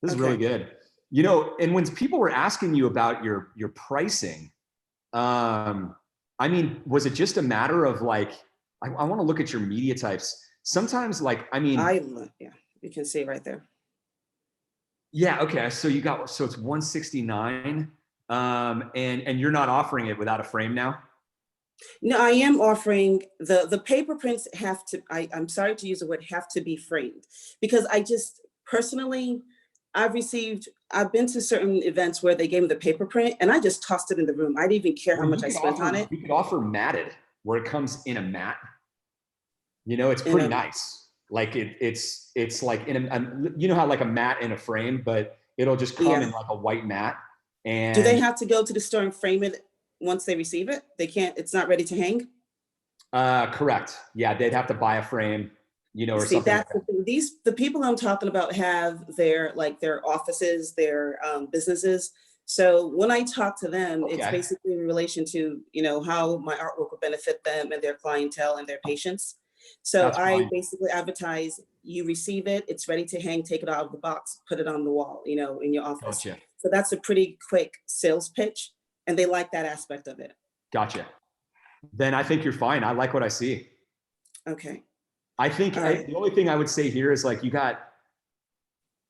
Speaker 2: This is really good. You know, and when people were asking you about your pricing, I mean, was it just a matter of like, I want to look at your media types. Sometimes like, I mean,
Speaker 15: yeah, you can see it right there.
Speaker 2: Yeah. Okay. So you got, so it's 169. And you're not offering it without a frame now?
Speaker 15: No, I am offering the paper prints have to, I'm sorry to use the word have to be framed, because I just personally, I've been to certain events where they gave me the paper print and I just tossed it in the room. I didn't even care how much I spent on it.
Speaker 2: You could offer matted where it comes in a mat. You know, it's pretty nice. Like it's like in a, you know how like a mat in a frame, but it'll just come in like a white mat. And
Speaker 15: do they have to go to the store and frame it once they receive it? They can't, it's not ready to hang?
Speaker 2: Correct. Yeah, they'd have to buy a frame, you know, or
Speaker 15: See,
Speaker 2: something.
Speaker 15: that's the thing. The people I'm talking about have their offices, their businesses. So when I talk to them, it's basically in relation to, you know, how my artwork will benefit them and their clientele and their patients. So I basically advertise, you receive it, it's ready to hang, take it out of the box, put it on the wall, you know, in your office.
Speaker 2: Gotcha.
Speaker 15: So that's a pretty quick sales pitch. And they like that aspect of it.
Speaker 2: Gotcha. Then I think you're fine. I like what I see.
Speaker 15: Okay.
Speaker 2: I think the only thing I would say here is like, you got,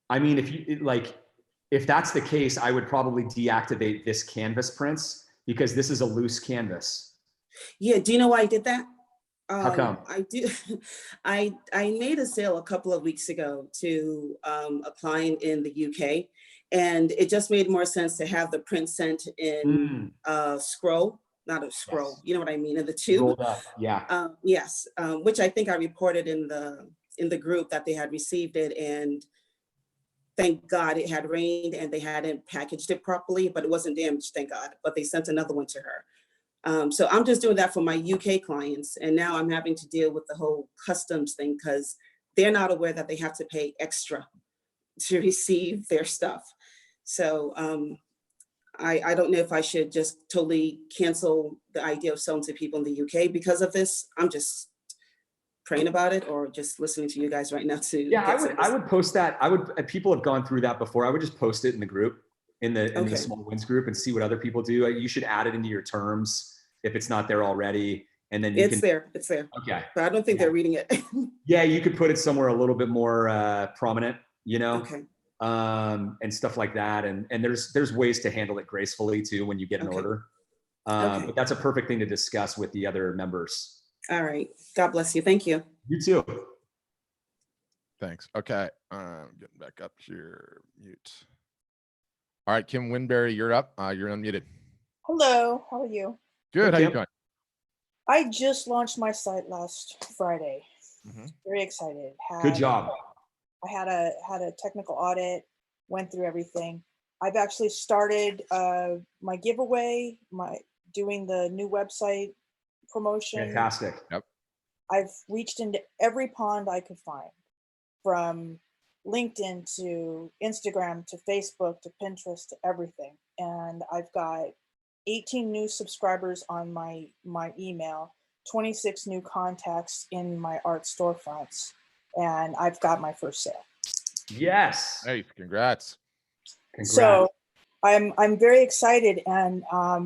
Speaker 2: I mean, if you like, if that's the case, I would probably deactivate this canvas prints because this is a loose canvas.
Speaker 15: Yeah. Do you know why I did that?
Speaker 2: How come?
Speaker 15: I made a sale a couple of weeks ago to a client in the UK, and it just made more sense to have the print sent in scroll, not a scroll, you know what I mean, in the tube.
Speaker 2: Rolled up. Yeah.
Speaker 15: Yes, which I think I reported in the group that they had received it, and thank God it had rained and they hadn't packaged it properly, but it wasn't damaged, thank God. But they sent another one to her. So I'm just doing that for my UK clients. And now I'm having to deal with the whole customs thing because they're not aware that they have to pay extra to receive their stuff. So I don't know if I should just totally cancel the idea of selling to people in the UK because of this. I'm just praying about it, or just listening to you guys right now to.
Speaker 2: Yeah, I would post that. People have gone through that before. I would just post it in the group, in the small wins group, and see what other people do. You should add it into your terms if it's not there already. And then it's there.
Speaker 15: Okay. But I don't think they're reading it.
Speaker 2: Yeah, you could put it somewhere a little bit more prominent, you know, and stuff like that. And there's ways to handle it gracefully too when you get an order. But that's a perfect thing to discuss with the other members.
Speaker 15: All right. God bless you. Thank you.
Speaker 2: You too.
Speaker 1: Thanks. Okay. Getting back up here. Mute. All right, Kim Winberry, you're up. You're unmuted.
Speaker 16: Hello. How are you?
Speaker 1: Good. How you doing?
Speaker 16: I just launched my site last Friday. Very excited.
Speaker 2: Good job.
Speaker 16: I had a technical audit, went through everything. I've actually started my giveaway, doing the new website promotion.
Speaker 2: Fantastic.
Speaker 1: Yep.
Speaker 16: I've reached into every pond I could find, from LinkedIn to Instagram to Facebook to Pinterest to everything. And I've got 18 new subscribers on my email, 26 new contacts in my art storefronts, and I've got my first sale.
Speaker 2: Yes.
Speaker 1: Hey, congrats.
Speaker 16: So I'm very excited, and I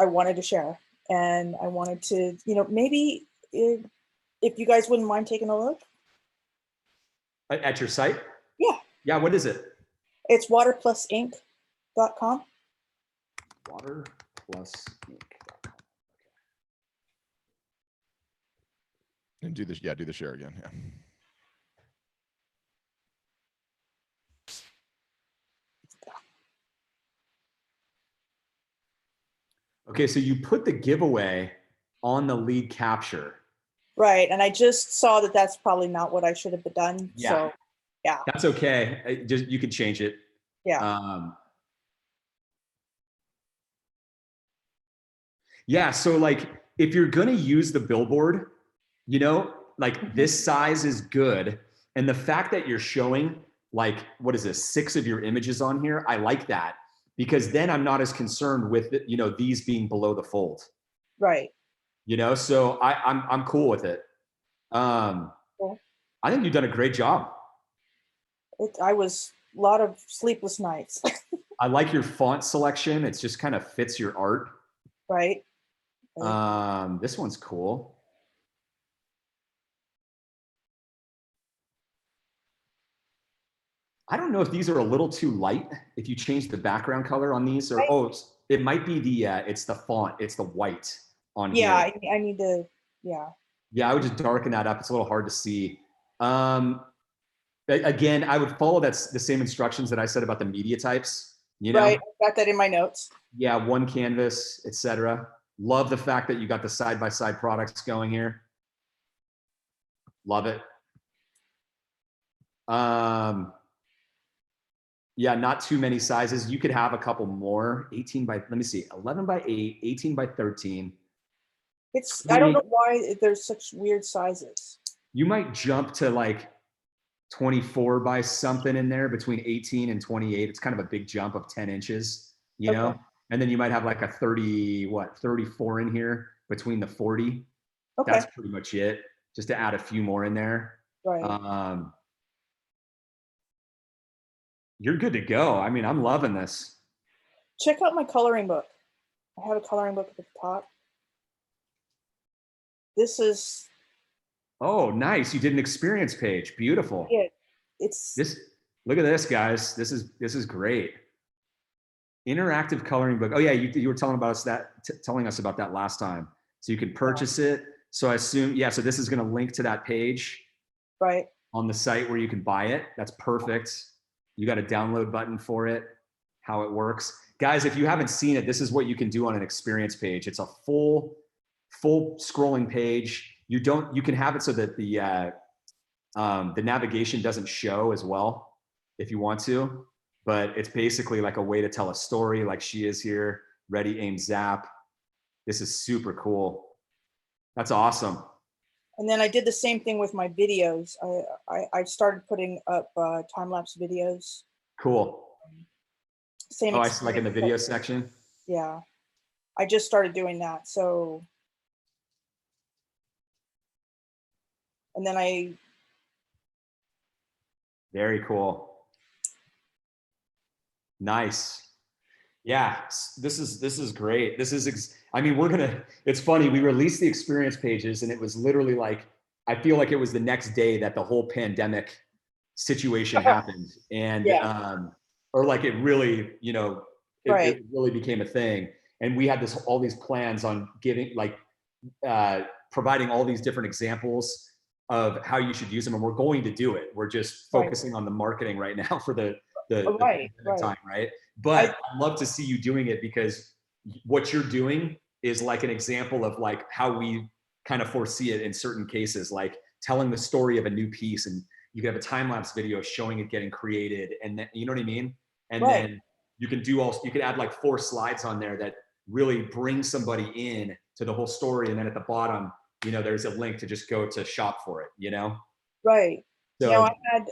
Speaker 16: wanted to share, and I wanted to, maybe if you guys wouldn't mind taking a look.
Speaker 2: At your site?
Speaker 16: Yeah.
Speaker 2: Yeah, what is it?
Speaker 16: It's waterplusinc.com.
Speaker 2: Waterplusinc.com.
Speaker 1: And do this. Yeah, do the share again. Yeah.
Speaker 2: Okay, so you put the giveaway on the lead capture.
Speaker 16: Right. And I just saw that that's probably not what I should have done.
Speaker 2: Yeah.
Speaker 16: So yeah.
Speaker 2: That's okay. You can change it.
Speaker 16: Yeah.
Speaker 2: Yeah. So like, if you're going to use the billboard, you know, like this size is good. And the fact that you're showing like, what is this, 6 of your images on here? I like that, because then I'm not as concerned with, you know, these being below the fold.
Speaker 16: Right.
Speaker 2: You know, so I'm cool with it.
Speaker 16: Cool.
Speaker 2: I think you've done a great job.
Speaker 16: I was a lot of sleepless nights.
Speaker 2: I like your font selection. It's just kind of fits your art.
Speaker 16: Right.
Speaker 2: This one's cool. I don't know if these are a little too light. If you change the background color on these, or it might be the it's the font. It's the white on here.
Speaker 16: Yeah, I need to. Yeah.
Speaker 2: Yeah, I would just darken that up. It's a little hard to see. Again, I would follow the same instructions that I said about the media types. You know?
Speaker 16: Right. Got that in my notes.
Speaker 2: Yeah, one canvas, etc. Love the fact that you got the side-by-side products going here. Love it. Yeah, not too many sizes. You could have a couple more. 18 by, let me see, 11 by 8, 18 by 13.
Speaker 16: I don't know why there's such weird sizes.
Speaker 2: You might jump to like 24 by something in there, between 18 and 28. It's kind of a big jump of 10 inches, you know? And then you might have like a 34 in here between the 40. Okay. That's pretty much it. Just to add a few more in there.
Speaker 16: Right.
Speaker 2: You're good to go. I mean, I'm loving this.
Speaker 16: Check out my coloring book. I have a coloring book at the top. This is.
Speaker 2: Oh, nice. You did an experience page. Beautiful.
Speaker 16: Yeah, it's
Speaker 2: this. Look at this, guys. This is great. Interactive coloring book. Oh yeah, you were telling us about that last time. So you can purchase it. So I assume, yeah. So this is going to link to that page,
Speaker 16: right,
Speaker 2: on the site where you can buy it. That's perfect. You got a download button for it. How it works, guys. If you haven't seen it, this is what you can do on an experience page. It's a full scrolling page. You can have it so that the navigation doesn't show as well if you want to, but it's basically like a way to tell a story, like she is here. Ready, aim, zap. This is super cool. That's awesome.
Speaker 16: And then I did the same thing with my videos. I started putting up time-lapse videos.
Speaker 2: Cool.
Speaker 16: Same.
Speaker 2: Oh, I see, like in the video section.
Speaker 16: Yeah, I just started doing that. So, and then
Speaker 2: Very cool. Nice. Yeah, this is great. This is, I mean, it's funny. We released the experience pages and it was literally like, I feel like it was the next day that the whole pandemic situation happened. And, or like it really, you know, it really became a thing. And we had all these plans on giving, like, providing all these different examples of how you should use them. And we're going to do it. We're just focusing on the marketing right now for the time, right? But I'd love to see you doing it, because what you're doing is like an example of like how we kind of foresee it in certain cases, like telling the story of a new piece, and you can have a time-lapse video showing it getting created, and then, you know what I mean? And then you can add like 4 slides on there that really bring somebody in to the whole story. And then at the bottom, you know, there's a link to just go to shop for it, you know?
Speaker 16: Right.
Speaker 2: So,
Speaker 16: you know, I had,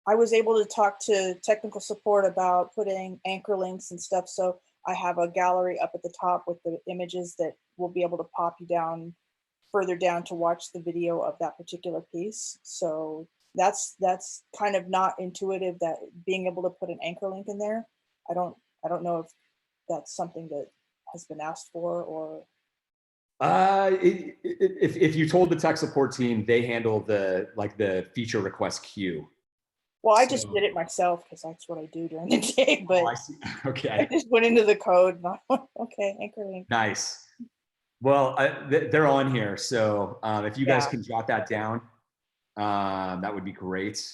Speaker 16: I was able to talk to technical support about putting anchor links and stuff. So I have a gallery up at the top with the images that will be able to pop you down further down to watch the video of that particular piece. So that's kind of not intuitive, that being able to put an anchor link in there. I don't know if that's something that has been asked for, or.
Speaker 2: If you told the tech support team, they handle the feature request queue.
Speaker 16: Well, I just did it myself because that's what I do during the day. But
Speaker 2: I see. Okay.
Speaker 16: I just went into the code. And okay, anchor link.
Speaker 2: Nice. Well, they're on here, so if you guys can jot that down, that would be great.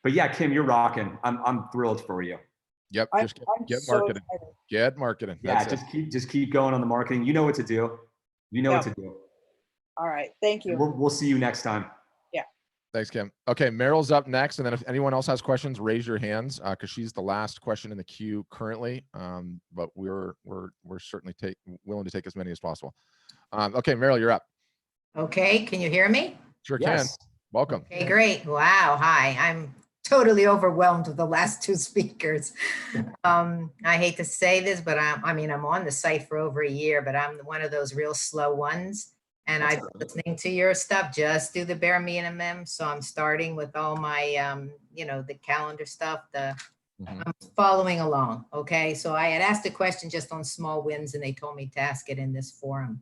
Speaker 2: But yeah, Kim, you're rocking. I'm thrilled for you.
Speaker 1: Yep. Just get marketing. Get marketing.
Speaker 2: Yeah, just keep going on the marketing. You know what to do. You know what to do.
Speaker 16: All right. Thank you.
Speaker 2: We'll see you next time.
Speaker 16: Yeah.
Speaker 1: Thanks, Kim. Okay, Meryl's up next, and then if anyone else has questions, raise your hands because she's the last question in the queue currently. But we're certainly willing to take as many as possible. Okay, Meryl, you're up.
Speaker 17: Okay, can you hear me?
Speaker 1: Sure
Speaker 2: Yes.
Speaker 1: can. Welcome.
Speaker 17: Okay, great. Wow, hi. I'm totally overwhelmed with the last two speakers. I hate to say this, but I'm on the site for over a year, but I'm one of those real slow ones. And I've been listening to your stuff, just do the bare minimum. So I'm starting with all my, the calendar stuff, I'm following along. Okay, so I had asked a question just on small wins and they told me to ask it in this forum.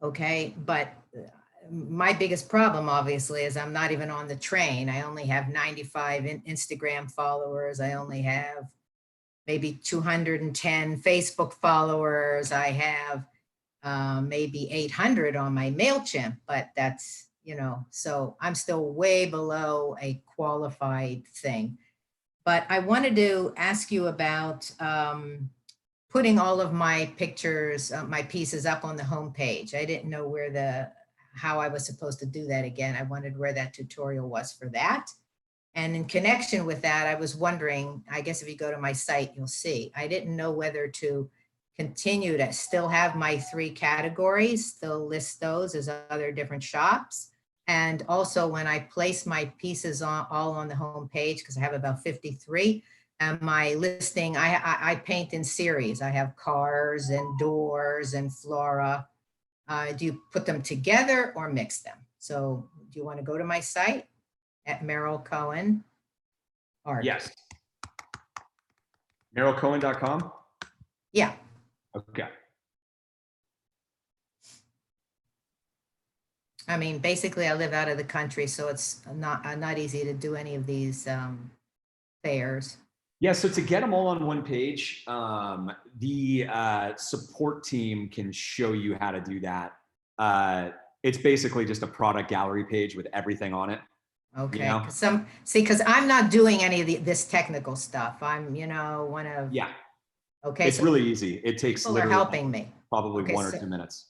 Speaker 17: Okay, but my biggest problem obviously is I'm not even on the train. I only have 95 Instagram followers. I only have maybe 210 Facebook followers. I have maybe 800 on my MailChimp, but that's, so I'm still way below a qualified thing. But I wanted to ask you about putting all of my pictures, my pieces up on the homepage. I didn't know how I was supposed to do that again. I wondered where that tutorial was for that. And in connection with that, I was wondering, I guess if you go to my site, you'll see, I didn't know whether to continue to still have my 3 categories, still list those as other different shops. And also when I place my pieces all on the home page, because I have about 53, and my listing, I paint in series. I have cars and doors and flora. Do you put them together or mix them? So do you want to go to my site at Meryl Cohen Art?
Speaker 2: Yes. MerylCohen.com?
Speaker 17: Yeah.
Speaker 2: Okay.
Speaker 17: I mean, basically I live out of the country, so it's not easy to do any of these fairs.
Speaker 2: Yeah, so to get them all on one page, the support team can show you how to do that. It's basically just a product gallery page with everything on it.
Speaker 17: Okay, because I'm not doing any of this technical stuff. I'm, one of.
Speaker 2: Yeah.
Speaker 17: Okay.
Speaker 2: It's really easy. It takes
Speaker 17: People are helping me.
Speaker 2: Probably 1 or 2 minutes.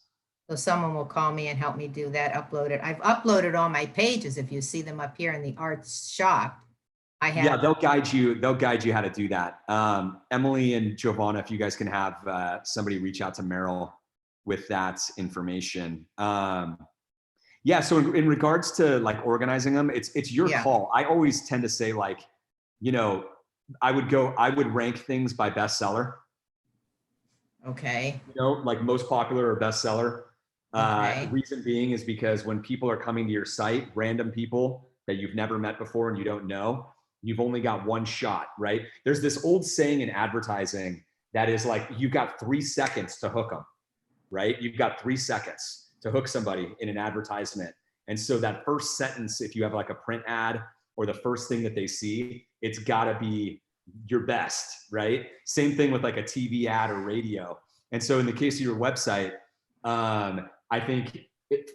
Speaker 17: So someone will call me and help me do that, upload it. I've uploaded all my pages. If you see them up here in the arts shop, I have.
Speaker 2: Yeah, they'll guide you how to do that. Emily and Giovanna, if you guys can have somebody reach out to Meryl with that information. Yeah, so in regards to like organizing them, it's your call. I always tend to say like, I would rank things by bestseller.
Speaker 17: Okay.
Speaker 2: Like most popular or bestseller.
Speaker 17: Okay.
Speaker 2: Reason being is because when people are coming to your site, random people that you've never met before and you don't know, you've only got one shot, right? There's this old saying in advertising that is like, you've got 3 seconds to hook them, right? You've got 3 seconds to hook somebody in an advertisement. And so that first sentence, if you have like a print ad or the first thing that they see, it's gotta be your best, right? Same thing with like a TV ad or radio. And so in the case of your website, I think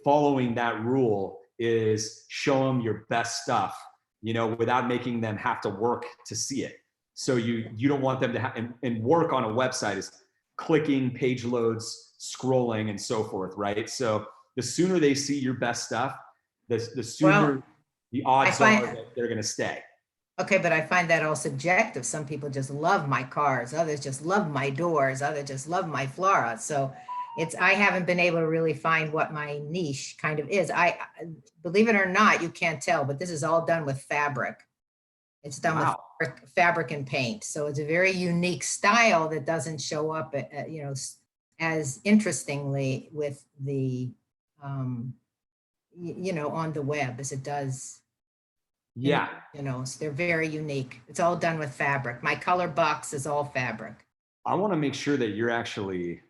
Speaker 2: following that rule is show them your best stuff, without making them have to work to see it. So you don't want them to have, and work on a website is clicking, page loads, scrolling, and so forth, right? So the sooner they see your best stuff, the sooner the odds are that they're gonna stay.
Speaker 17: Okay, but I find that all subjective. Some people just love my cars, others just love my doors, others just love my flora. So I haven't been able to really find what my niche kind of is. I believe it or not, you can't tell, but this is all done with fabric. It's done with fabric and paint. So it's a very unique style that doesn't show up, as interestingly with the, on the web as it does.
Speaker 2: Yeah.
Speaker 17: So they're very unique. It's all done with fabric. My color box is all fabric.
Speaker 2: I want to make sure that you're actually.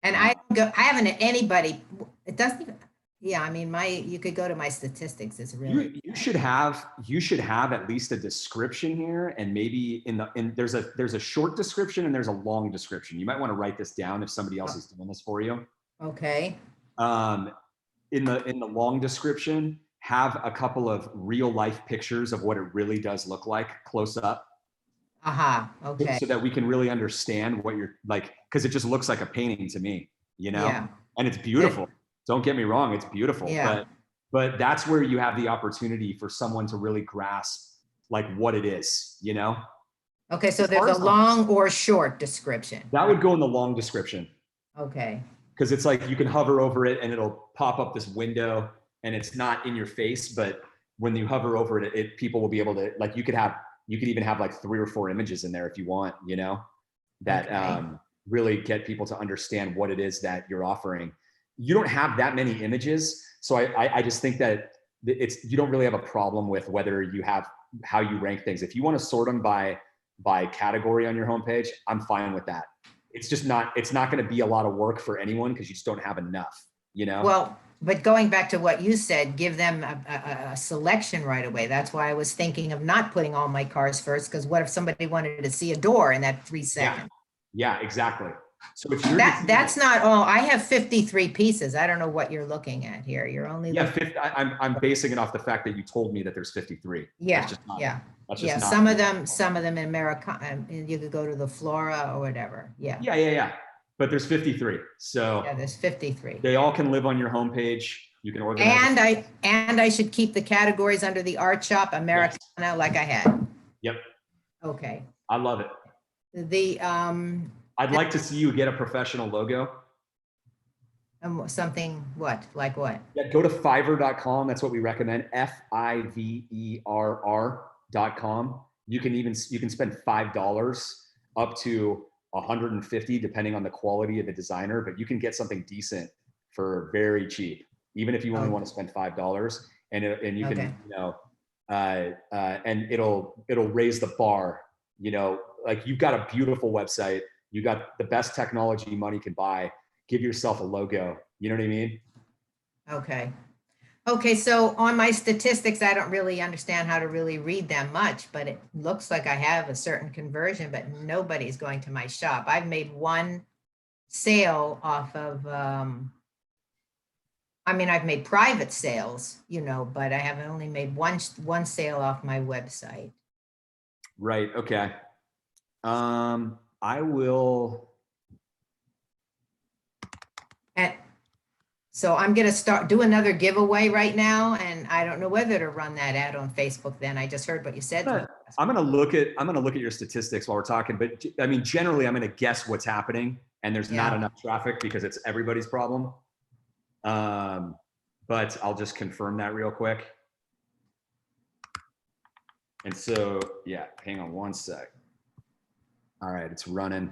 Speaker 17: And I haven't had anybody, it doesn't even, you could go to my statistics. It's really.
Speaker 2: You should have at least a description here, and maybe there's a short description and there's a long description. You might want to write this down if somebody else is doing this for you.
Speaker 17: Okay.
Speaker 2: In the long description, have a couple of real life pictures of what it really does look like close up.
Speaker 17: Okay.
Speaker 2: So that we can really understand what you're like, because it just looks like a painting to me,
Speaker 17: Yeah.
Speaker 2: and it's beautiful. Don't get me wrong, it's beautiful,
Speaker 17: Yeah.
Speaker 2: but that's where you have the opportunity for someone to really grasp like what it is, you know?
Speaker 17: Okay, so
Speaker 2: It's
Speaker 17: there's a
Speaker 2: hard
Speaker 17: long or short description.
Speaker 2: That would go in the long description.
Speaker 17: Okay.
Speaker 2: Because it's like you can hover over it and it'll pop up this window and it's not in your face, but when you hover over it, people will be able to, like, you could even have like 3 or 4 images in there if you want, you know, that really get people to understand what it is that you're offering. You don't have that many images. So I just think that you don't really have a problem with whether you have how you rank things. If you want to sort them by category on your homepage, I'm fine with that. It's not going to be a lot of work for anyone because you just don't have enough, you know?
Speaker 17: Well, but going back to what you said, give them a selection right away. That's why I was thinking of not putting all my cars first, because what if somebody wanted to see a door in that 3 seconds?
Speaker 2: Yeah, exactly. So if
Speaker 17: that's not all. I have 53 pieces. I don't know what you're looking at here. You're only
Speaker 2: I'm basing it off the fact that you told me that there's 53.
Speaker 17: Yeah, yeah. Some of them in America, you could go to the Flora or whatever. Yeah.
Speaker 2: But there's 53. So
Speaker 17: yeah, there's 53.
Speaker 2: They all can live on your homepage. You can organize.
Speaker 17: And I should keep the categories under the art shop, Americana, like I had.
Speaker 2: Yep.
Speaker 17: Okay.
Speaker 2: I love it. I'd like to see you get a professional logo.
Speaker 17: Something what? Like what?
Speaker 2: Yeah, go to Fiverr.com. That's what we recommend. FIVERR.com. You can spend $5 up to $150 depending on the quality of the designer, but you can get something decent for very cheap, even if you only want to spend $5. And you can, you know, and it'll raise the bar. You know, like, you've got a beautiful website. You got the best technology money can buy. Give yourself a logo. You know what I mean?
Speaker 17: Okay. Okay, so on my statistics, I don't really understand how to really read them much, but it looks like I have a certain conversion, but nobody's going to my shop. I've made 1 sale off of, I mean, I've made private sales, you know, but I have only made one sale off my website.
Speaker 2: Right, okay. I will.
Speaker 17: So I'm going to do another giveaway right now, and I don't know whether to run that ad on Facebook then. I just heard what you said.
Speaker 2: I'm going to look at your statistics while we're talking, but I mean, generally I'm going to guess what's happening, and there's not enough traffic because it's everybody's problem. But I'll just confirm that real quick. And so, yeah, hang on one sec. All right, it's running.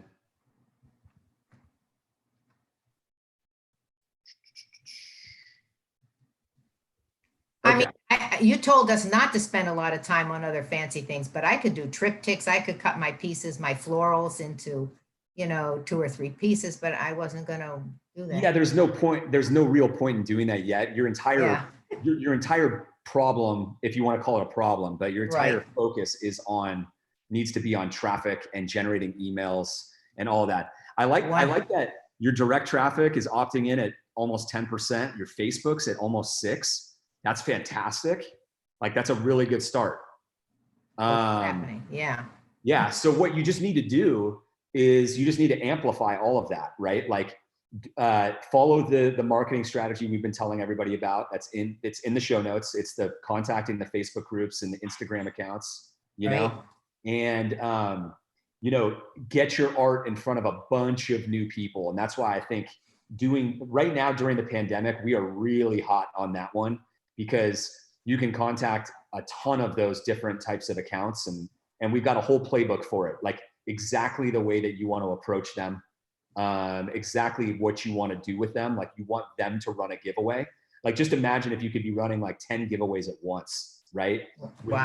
Speaker 17: Okay. I mean, you told us not to spend a lot of time on other fancy things, but I could do triptychs. I could cut my pieces, my florals into, you know, 2 or 3 pieces, but I wasn't going to do that.
Speaker 2: Yeah, there's no point. There's no real point in doing that yet. Your entire problem, if you want to call it a problem, but your entire focus needs to be on traffic and generating emails and all that. I like that your direct traffic is opting in at almost 10%. Your Facebook's at almost 6%. That's fantastic. Like, that's a really good start. Yeah. So what you just need to do is you just need to amplify all of that, right? Like, follow the marketing strategy we've been telling everybody about. It's in the show notes. It's the contacting the Facebook groups and the Instagram accounts, you know, and, you know, get your art in front of a bunch of new people. And that's why I think right now during the pandemic, we are really hot on that one, because you can contact a ton of those different types of accounts, and we've got a whole playbook for it, like exactly the way that you want to approach them, exactly what you want to do with them. Like, you want them to run a giveaway. Like, just imagine if you could be running like 10 giveaways at once, right? With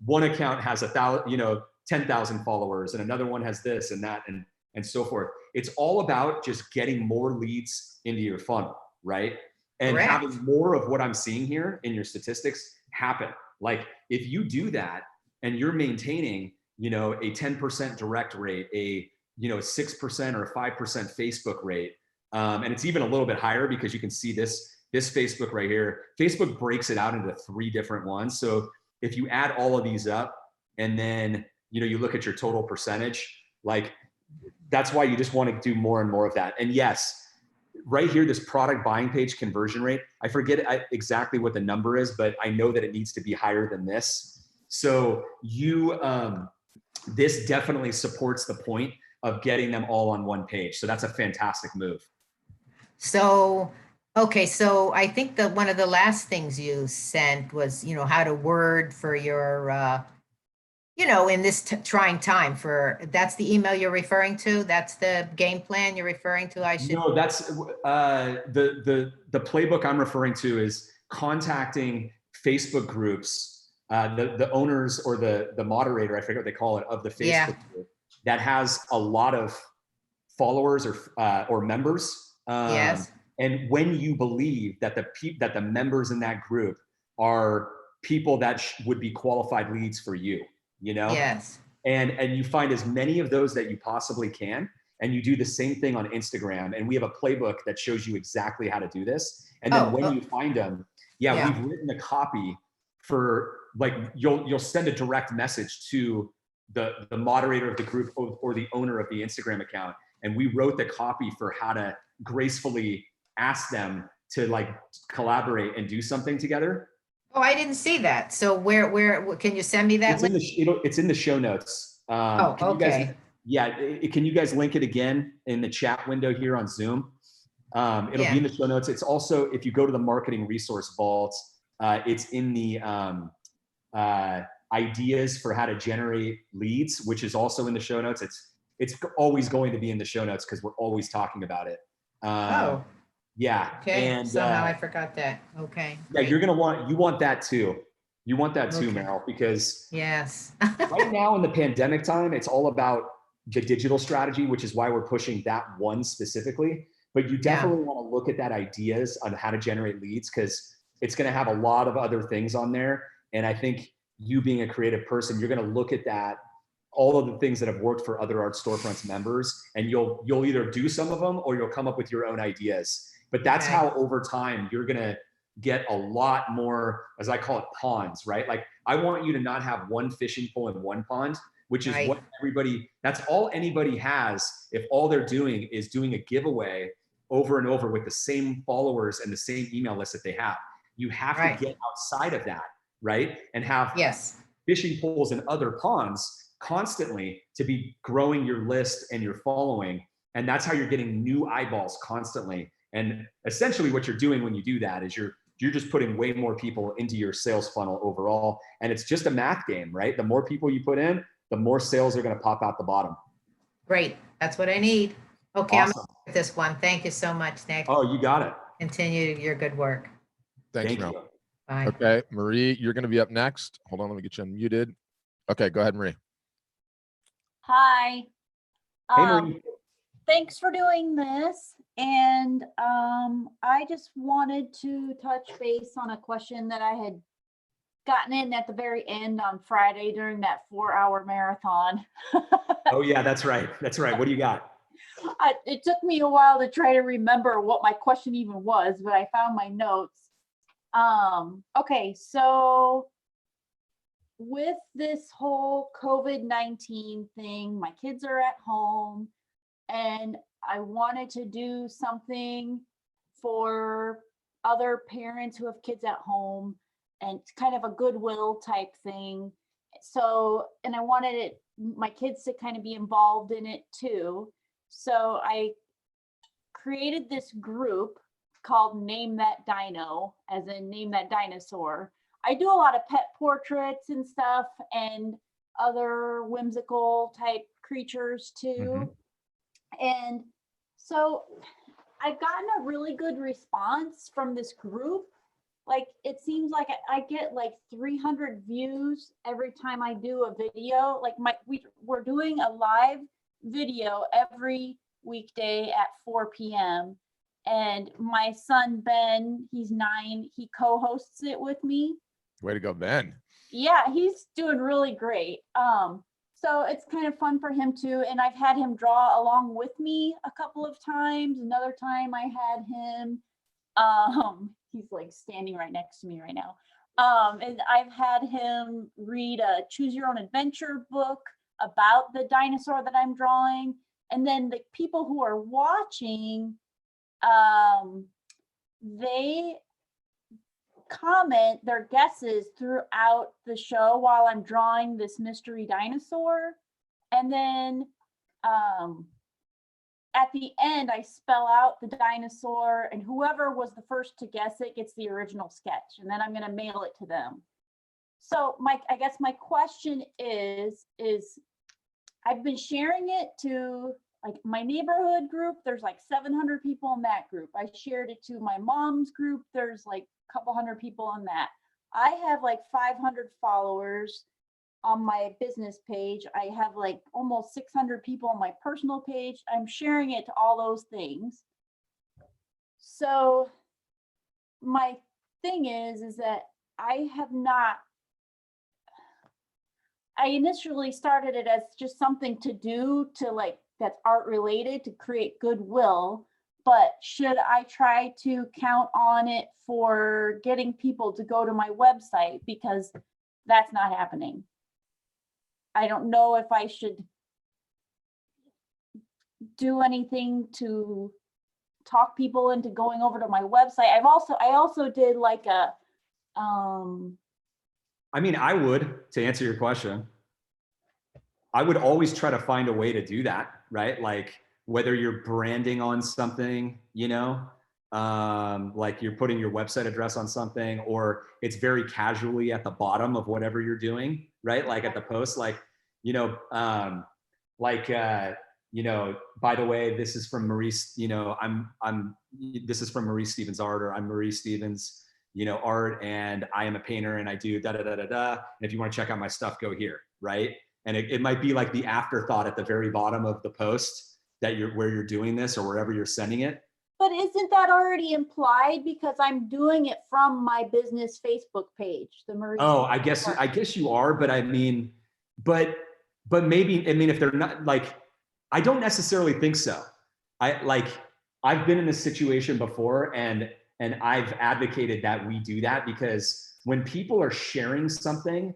Speaker 2: one account has 10,000 followers, and another one has this and that, and so forth. It's all about just getting more leads into your funnel, right? And having more of what I'm seeing here in your statistics happen. Like, if you do that and you're maintaining, you know, a 10% direct rate, a 6% or a 5% Facebook rate, and it's even a little bit higher because you can see this Facebook right here. Facebook breaks it out into 3 different ones. So if you add all of these up and then, you know, you look at your total percentage, like, that's why you just want to do more and more of that. And yes, right here, this product buying page conversion rate, I forget exactly what the number is, but I know that it needs to be higher than this. So this definitely supports the point of getting them all on one page. So that's a fantastic move.
Speaker 17: So, okay, so I think that one of the last things you sent was, how to word for your, in this trying time that's the email you're referring to? That's the game plan you're referring to?
Speaker 2: No, that's the playbook I'm referring to is contacting Facebook groups, the owners or the moderator, I forget what they call it, of the Facebook group that has a lot of followers or members.
Speaker 17: Yes.
Speaker 2: And when you believe that the members in that group are people that would be qualified leads for you,
Speaker 17: Yes.
Speaker 2: And you find as many of those that you possibly can, and you do the same thing on Instagram. And we have a playbook that shows you exactly how to do this. And then when you find them, we've written a copy for, like, you'll send a direct message to the moderator of the group or the owner of the Instagram account. And we wrote the copy for how to gracefully ask them to, like, collaborate and do something together.
Speaker 17: Oh, I didn't see that. So where can you send me that link?
Speaker 2: It's in the show notes.
Speaker 17: Okay.
Speaker 2: Can you guys link it again in the chat window here on Zoom? It'll be in the show notes. It's also, if you go to the marketing resource vault, it's in the ideas for how to generate leads, which is also in the show notes. It's always going to be in the show notes because we're always talking about it. Yeah.
Speaker 17: Okay.
Speaker 2: And
Speaker 17: somehow I forgot that. Okay.
Speaker 2: Yeah, you want that too. You want that too, Meryl, because
Speaker 17: yes.
Speaker 2: right now in the pandemic time, it's all about the digital strategy, which is why we're pushing that one specifically. But you definitely want to look at that ideas on how to generate leads, because it's going to have a lot of other things on there. And I think you being a creative person, you're going to look at that, all of the things that have worked for other Art Storefronts members, and you'll either do some of them or you'll come up with your own ideas. But that's how over time you're going to get a lot more, as I call it, ponds, right? Like, I want you to not have one fishing pole in one pond, which is what that's all anybody has. If all they're doing is doing a giveaway over and over with the same followers and the same email list that they have. You have to get outside of that, right? And have fishing poles in other ponds constantly to be growing your list and your following. And that's how you're getting new eyeballs constantly. And essentially what you're doing when you do that is you're just putting way more people into your sales funnel overall. And it's just a math game, right? The more people you put in, the more sales are going to pop out the bottom.
Speaker 17: Great. That's what I need. Okay.
Speaker 2: Awesome.
Speaker 17: I'm going to this one. Thank you so much, Nick.
Speaker 2: Oh, you got it.
Speaker 17: Continue your good work.
Speaker 1: Thanks,
Speaker 2: Thank
Speaker 1: Meryl.
Speaker 2: you.
Speaker 17: Bye.
Speaker 1: Okay, Marie, you're going to be up next. Hold on, let me get you unmuted. Okay, go ahead, Marie.
Speaker 3: Hi.
Speaker 2: Hey, Marie.
Speaker 3: Thanks for doing this. And I just wanted to touch base on a question that I had gotten in at the very end on Friday during that 4-hour marathon.
Speaker 2: Oh yeah, that's right. That's right. What do you got?
Speaker 3: It took me a while to try to remember what my question even was, but I found my notes. Okay, so with this whole COVID-19 thing, my kids are at home, and I wanted to do something for other parents who have kids at home, and it's kind of a goodwill type thing. So, and I wanted my kids to kind of be involved in it too. So I created this group called Name That Dino, as in Name That Dinosaur. I do a lot of pet portraits and stuff and other whimsical type creatures too. And so I've gotten a really good response from this group. Like, it seems like I get like 300 views every time I do a video. Like, we're doing a live video every weekday at 4 p.m. And my son, Ben, he's 9, he co-hosts it with me.
Speaker 1: Way to go, Ben.
Speaker 3: Yeah, he's doing really great. So it's kind of fun for him too. And I've had him draw along with me a couple of times. Another time I had him, he's like standing right next to me right now. And I've had him read a Choose Your Own Adventure book about the dinosaur that I'm drawing. And then the people who are watching
Speaker 18: they comment their guesses throughout the show while I'm drawing this mystery dinosaur. And then at the end, I spell out the dinosaur, and whoever was the first to guess it gets the original sketch, and then I'm going to mail it to them. So I guess my question is I've been sharing it to like my neighborhood group. There's like 700 people in that group. I shared it to my mom's group. There's like a couple hundred people on that. I have like 500 followers on my business page. I have like almost 600 people on my personal page. I'm sharing it to all those things. So my thing is that I initially started it as just something to do to like, that's art related, to create goodwill, but should I try to count on it for getting people to go to my website? Because that's not happening. I don't know if I should do anything to talk people into going over to my website. I also did like a,
Speaker 2: I mean, I would, to answer your question, I would always try to find a way to do that, right? Like whether you're branding on something, you know, like you're putting your website address on something, or it's very casually at the bottom of whatever you're doing, right? Like at the post, like, you know, you know, by the way, this is from Maurice, you know, this is from Maurice Stevens art, or I'm Maurice Stevens, you know, art, and I am a painter and I do da da da da da. And if you want to check out my stuff, go here, right? And it might be like the afterthought at the very bottom of the post that where you're doing this or wherever you're sending it.
Speaker 18: but isn't that already implied? Because I'm doing it from my business Facebook page, the Marie.
Speaker 2: Oh, I guess you are, but I mean, but maybe, I mean, if they're not, like, I don't necessarily think so. I've been in a situation before, and I've advocated that we do that, because when people are sharing something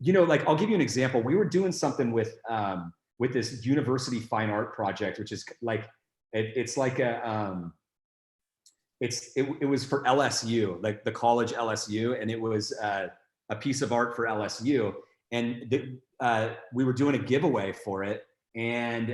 Speaker 2: you know, like, I'll give you an example. We were doing something with this university fine art project, which is like, it's like a, it was for LSU, like the college LSU, and it was a piece of art for LSU, and we were doing a giveaway for it, and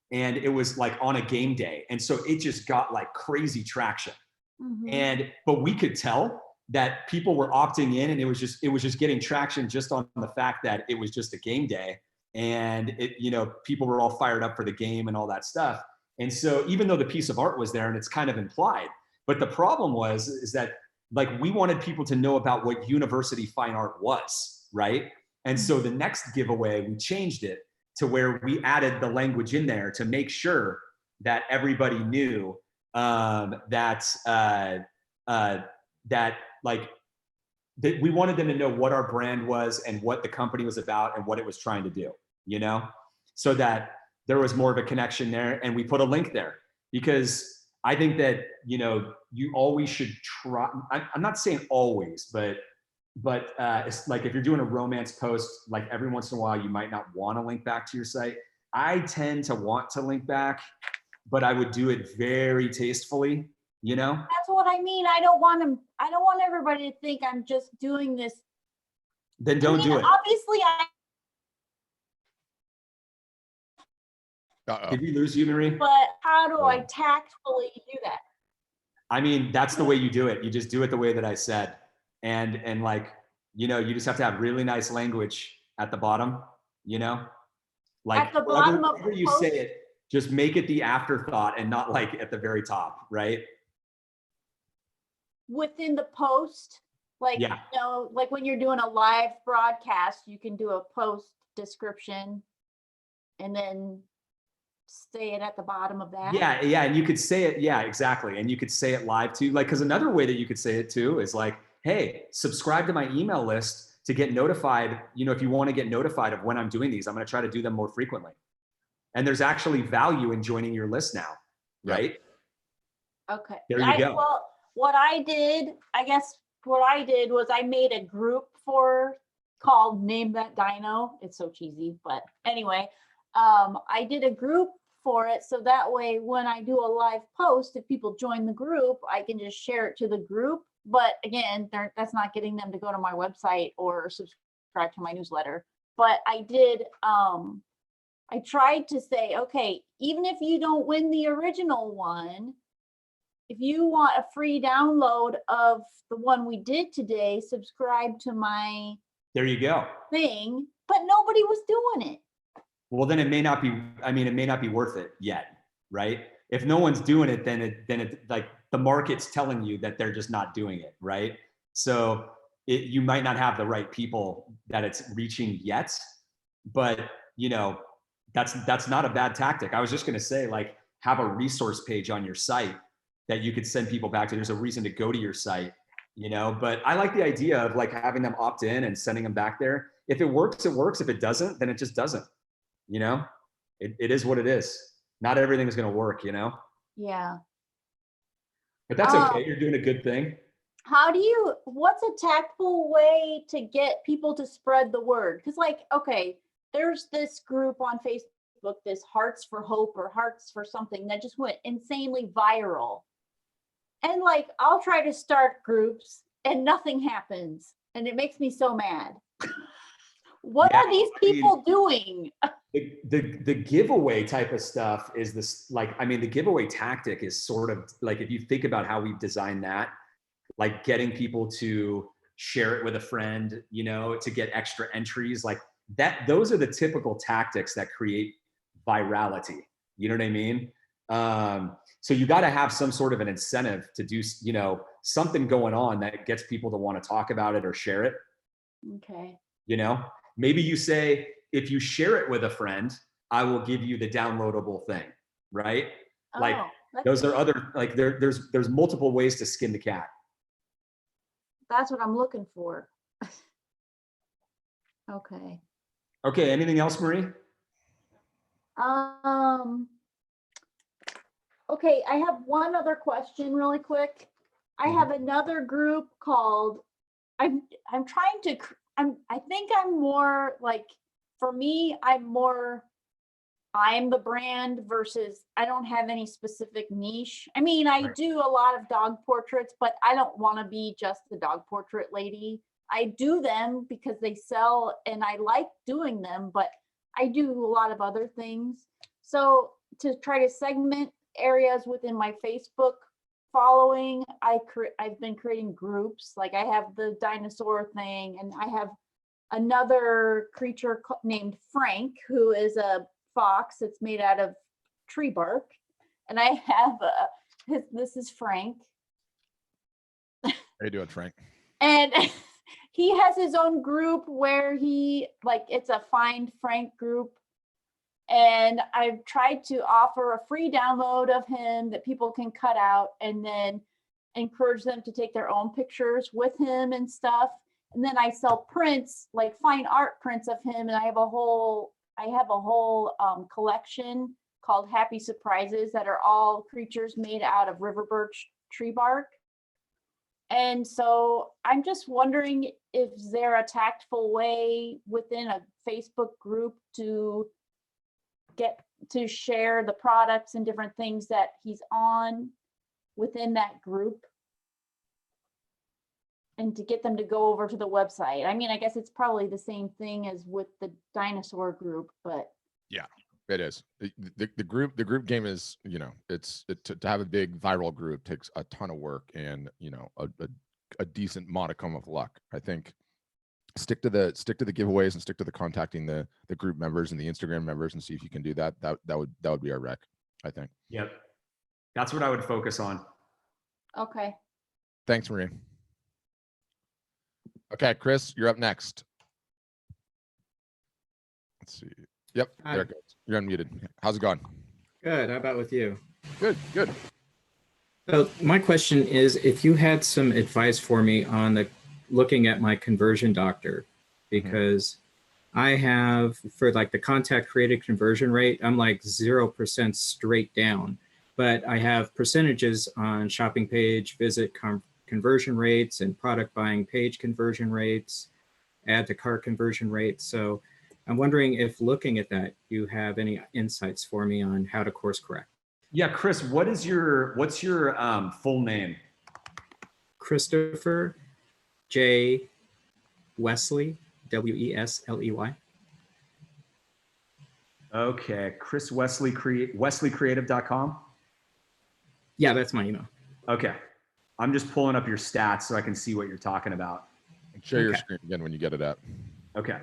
Speaker 2: it was like on a game day, and so it just got like crazy traction. Mm-hmm. But we could tell that people were opting in, and it was just getting traction just on the fact that it was just a game day, and you know, people were all fired up for the game and all that stuff. And so even though the piece of art was there and it's kind of implied, but the problem is that, like, we wanted people to know about what university fine art was, right? And so the next giveaway, we changed it to where we added the language in there to make sure that everybody knew that we wanted them to know what our brand was and what the company was about and what it was trying to do, you know, so that there was more of a connection there. And we put a link there, because I think that, you know, you always should try. I'm not saying always, but it's like, if you're doing a romance post, like every once in a while, you might not want to link back to your site. I tend to want to link back, but I would do it very tastefully, you know?
Speaker 18: That's what I mean. I don't want everybody to think I'm just doing this.
Speaker 2: Then don't do it.
Speaker 18: Obviously,
Speaker 2: Did we lose you, Marie?
Speaker 18: But how do I tactfully do that?
Speaker 2: I mean, that's the way you do it. You just do it the way that I said. And like, you know, you just have to have really nice language at the bottom, you know? Like,
Speaker 18: at the bottom of
Speaker 2: whenever you say it, just make it the afterthought and not like at the very top, right?
Speaker 18: Within the post, like, you know, like when you're doing a live broadcast, you can do a post description and then say it at the bottom of that.
Speaker 2: Yeah, and you could say it, yeah, exactly. And you could say it live too. Like, because another way that you could say it too is like, hey, subscribe to my email list to get notified. You know, if you want to get notified of when I'm doing these, I'm going to try to do them more frequently. And there's actually value in joining your list now, right?
Speaker 18: Okay.
Speaker 2: There you go.
Speaker 18: Well, what I did was I made a group called Name That Dino. It's so cheesy, but anyway, I did a group for it. So that way, when I do a live post, if people join the group, I can just share it to the group. But again, that's not getting them to go to my website or subscribe to my newsletter. But I did, I tried to say, okay, even if you don't win the original one, if you want a free download of the one we did today, subscribe to my
Speaker 2: There you go.
Speaker 18: thing, but nobody was doing it.
Speaker 2: Well, then it may not be, I mean, it may not be worth it yet, right? If no one's doing it, then it like the market's telling you that they're just not doing it, right? So you might not have the right people that it's reaching yet, but you know, that's not a bad tactic. I was just going to say, like, have a resource page on your site that you could send people back to. There's a reason to go to your site, you know, but I like the idea of like having them opt in and sending them back there. If it works, it works. If it doesn't, then it just doesn't, you know, it is what it is. Not everything is going to work, you know?
Speaker 18: Yeah.
Speaker 2: But that's okay. You're doing a good thing.
Speaker 18: What's a tactful way to get people to spread the word? Because like, okay, there's this group on Facebook, this Hearts for Hope or Hearts for something that just went insanely viral. And like, I'll try to start groups and nothing happens. And it makes me so mad. What are these people doing?
Speaker 2: The giveaway type of stuff is this, like, I mean, the giveaway tactic is sort of like, if you think about how we've designed that, like getting people to share it with a friend, you know, to get extra entries like that. Those are the typical tactics that create virality. You know what I mean? So you got to have some sort of an incentive to do, you know, something going on that gets people to want to talk about it or share it.
Speaker 18: Okay.
Speaker 2: You know, maybe you say, if you share it with a friend, I will give you the downloadable thing, right? Like those are other, like there's multiple ways to skin the cat.
Speaker 18: That's what I'm looking for. Okay.
Speaker 2: Okay. Anything else, Marie?
Speaker 18: Okay, I have one other question really quick. I have another group called, I think I'm more like, for me, I'm the brand versus I don't have any specific niche. I mean, I do a lot of dog portraits, but I don't want to be just the dog portrait lady. I do them because they sell and I like doing them, but I do a lot of other things. So to try to segment areas within my Facebook following, I've been creating groups. Like I have the dinosaur thing, and I have another creature named Frank, who is a fox that's made out of tree bark, and I have this is Frank.
Speaker 1: How you doing, Frank?
Speaker 18: And he has his own group where it's a Find Frank group. And I've tried to offer a free download of him that people can cut out and then encourage them to take their own pictures with him and stuff. And then I sell prints, like fine art prints of him. And I have a whole collection called Happy Surprises that are all creatures made out of river birch tree bark. And so I'm just wondering if there a tactful way within a Facebook group to get to share the products and different things that he's on within that group, and to get them to go over to the website. I mean, I guess it's probably the same thing as with the dinosaur group, but
Speaker 1: yeah, it is. The group game is, you know, to have a big viral group takes a ton of work and, you know, a decent modicum of luck. I think stick to the giveaways and stick to the contacting the group members and the Instagram members and see if you can do that. That would be our rec, I think.
Speaker 2: Yep. That's what I would focus on.
Speaker 18: Okay.
Speaker 1: Thanks, Marie. Okay, Chris, you're up next. Let's see. Yep,
Speaker 19: Hi.
Speaker 1: there it goes. You're unmuted. How's it going?
Speaker 19: Good. How about with you?
Speaker 1: Good.
Speaker 19: So my question is, if you had some advice for me on looking at my conversion doctor, because I have, for like the contact created conversion rate, I'm like 0% straight down, but I have percentages on shopping page visit conversion rates and product buying page conversion rates, add to cart conversion rates. So I'm wondering if looking at that, you have any insights for me on how to course correct.
Speaker 2: Yeah, Chris, what's your full name?
Speaker 19: Christopher J. Wesley, Wesley.
Speaker 2: Okay, Chris Wesley, wesleycreative.com.
Speaker 19: Yeah, that's my email.
Speaker 2: Okay, I'm just pulling up your stats so I can see what you're talking about.
Speaker 1: And share your screen again when you get it up.
Speaker 2: Okay.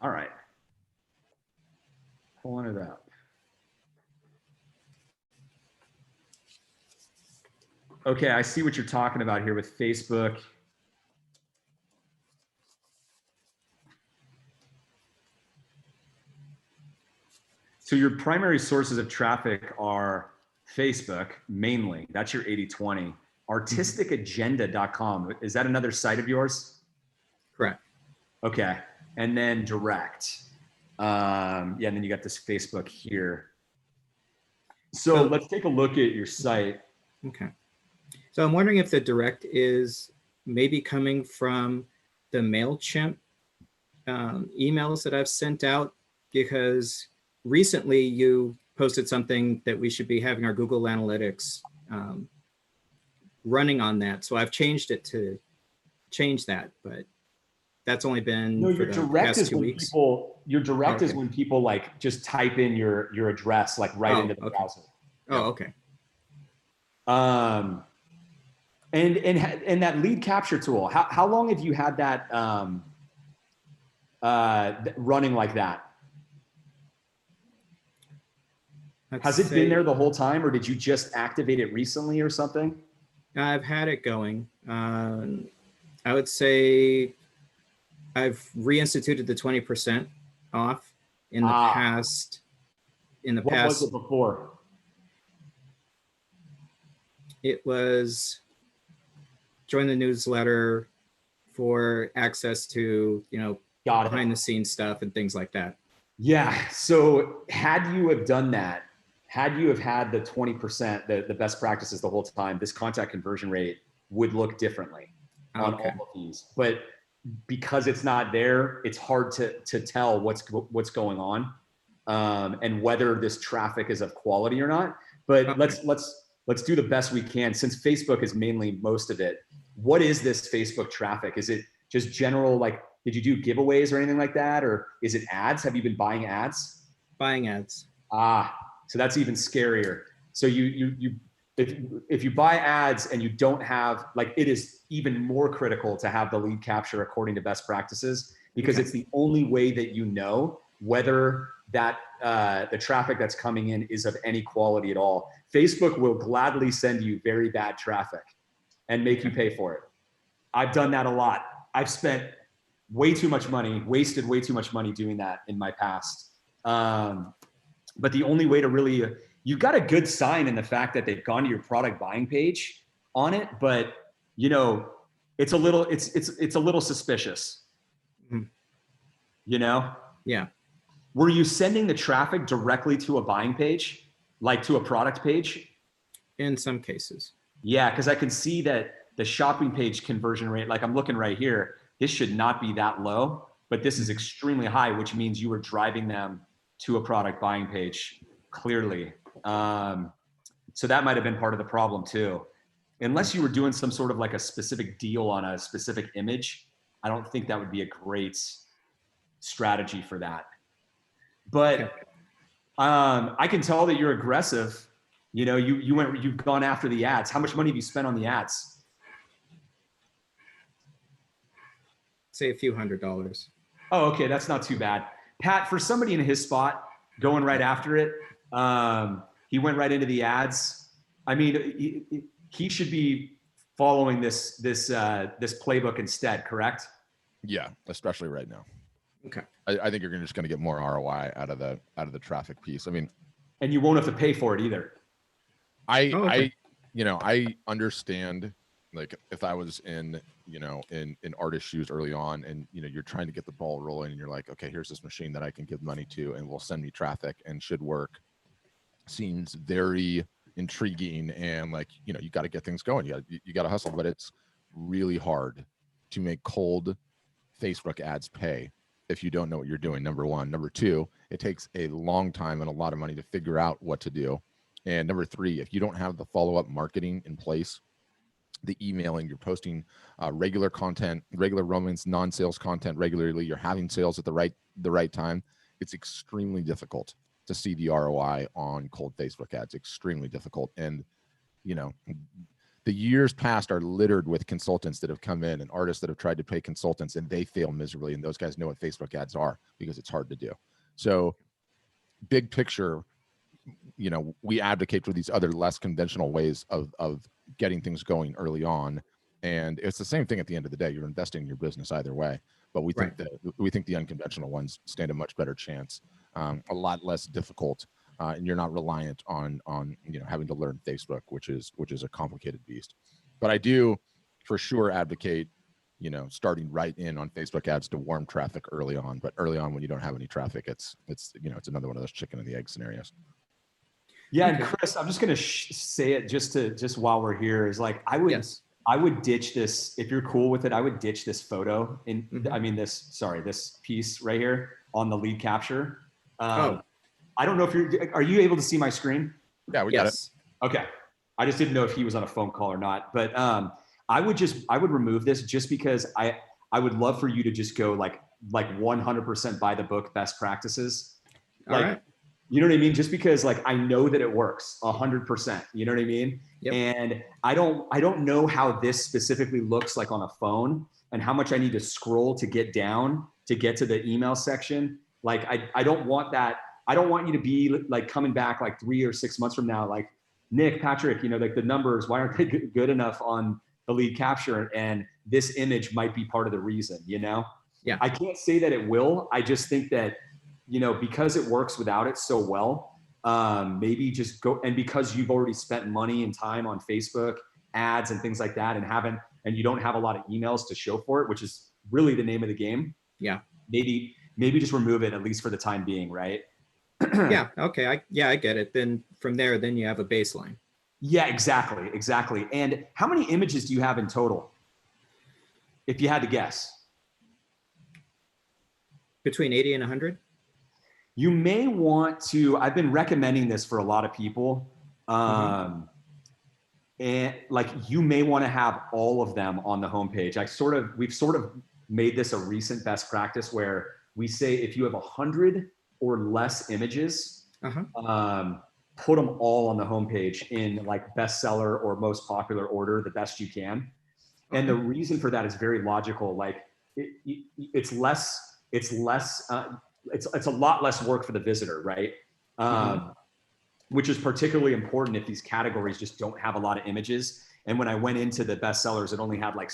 Speaker 2: All right. Pulling it up. Okay, I see what you're talking about here with Facebook. So your primary sources of traffic are Facebook, mainly. That's your 80-20. Artisticagenda.com. Is that another site of yours?
Speaker 19: Correct.
Speaker 2: Okay. And then direct. Yeah, and then you got this Facebook here. So let's take a look at your site.
Speaker 19: Okay. So I'm wondering if the direct is maybe coming from the MailChimp emails that I've sent out, because recently you posted something that we should be having our Google Analytics running on that. So I've changed it to change that, but that's only been for the past 2 weeks.
Speaker 2: Your direct is when people like just type in your address like right into the browser.
Speaker 19: Oh, okay.
Speaker 2: And that lead capture tool, how long have you had that running like that? Has it been there the whole time, or did you just activate it recently or something?
Speaker 19: I've had it going. I would say I've reinstituted the 20% off in the past.
Speaker 2: What was it before?
Speaker 19: It was join the newsletter for access to, behind the scenes stuff and things like that.
Speaker 2: Yeah. So had you have done that, had you have had the 20%, the best practices the whole time, this contact conversion rate would look differently on all of these. But because it's not there, it's hard to tell what's going on and whether this traffic is of quality or not. But let's do the best we can, since Facebook is mainly most of it. What is this Facebook traffic? Is it just general, like, did you do giveaways or anything like that? Or is it ads? Have you been buying ads?
Speaker 19: Buying ads.
Speaker 2: So that's even scarier. So if you buy ads and you don't have, like, it is even more critical to have the lead capture according to best practices, because it's the only way that you know whether that the traffic that's coming in is of any quality at all. Facebook will gladly send you very bad traffic and make you pay for it. I've done that a lot. I've spent way too much money, wasted way too much money doing that in my past. But the only way to really, you've got a good sign in the fact that they've gone to your product buying page on it, but it's a little suspicious.
Speaker 19: Yeah.
Speaker 2: Were you sending the traffic directly to a buying page, like to a product page?
Speaker 19: In some cases.
Speaker 2: Yeah, because I can see that the shopping page conversion rate, like I'm looking right here, this should not be that low, but this is extremely high, which means you were driving them to a product buying page, clearly. So that might have been part of the problem too. Unless you were doing some sort of like a specific deal on a specific image, I don't think that would be a great strategy for that. But I can tell that you're aggressive. You've gone after the ads. How much money have you spent on the ads?
Speaker 19: Say a few $100s.
Speaker 2: Oh, okay. That's not too bad. Pat, for somebody in his spot going right after it, he went right into the ads. I mean, he should be following this playbook instead, correct?
Speaker 1: Yeah, especially right now.
Speaker 19: Okay.
Speaker 1: I think you're just going to get more ROI out of the traffic piece. I mean,
Speaker 2: and you won't have to pay for it either.
Speaker 1: I understand, like, if I was in artist shoes early on, and you're trying to get the ball rolling, and you're like, okay, here's this machine that I can give money to and will send me traffic and should work. Seems very intriguing and like, you know, you got to get things going. You got to hustle, but it's really hard to make cold Facebook ads pay if you don't know what you're doing. Number one. Number two, it takes a long time and a lot of money to figure out what to do. And number three, if you don't have the follow-up marketing in place, the emailing, you're posting regular content, regular romance, non-sales content regularly, you're having sales at the right time, it's extremely difficult to see the ROI on cold Facebook ads. Extremely difficult. And you know, the years past are littered with consultants that have come in and artists that have tried to pay consultants and they fail miserably. And those guys know what Facebook ads are because it's hard to do. So big picture, you know, we advocate for these other less conventional ways of getting things going early on. And it's the same thing at the end of the day. You're investing in your business either way. But we think that the unconventional ones stand a much better chance, a lot less difficult, and you're not reliant on you know, having to learn Facebook, which is a complicated beast. But I do for sure advocate, you know, starting right in on Facebook ads to warm traffic early on. But early on, when you don't have any traffic, it's you know, it's another one of those chicken and the egg scenarios.
Speaker 2: Yeah, and Chris, I'm just gonna say it just while we're here is like I would ditch this if you're cool with it. I would ditch this photo in I mean this piece right here on the lead capture. I don't know if are you able to see my screen?
Speaker 1: Yeah, we got it.
Speaker 2: Okay, I just didn't know if he was on a phone call or not. But I would remove this just because I would love for you to just go like 100% by the book best practices.
Speaker 19: All right.
Speaker 2: You know what I mean? Just because like I know that it works 100%. You know what I mean?
Speaker 19: Yep.
Speaker 2: And I don't know how this specifically looks like on a phone and how much I need to scroll to get down to get to the email section. Like I don't want that. I don't want you to be like coming back like 3 or 6 months from now, like Nick, Patrick, you know, like the numbers, why aren't they good enough on the lead capture? And this image might be part of the reason, you know?
Speaker 19: Yeah.
Speaker 2: I can't say that it will. I just think that, you know, because it works without it so well, maybe just go, and because you've already spent money and time on Facebook ads and things like that and you don't have a lot of emails to show for it, which is really the name of the game.
Speaker 19: Yeah.
Speaker 2: Maybe just remove it at least for the time being, right?
Speaker 19: Yeah. Okay. I get it. Then from there, then you have a baseline.
Speaker 2: Yeah, exactly. And how many images do you have in total? If you had to guess.
Speaker 19: Between 80 and 100?
Speaker 2: You may want to, I've been recommending this for a lot of people. And like, you may want to have all of them on the homepage. We've sort of made this a recent best practice where we say, if you have 100 or less images, put them all on the homepage in like bestseller or most popular order, the best you can. And the reason for that is very logical. Like it's a lot less work for the visitor, right? Which is particularly important if these categories just don't have a lot of images. And when I went into the bestsellers, it only had like,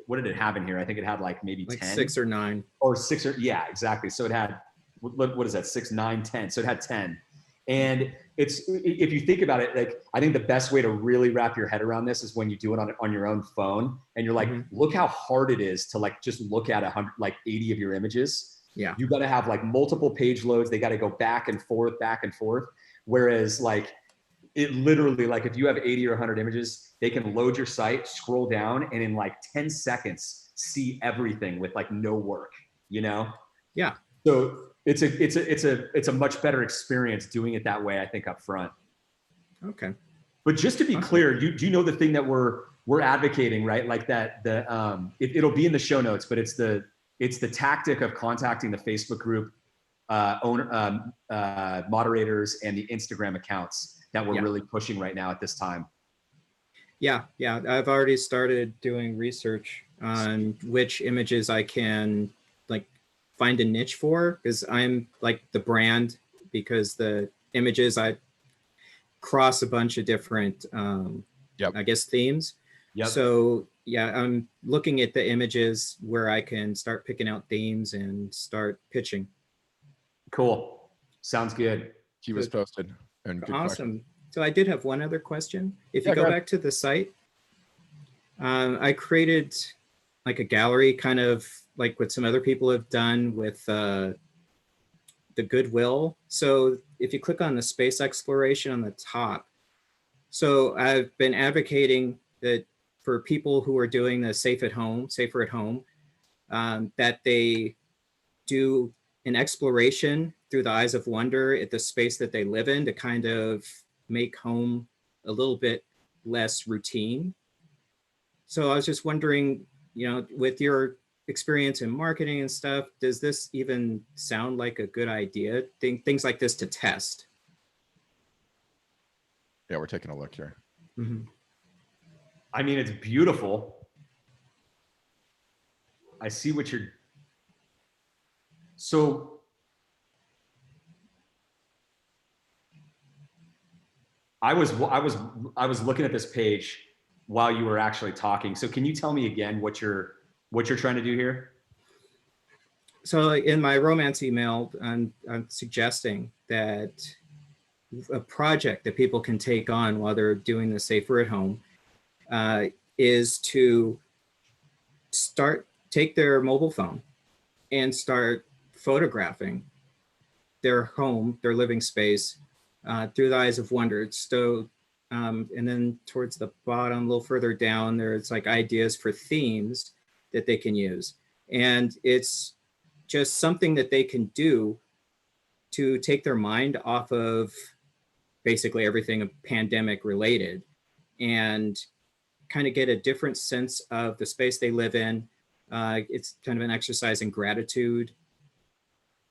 Speaker 2: what did it have in here? I think it had like maybe
Speaker 19: like
Speaker 2: 10.
Speaker 19: 6 or 9.
Speaker 2: Or 6 or, yeah, exactly. So it had, what is that? 6, 9, 10. So it had 10. And if you think about it, like, I think the best way to really wrap your head around this is when you do it on your own phone and you're like, look how hard it is to like, just look at 80 of your images.
Speaker 19: Yeah.
Speaker 2: You got to have like multiple page loads. They got to go back and forth. Whereas like it literally, like if you have 80 or 100 images, they can load your site, scroll down, and in like 10 seconds, see everything with like no work, you know?
Speaker 19: Yeah.
Speaker 2: So it's a much better experience doing it that way, I think, up front.
Speaker 19: Okay.
Speaker 2: But just to be clear, do you know the thing that we're advocating, right? Like that it'll be in the show notes, but it's the tactic of contacting the Facebook group moderators and the Instagram accounts that we're really pushing right now at this time.
Speaker 19: Yeah. I've already started doing research on which images I can like find a niche for, because I'm like the brand, because the images I cross a bunch of different, I guess, themes.
Speaker 2: Yep.
Speaker 19: So yeah, I'm looking at the images where I can start picking out themes and start pitching.
Speaker 2: Cool. Sounds good.
Speaker 1: He was posted. And good
Speaker 19: awesome.
Speaker 1: question.
Speaker 19: So I did have one other question. If you go back to the site, I created like a gallery, kind of like what some other people have done with the Goodwill. So if you click on the space exploration on the top, So I've been advocating that for people who are doing the safer at home, that they do an exploration through the eyes of wonder at the space that they live in to kind of make home a little bit less routine. So I was just wondering, with your experience in marketing and stuff, does this even sound like a good idea? Things like this to test.
Speaker 1: Yeah, we're taking a look here.
Speaker 19: Mm-hmm.
Speaker 2: I mean, it's beautiful. I see what you're. So I was looking at this page while you were actually talking. So can you tell me again what you're trying to do here?
Speaker 19: So in my romance email, I'm suggesting that a project that people can take on while they're doing the safer at home is to take their mobile phone and start photographing their home, their living space through the eyes of wonder. So, and then towards the bottom, a little further down, there's like ideas for themes that they can use. And it's just something that they can do to take their mind off of basically everything pandemic related and kind of get a different sense of the space they live in. It's kind of an exercise in gratitude,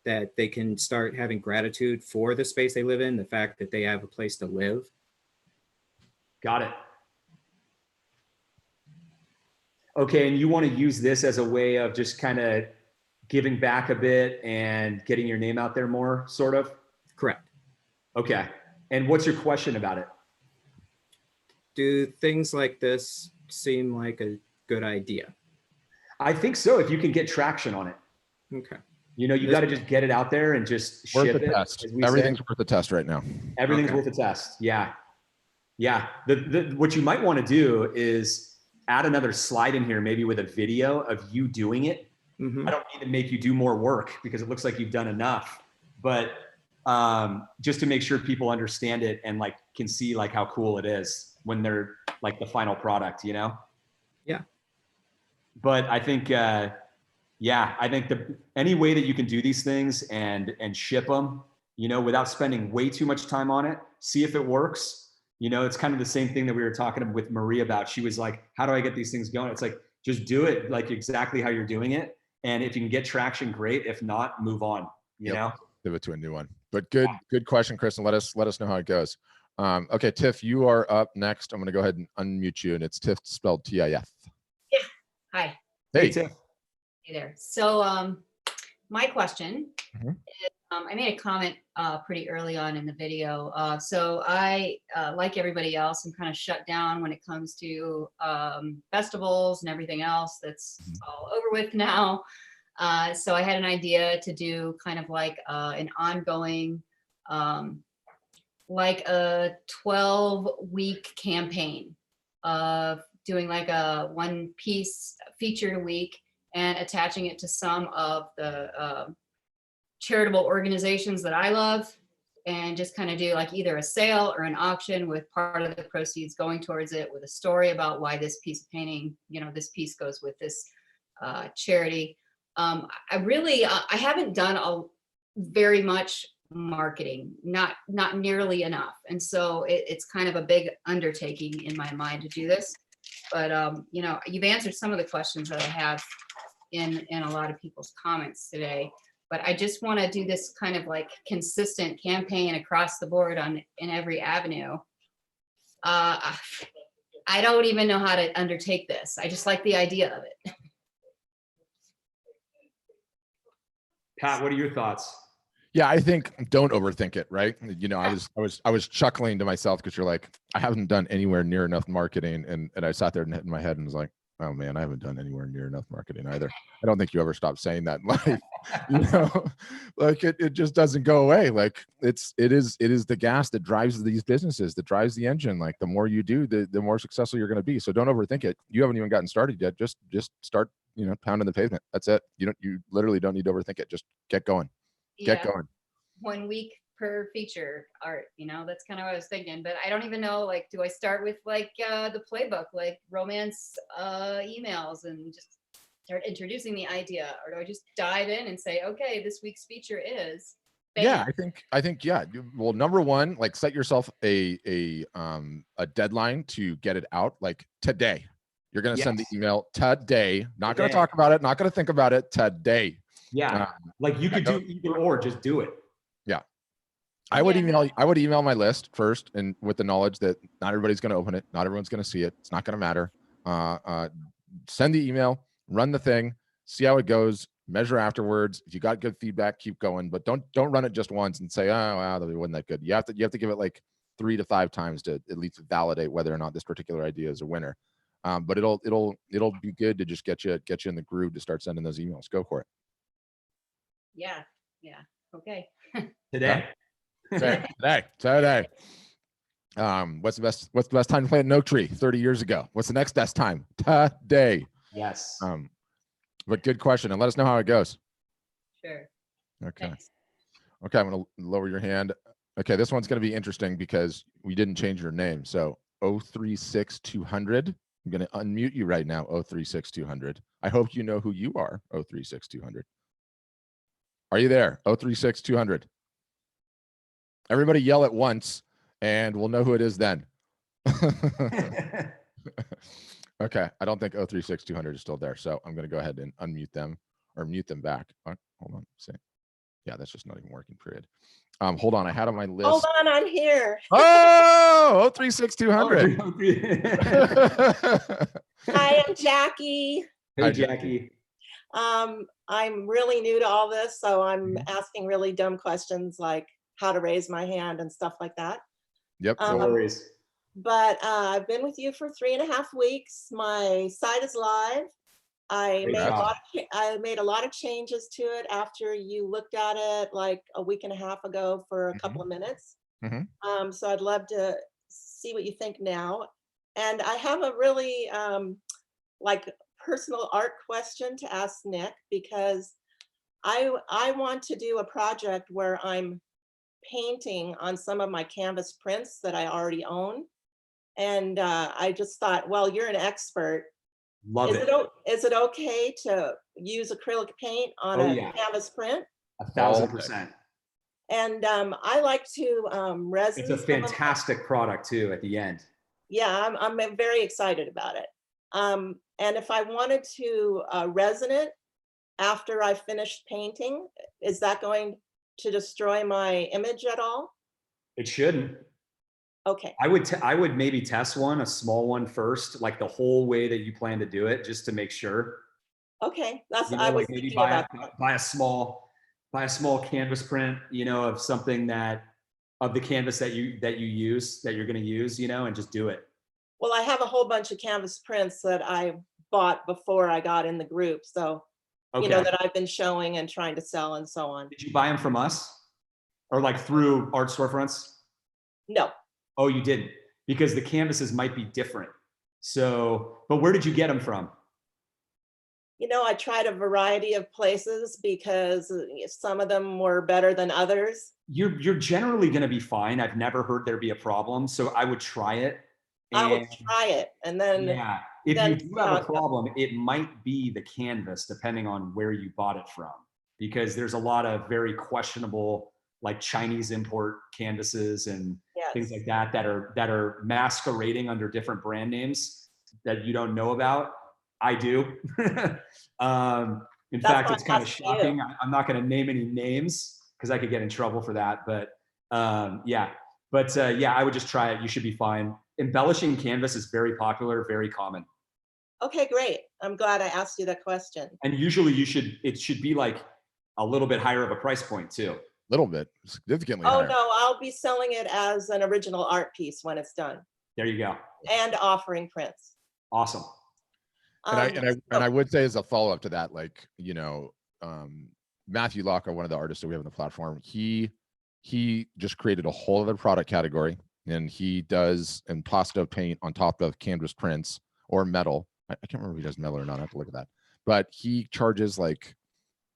Speaker 19: that they can start having gratitude for the space they live in, the fact that they have a place to live.
Speaker 2: Got it. Okay, and you want to use this as a way of just kind of giving back a bit and getting your name out there more, sort of?
Speaker 19: Correct.
Speaker 2: Okay, and what's your question about it?
Speaker 19: Do things like this seem like a good idea?
Speaker 2: I think so, if you can get traction on it.
Speaker 19: Okay.
Speaker 2: You got to just get it out there and just ship it.
Speaker 1: Test. Everything's worth a test right now.
Speaker 2: Everything's worth a test. Yeah. Yeah. What you might want to do is add another slide in here, maybe with a video of you doing it.
Speaker 19: Mm-hmm.
Speaker 2: I don't need to make you do more work because it looks like you've done enough, but just to make sure people understand it and like can see like how cool it is when they're like the final product,
Speaker 19: Yeah.
Speaker 2: But I think, I think any way that you can do these things and ship them, without spending way too much time on it, see if it works. It's kind of the same thing that we were talking with Marie about. She was like, how do I get these things going? It's like, just do it like exactly how you're doing it. And if you can get traction, great. If not, move on, you know?
Speaker 1: Give it to a new one. But good question, Chris, and let us know how it goes. Okay, Tiff, you are up next. I'm going to go ahead and unmute you, and it's Tiff spelled T-I-F.
Speaker 20: Yeah. Hi.
Speaker 1: Hey,
Speaker 2: Tiff.
Speaker 20: Hey there. So my question is, I made a comment pretty early on in the video. So I, like everybody else, I'm kind of shut down when it comes to festivals and everything else. That's all over with now. So I had an idea to do kind of like an ongoing, like a 12-week campaign of doing like a one-piece featured a week and attaching it to some of the charitable organizations that I love, and just kind of do like either a sale or an auction with part of the proceeds going towards it, with a story about why this piece of painting, this piece goes with this charity. I haven't done very much marketing, not nearly enough. And so it's kind of a big undertaking in my mind to do this. But, you've answered some of the questions that I have in a lot of people's comments today. But I just want to do this kind of like consistent campaign across the board in every avenue. I don't even know how to undertake this. I just like the idea of it.
Speaker 2: Pat, what are your thoughts?
Speaker 1: Yeah, I think don't overthink it, right? I was chuckling to myself because you're like, I haven't done anywhere near enough marketing, and I sat there in my head and was like, oh man, I haven't done anywhere near enough marketing either. I don't think you ever stop saying that in life. Like it just doesn't go away. Like it is the gas that drives these businesses, that drives the engine. Like the more you do, the more successful you're going to be. So don't overthink it. You haven't even gotten started yet. Just start, pounding the pavement. That's it. You literally don't need to overthink it. Just get going. Get going.
Speaker 20: 1 week per feature art, you know, that's kind of what I was thinking. But I don't even know, like, do I start with like the playbook, like romance emails, and just start introducing the idea, or do I just dive in and say, okay, this week's feature is bam.
Speaker 1: Yeah, I think yeah. Well, number one, like set yourself a deadline to get it out. Like today, you're gonna send the email today. Not gonna talk about it. Not gonna think about it today.
Speaker 2: Yeah, like you could do either or, just do it.
Speaker 1: Yeah, I would email my list first, and with the knowledge that not everybody's gonna open it, not everyone's gonna see it. It's not gonna matter. Send the email, run the thing, see how it goes. Measure afterwards. If you got good feedback, keep going, but don't run it just once and say, oh wow, that wasn't that good. You have to give it like 3 to 5 times to at least validate whether or not this particular idea is a winner. But it'll be good to just get you in the groove to start sending those emails. Go for it.
Speaker 20: Yeah. Okay.
Speaker 2: Today.
Speaker 1: Today. What's the best time to plant an oak tree? 30 years ago. What's the next best time? Today.
Speaker 2: Yes.
Speaker 1: But good question, and let us know how it goes.
Speaker 20: Sure.
Speaker 1: Okay.
Speaker 20: Thanks.
Speaker 1: Okay, I'm gonna lower your hand. Okay, this one's gonna be interesting because we didn't change your name. So 036200. I'm gonna unmute you right now, 036200. I hope you know who you are, 036200. Are you there, 036200? Everybody yell at once, and we'll know who it is then. Okay, I don't think 036200 is still there, so I'm going to go ahead and unmute them or mute them back. Hold on, see. Yeah, that's just not even working, period. Hold on, I had on my list.
Speaker 21: Hold on, I'm here.
Speaker 1: Oh, 036200.
Speaker 21: Hi, I'm Jackie.
Speaker 2: Hey, Jackie.
Speaker 21: I'm really new to all this, so I'm asking really dumb questions like how to raise my hand and stuff like that.
Speaker 1: Yep,
Speaker 2: no worries.
Speaker 21: But I've been with you for 3.5 weeks. My site is live. I made a lot of changes to it after you looked at it like a week and a half ago for a couple of minutes. So I'd love to see what you think now. And I have a really like personal art question to ask Nick, because I want to do a project where I'm painting on some of my canvas prints that I already own. And I just thought, well, you're an expert.
Speaker 2: Love it.
Speaker 21: Is it okay to use acrylic paint on a canvas print?
Speaker 2: 1000%.
Speaker 21: And I like to resin.
Speaker 2: It's a fantastic product too at the end.
Speaker 21: Yeah, I'm very excited about it. And if I wanted to resin it after I finished painting, is that going to destroy my image at all?
Speaker 2: It shouldn't.
Speaker 21: Okay.
Speaker 2: I would maybe test a small one first, like the whole way that you plan to do it, just to make sure.
Speaker 21: Okay, that's
Speaker 2: I was maybe buy a small canvas print, of something of the canvas that you're going to use, and just do it.
Speaker 21: Well, I have a whole bunch of canvas prints that I bought before I got in the group, so that I've been showing and trying to sell and so on.
Speaker 2: Did you buy them from us, or like through art storefronts?
Speaker 21: No.
Speaker 2: Oh, you didn't, because the canvases might be different. So, but where did you get them from?
Speaker 21: I tried a variety of places because some of them were better than others.
Speaker 2: You're generally going to be fine. I've never heard there be a problem. So I would try it.
Speaker 21: I would try it. And then,
Speaker 2: if you do have a problem, it might be the canvas, depending on where you bought it from, because there's a lot of very questionable, like Chinese import canvases and things like that are masquerading under different brand names that you don't know about. I do. In fact, it's kind of shocking. I'm not going to name any names because I could get in trouble for that. But I would just try it. You should be fine. Embellishing canvas is very popular, very common.
Speaker 21: Okay, great. I'm glad I asked you that question.
Speaker 2: And usually it should be like a little bit higher of a price point too.
Speaker 1: Little bit, significantly
Speaker 21: higher.
Speaker 1: Oh
Speaker 21: no, I'll be selling it as an original art piece when it's done.
Speaker 2: There you go.
Speaker 21: And offering prints.
Speaker 2: Awesome.
Speaker 1: And I would say as a follow-up to that, like, Matthew Locker, one of the artists that we have on the platform, he just created a whole other product category, and he does impasto paint on top of canvas prints or metal. I can't remember if he does metal or not. I have to look at that. But he charges like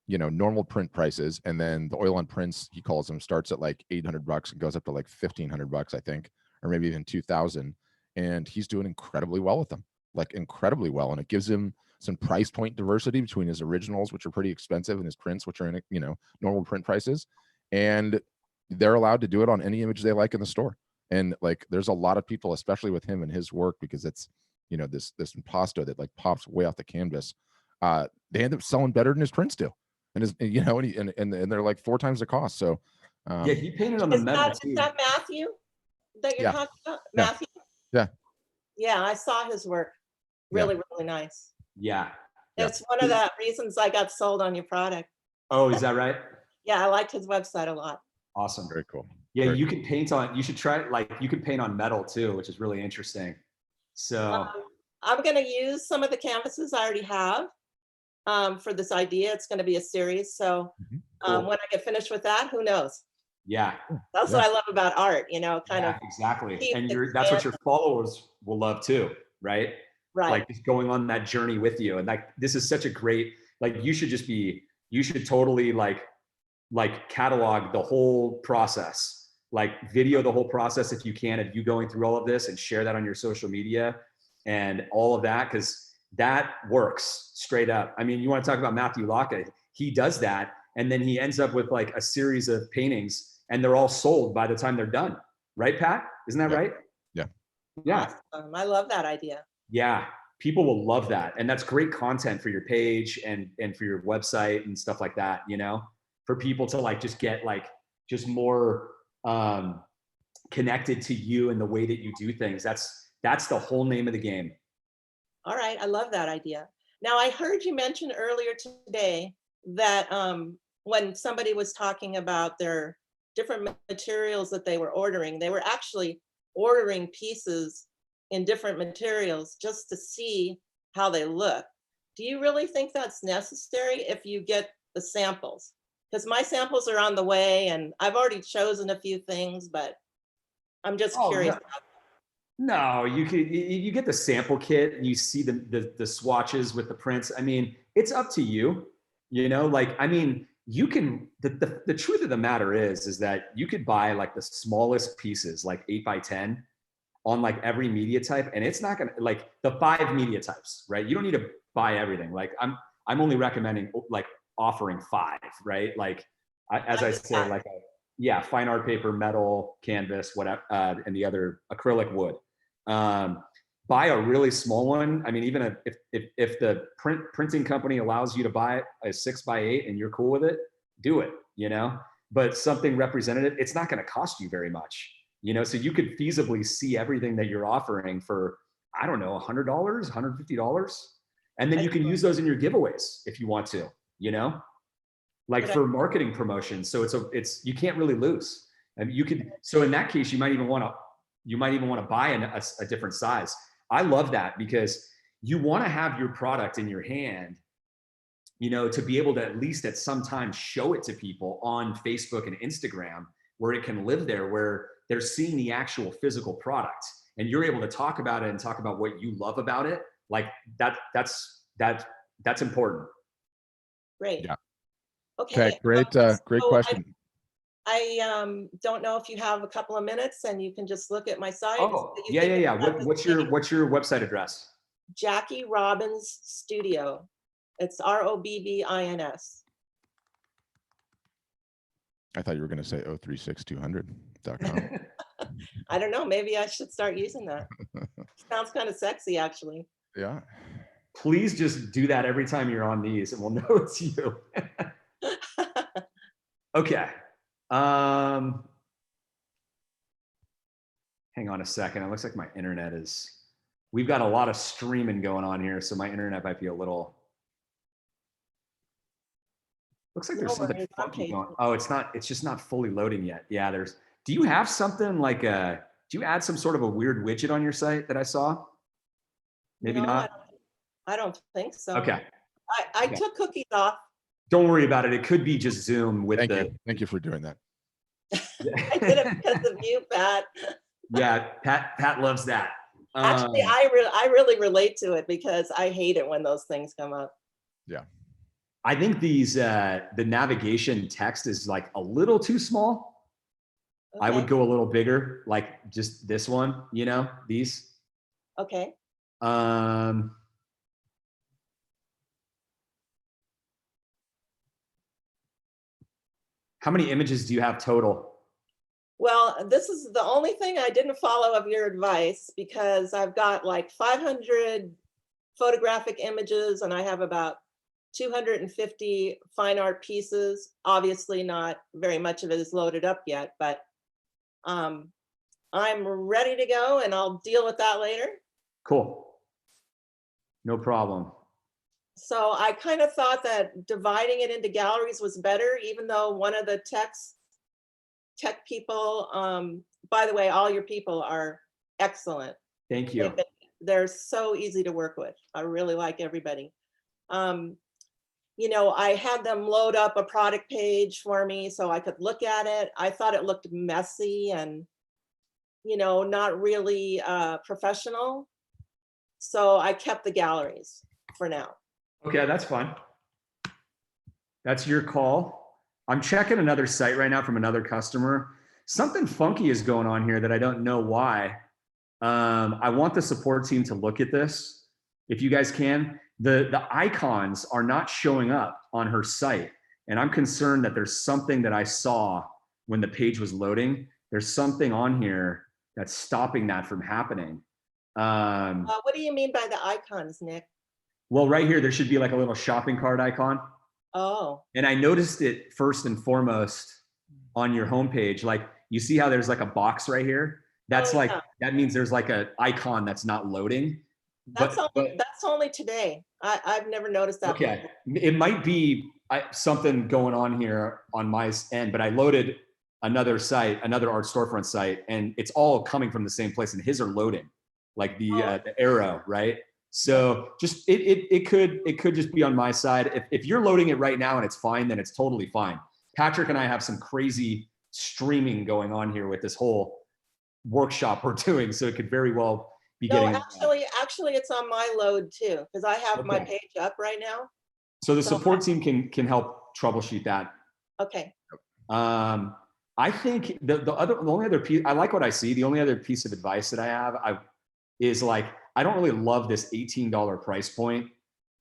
Speaker 1: normal print prices, and then the oil on prints, he calls them, starts at like $800 and goes up to like $1,500, I think, or maybe even 2,000. And he's doing incredibly well with them, like incredibly well. And it gives him some price point diversity between his originals, which are pretty expensive, and his prints, which are in, normal print prices. And they're allowed to do it on any image they like in the store. And like, there's a lot of people, especially with him and his work, because it's, this impasto that like pops way off the canvas. They end up selling better than his prints do. And his, and they're like 4 times the cost. So
Speaker 2: yeah, he painted on the metal too.
Speaker 21: Is that Matthew that you're talking about?
Speaker 1: Yeah.
Speaker 21: Matthew?
Speaker 1: Yeah.
Speaker 21: Yeah, I saw his work. Really, really nice.
Speaker 2: Yeah.
Speaker 21: It's one of the reasons I got sold on your product.
Speaker 2: Oh, is that right?
Speaker 21: Yeah, I liked his website a lot.
Speaker 2: Awesome.
Speaker 1: Very cool.
Speaker 2: Yeah,
Speaker 1: Very
Speaker 2: you
Speaker 1: cool.
Speaker 2: can paint on, you should try, like, you can paint on metal too, which is really interesting. So
Speaker 21: I'm going to use some of the canvases I already have for this idea. It's going to be a series. So
Speaker 2: cool.
Speaker 21: when I get finished with that, who knows?
Speaker 2: Yeah.
Speaker 21: That's what I love about art, kind of.
Speaker 2: Exactly. And that's what your followers will love too, right?
Speaker 21: Right.
Speaker 2: Like just going on that journey with you. And like, this is such a great, like, you should totally like catalog the whole process, like video the whole process if you can, of you going through all of this, and share that on your social media and all of that, because that works straight up. I mean, you want to talk about Matthew Locke, he does that, and then he ends up with like a series of paintings, and they're all sold by the time they're done. Right, Pat? Isn't that right?
Speaker 1: Yeah.
Speaker 21: Yeah. I love that idea.
Speaker 2: Yeah. People will love that. And that's great content for your page and for your website and stuff like that, for people to like just get like just more connected to you and the way that you do things. That's the whole name of the game.
Speaker 21: All right. I love that idea. Now, I heard you mention earlier today that when somebody was talking about their different materials that they were ordering, they were actually ordering pieces in different materials just to see how they look. Do you really think that's necessary if you get the samples? Because my samples are on the way, and I've already chosen a few things, but I'm just curious.
Speaker 2: No, you get the sample kit and you see the swatches with the prints. I mean, it's up to you, like, I mean, you can, the truth of the matter is that you could buy like the smallest pieces, like 8x10 on like every media type. And it's not going to, like, the 5 media types, right? You don't need to buy everything. Like I'm only recommending like offering 5, right? Like, as I say, like, fine art paper, metal, canvas, whatever, and the other acrylic wood. Buy a really small one. I mean, even if the printing company allows you to buy a 6x8 and you're cool with it, do it, but something representative, it's not going to cost you very much, so you could feasibly see everything that you're offering for, I don't know, $100, $150. And then you can use those in your giveaways if you want to, like for marketing promotions. So it's you can't really lose. I mean, you could, so in that case, you might even want to buy a different size. I love that, because you want to have your product in your hand, to be able to at least at some time show it to people on Facebook and Instagram, where it can live there, where they're seeing the actual physical product, and you're able to talk about it and talk about what you love about it. Like that's important.
Speaker 21: Great.
Speaker 1: Yeah.
Speaker 21: Okay.
Speaker 1: Great question.
Speaker 21: I don't know if you have a couple of minutes and you can just look at my site.
Speaker 2: Oh, yeah. What's your website address?
Speaker 21: Jackie Robbins Studio. It's ROBBINS.
Speaker 1: I thought you were going to say 036200.com.
Speaker 21: I don't know. Maybe I should start using that. Sounds kind of sexy, actually.
Speaker 1: Yeah.
Speaker 2: Please just do that every time you're on these, and we'll know it's you. Okay. Hang on a second. It looks like my internet is, we've got a lot of streaming going on here, so my internet might be a little, looks like there's something funky going. Oh, it's just not fully loading yet. Yeah, do you have something like do you add some sort of a weird widget on your site that I saw? Maybe not?
Speaker 21: I don't think so.
Speaker 2: Okay.
Speaker 21: I took cookies off.
Speaker 2: Don't worry about it. It could be just Zoom with
Speaker 1: Thank you for doing that.
Speaker 21: I did it because of you, Pat.
Speaker 2: Yeah, Pat loves that.
Speaker 21: Actually, I really relate to it, because I hate it when those things come up.
Speaker 1: Yeah.
Speaker 2: I think these, the navigation text is like a little too small. Okay. I would go a little bigger, like just this one, you know, these.
Speaker 21: Okay.
Speaker 2: How many images do you have total?
Speaker 21: Well, this is the only thing I didn't follow of your advice, because I've got like 500 photographic images and I have about 250 fine art pieces. Obviously not very much of it is loaded up yet, but I'm ready to go and I'll deal with that later.
Speaker 2: Cool. No problem.
Speaker 21: So I kind of thought that dividing it into galleries was better, even though one of the tech people, by the way, all your people are excellent.
Speaker 2: Thank you.
Speaker 21: They're so easy to work with. I really like everybody. You know, I had them load up a product page for me so I could look at it. I thought it looked messy and, you know, not really professional. So I kept the galleries for now.
Speaker 2: Okay, that's fine. That's your call. I'm checking another site right now from another customer. Something funky is going on here that I don't know why. I want the support team to look at this. If you guys can, the icons are not showing up on her site. And I'm concerned that there's something that I saw when the page was loading. There's something on here that's stopping that from happening.
Speaker 21: What do you mean by the icons, Nick?
Speaker 2: Well, right here, there should be like a little shopping cart icon.
Speaker 21: Oh.
Speaker 2: And I noticed it first and foremost on your homepage. Like, you see how there's like a box right here? That's like, that means there's like an icon that's not loading.
Speaker 21: That's only today. I've never noticed that.
Speaker 2: Okay. It might be something going on here on my end, but I loaded another site, another art storefront site, and it's all coming from the same place, and his are loading, like the arrow, right? So just it could just be on my side. If you're loading it right now and it's fine, then it's totally fine. Patrick and I have some crazy streaming going on here with this whole workshop we're doing, so it could very well be getting.
Speaker 21: No, actually, it's on my load too, because I have my page up right now.
Speaker 2: So the support team can help troubleshoot that.
Speaker 21: Okay.
Speaker 2: I think the only other piece, I like what I see. The only other piece of advice that I have is like, I don't really love this $18 price point.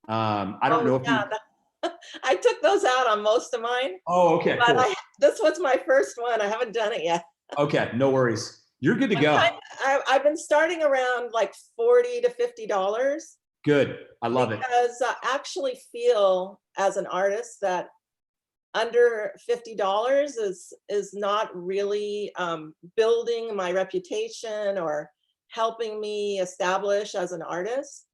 Speaker 2: I don't know if
Speaker 21: I took those out on most of mine.
Speaker 2: Oh, okay.
Speaker 21: But
Speaker 2: Cool.
Speaker 21: This was my first one. I haven't done it yet.
Speaker 2: Okay, no worries. You're good to go.
Speaker 21: I've been starting around like $40 to $50.
Speaker 2: Good. I love it.
Speaker 21: Because I actually feel as an artist that under $50 is not really building my reputation or helping me establish as an artist.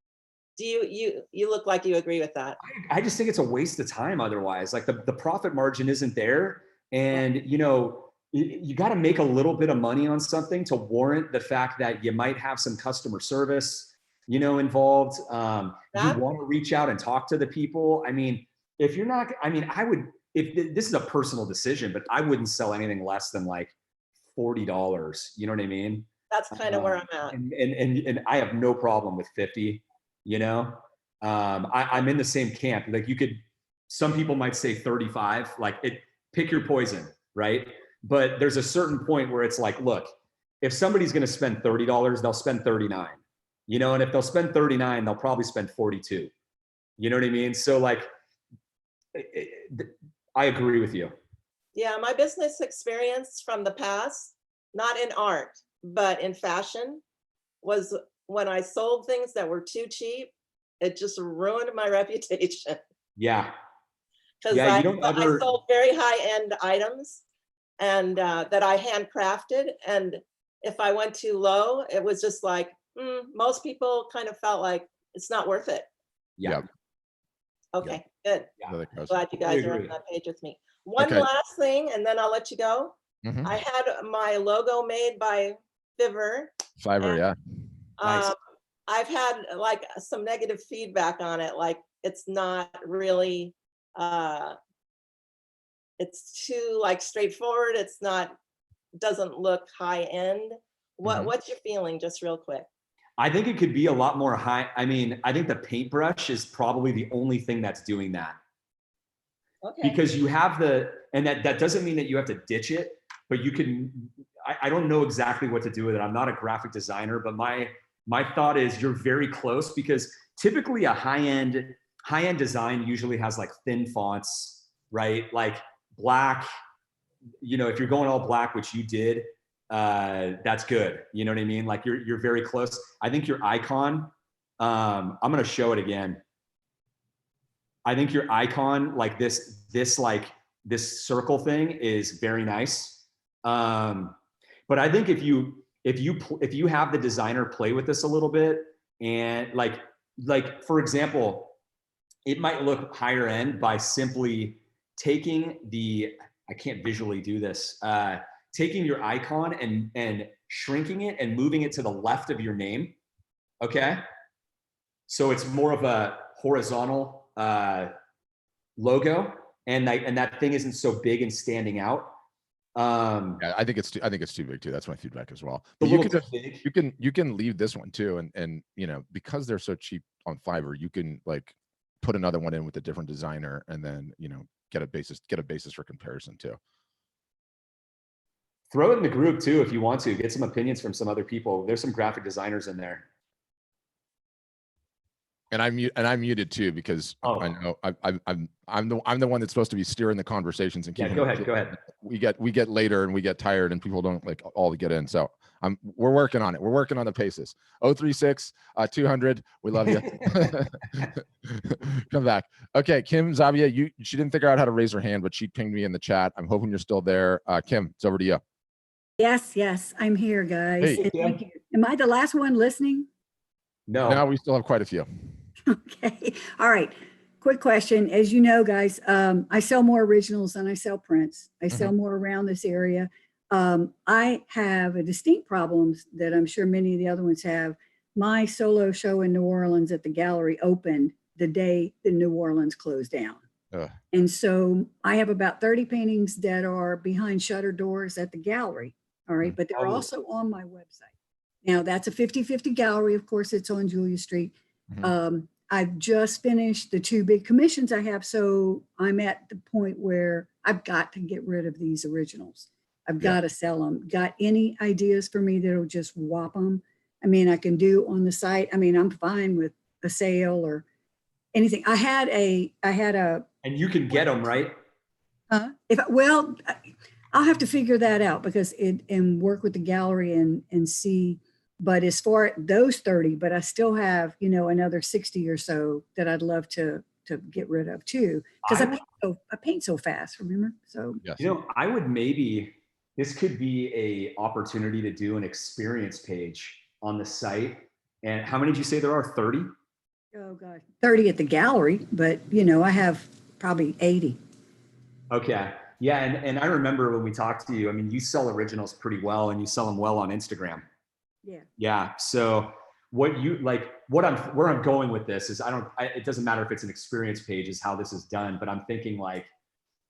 Speaker 21: Do you look like you agree with that?
Speaker 2: I just think it's a waste of time otherwise. Like the profit margin isn't there, and you know, you got to make a little bit of money on something to warrant the fact that you might have some customer service, you know, involved. You want to reach out and talk to the people. I mean, if you're not, I mean, I would, if this is a personal decision, but I wouldn't sell anything less than like $40. You know what I mean?
Speaker 21: That's kind of where I'm at.
Speaker 2: And I have no problem with 50, you know? I'm in the same camp. Like some people might say 35, like pick your poison, right? But there's a certain point where it's like, look, if somebody's going to spend $30, they'll spend $39, you know? And if they'll spend $39, they'll probably spend $42. You know what I mean? So like, I agree with you.
Speaker 21: Yeah, my business experience from the past, not in art, but in fashion, was when I sold things that were too cheap. It just ruined my reputation.
Speaker 2: Yeah.
Speaker 21: Because I sold very high-end items and that I handcrafted. And if I went too low, it was just like, most people kind of felt like it's not worth it.
Speaker 2: Yeah.
Speaker 21: Okay, good.
Speaker 2: Yeah.
Speaker 21: Glad you guys are on that page with me. One last thing, and then I'll let you go. I had my logo made by Fiverr.
Speaker 1: Yeah.
Speaker 21: Nice. I've had like some negative feedback on it. Like it's not really, it's too like straightforward. It's not, doesn't look high end. What's your feeling, just real quick?
Speaker 2: I think it could be a lot more high. I mean, I think the paintbrush is probably the only thing that's doing that. because you have and that doesn't mean that you have to ditch it, but you can, I don't know exactly what to do with it. I'm not a graphic designer, but my thought is you're very close, because typically a high-end design usually has like thin fonts, right? Like black, if you're going all black, which you did, that's good. You know what I mean? Like you're very close. I think your icon, I'm going to show it again. I think your icon, like this circle thing, is very nice. But I think if you have the designer play with this a little bit, and like for example, it might look higher end by simply taking I can't visually do this, taking your icon and shrinking it and moving it to the left of your name. Okay. So it's more of a horizontal logo, and that thing isn't so big and standing out.
Speaker 1: Yeah, I think it's too big too. That's my feedback as well. But you can leave this one too, and because they're so cheap on Fiverr, you can like put another one in with a different designer, and then get a basis for comparison too.
Speaker 2: Throw it in the group too if you want to. Get some opinions from some other people. There's some graphic designers in there.
Speaker 1: And I'm muted too, because I know I'm the one that's supposed to be steering the conversations and keeping.
Speaker 2: Yeah, go ahead.
Speaker 1: We get later and we get tired and people don't like all to get in. So we're working on it. We're working on the paces. 036 200. We love you. Come back. Okay, Kim Zabia, she didn't figure out how to raise her hand, but she pinged me in the chat. I'm hoping you're still there. Kim, it's over to you.
Speaker 4: Yes, I'm here, guys.
Speaker 2: Hey,
Speaker 4: Thank you. Am I the last one listening?
Speaker 2: No,
Speaker 1: we still have quite a few.
Speaker 4: Okay. All right. Quick question. As you know, guys, I sell more originals than I sell prints. I sell more around this area. I have a distinct problems that I'm sure many of the other ones have. My solo show in New Orleans at the gallery opened the day the New Orleans closed down. And so I have about 30 paintings that are behind shutter doors at the gallery. All right. But they're also on my website. Now that's a 50-50 gallery. Of course, it's on Julia Street. I've just finished the 2 big commissions I have. So I'm at the point where I've got to get rid of these originals. I've got to sell them. Got any ideas for me that'll just whop them? I mean, I can do on the site. I mean, I'm fine with a sale or anything. I had a.
Speaker 2: And you can get them, right?
Speaker 4: I'll have to figure that out because and work with the gallery and see. But as far as those 30, but I still have, another 60 or so that I'd love to get rid of too. Because I paint so fast, remember? So,
Speaker 1: yes.
Speaker 2: I would this could be a opportunity to do an experience page on the site. And how many did you say there are? 30?
Speaker 4: Oh gosh, 30 at the gallery, but I have probably 80.
Speaker 2: Okay. Yeah. And I remember when we talked to you, I mean, you sell originals pretty well and you sell them well on Instagram. Yeah. So where I'm going with this is it doesn't matter if it's an experience page is how this is done, but I'm thinking like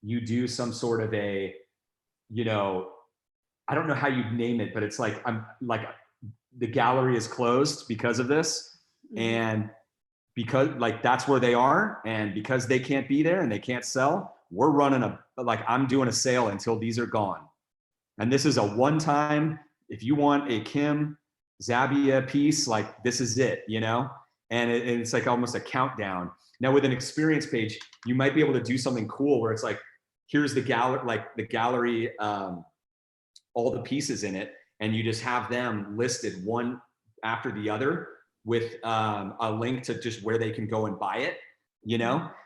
Speaker 2: you do some sort of I don't know how you'd name it, but it's like, the gallery is closed because of this. And because that's where they are. And because they can't be there and they can't sell, we're running I'm doing a sale until these are gone. And this is a one-time, if you want a Kim Zabia piece, this is it, and it's like almost a countdown. Now with an experience page, you might be able to do something cool where it's like, here's the gallery, all the pieces in it, and you just have them listed one after the other with a link to just where they can go and buy it,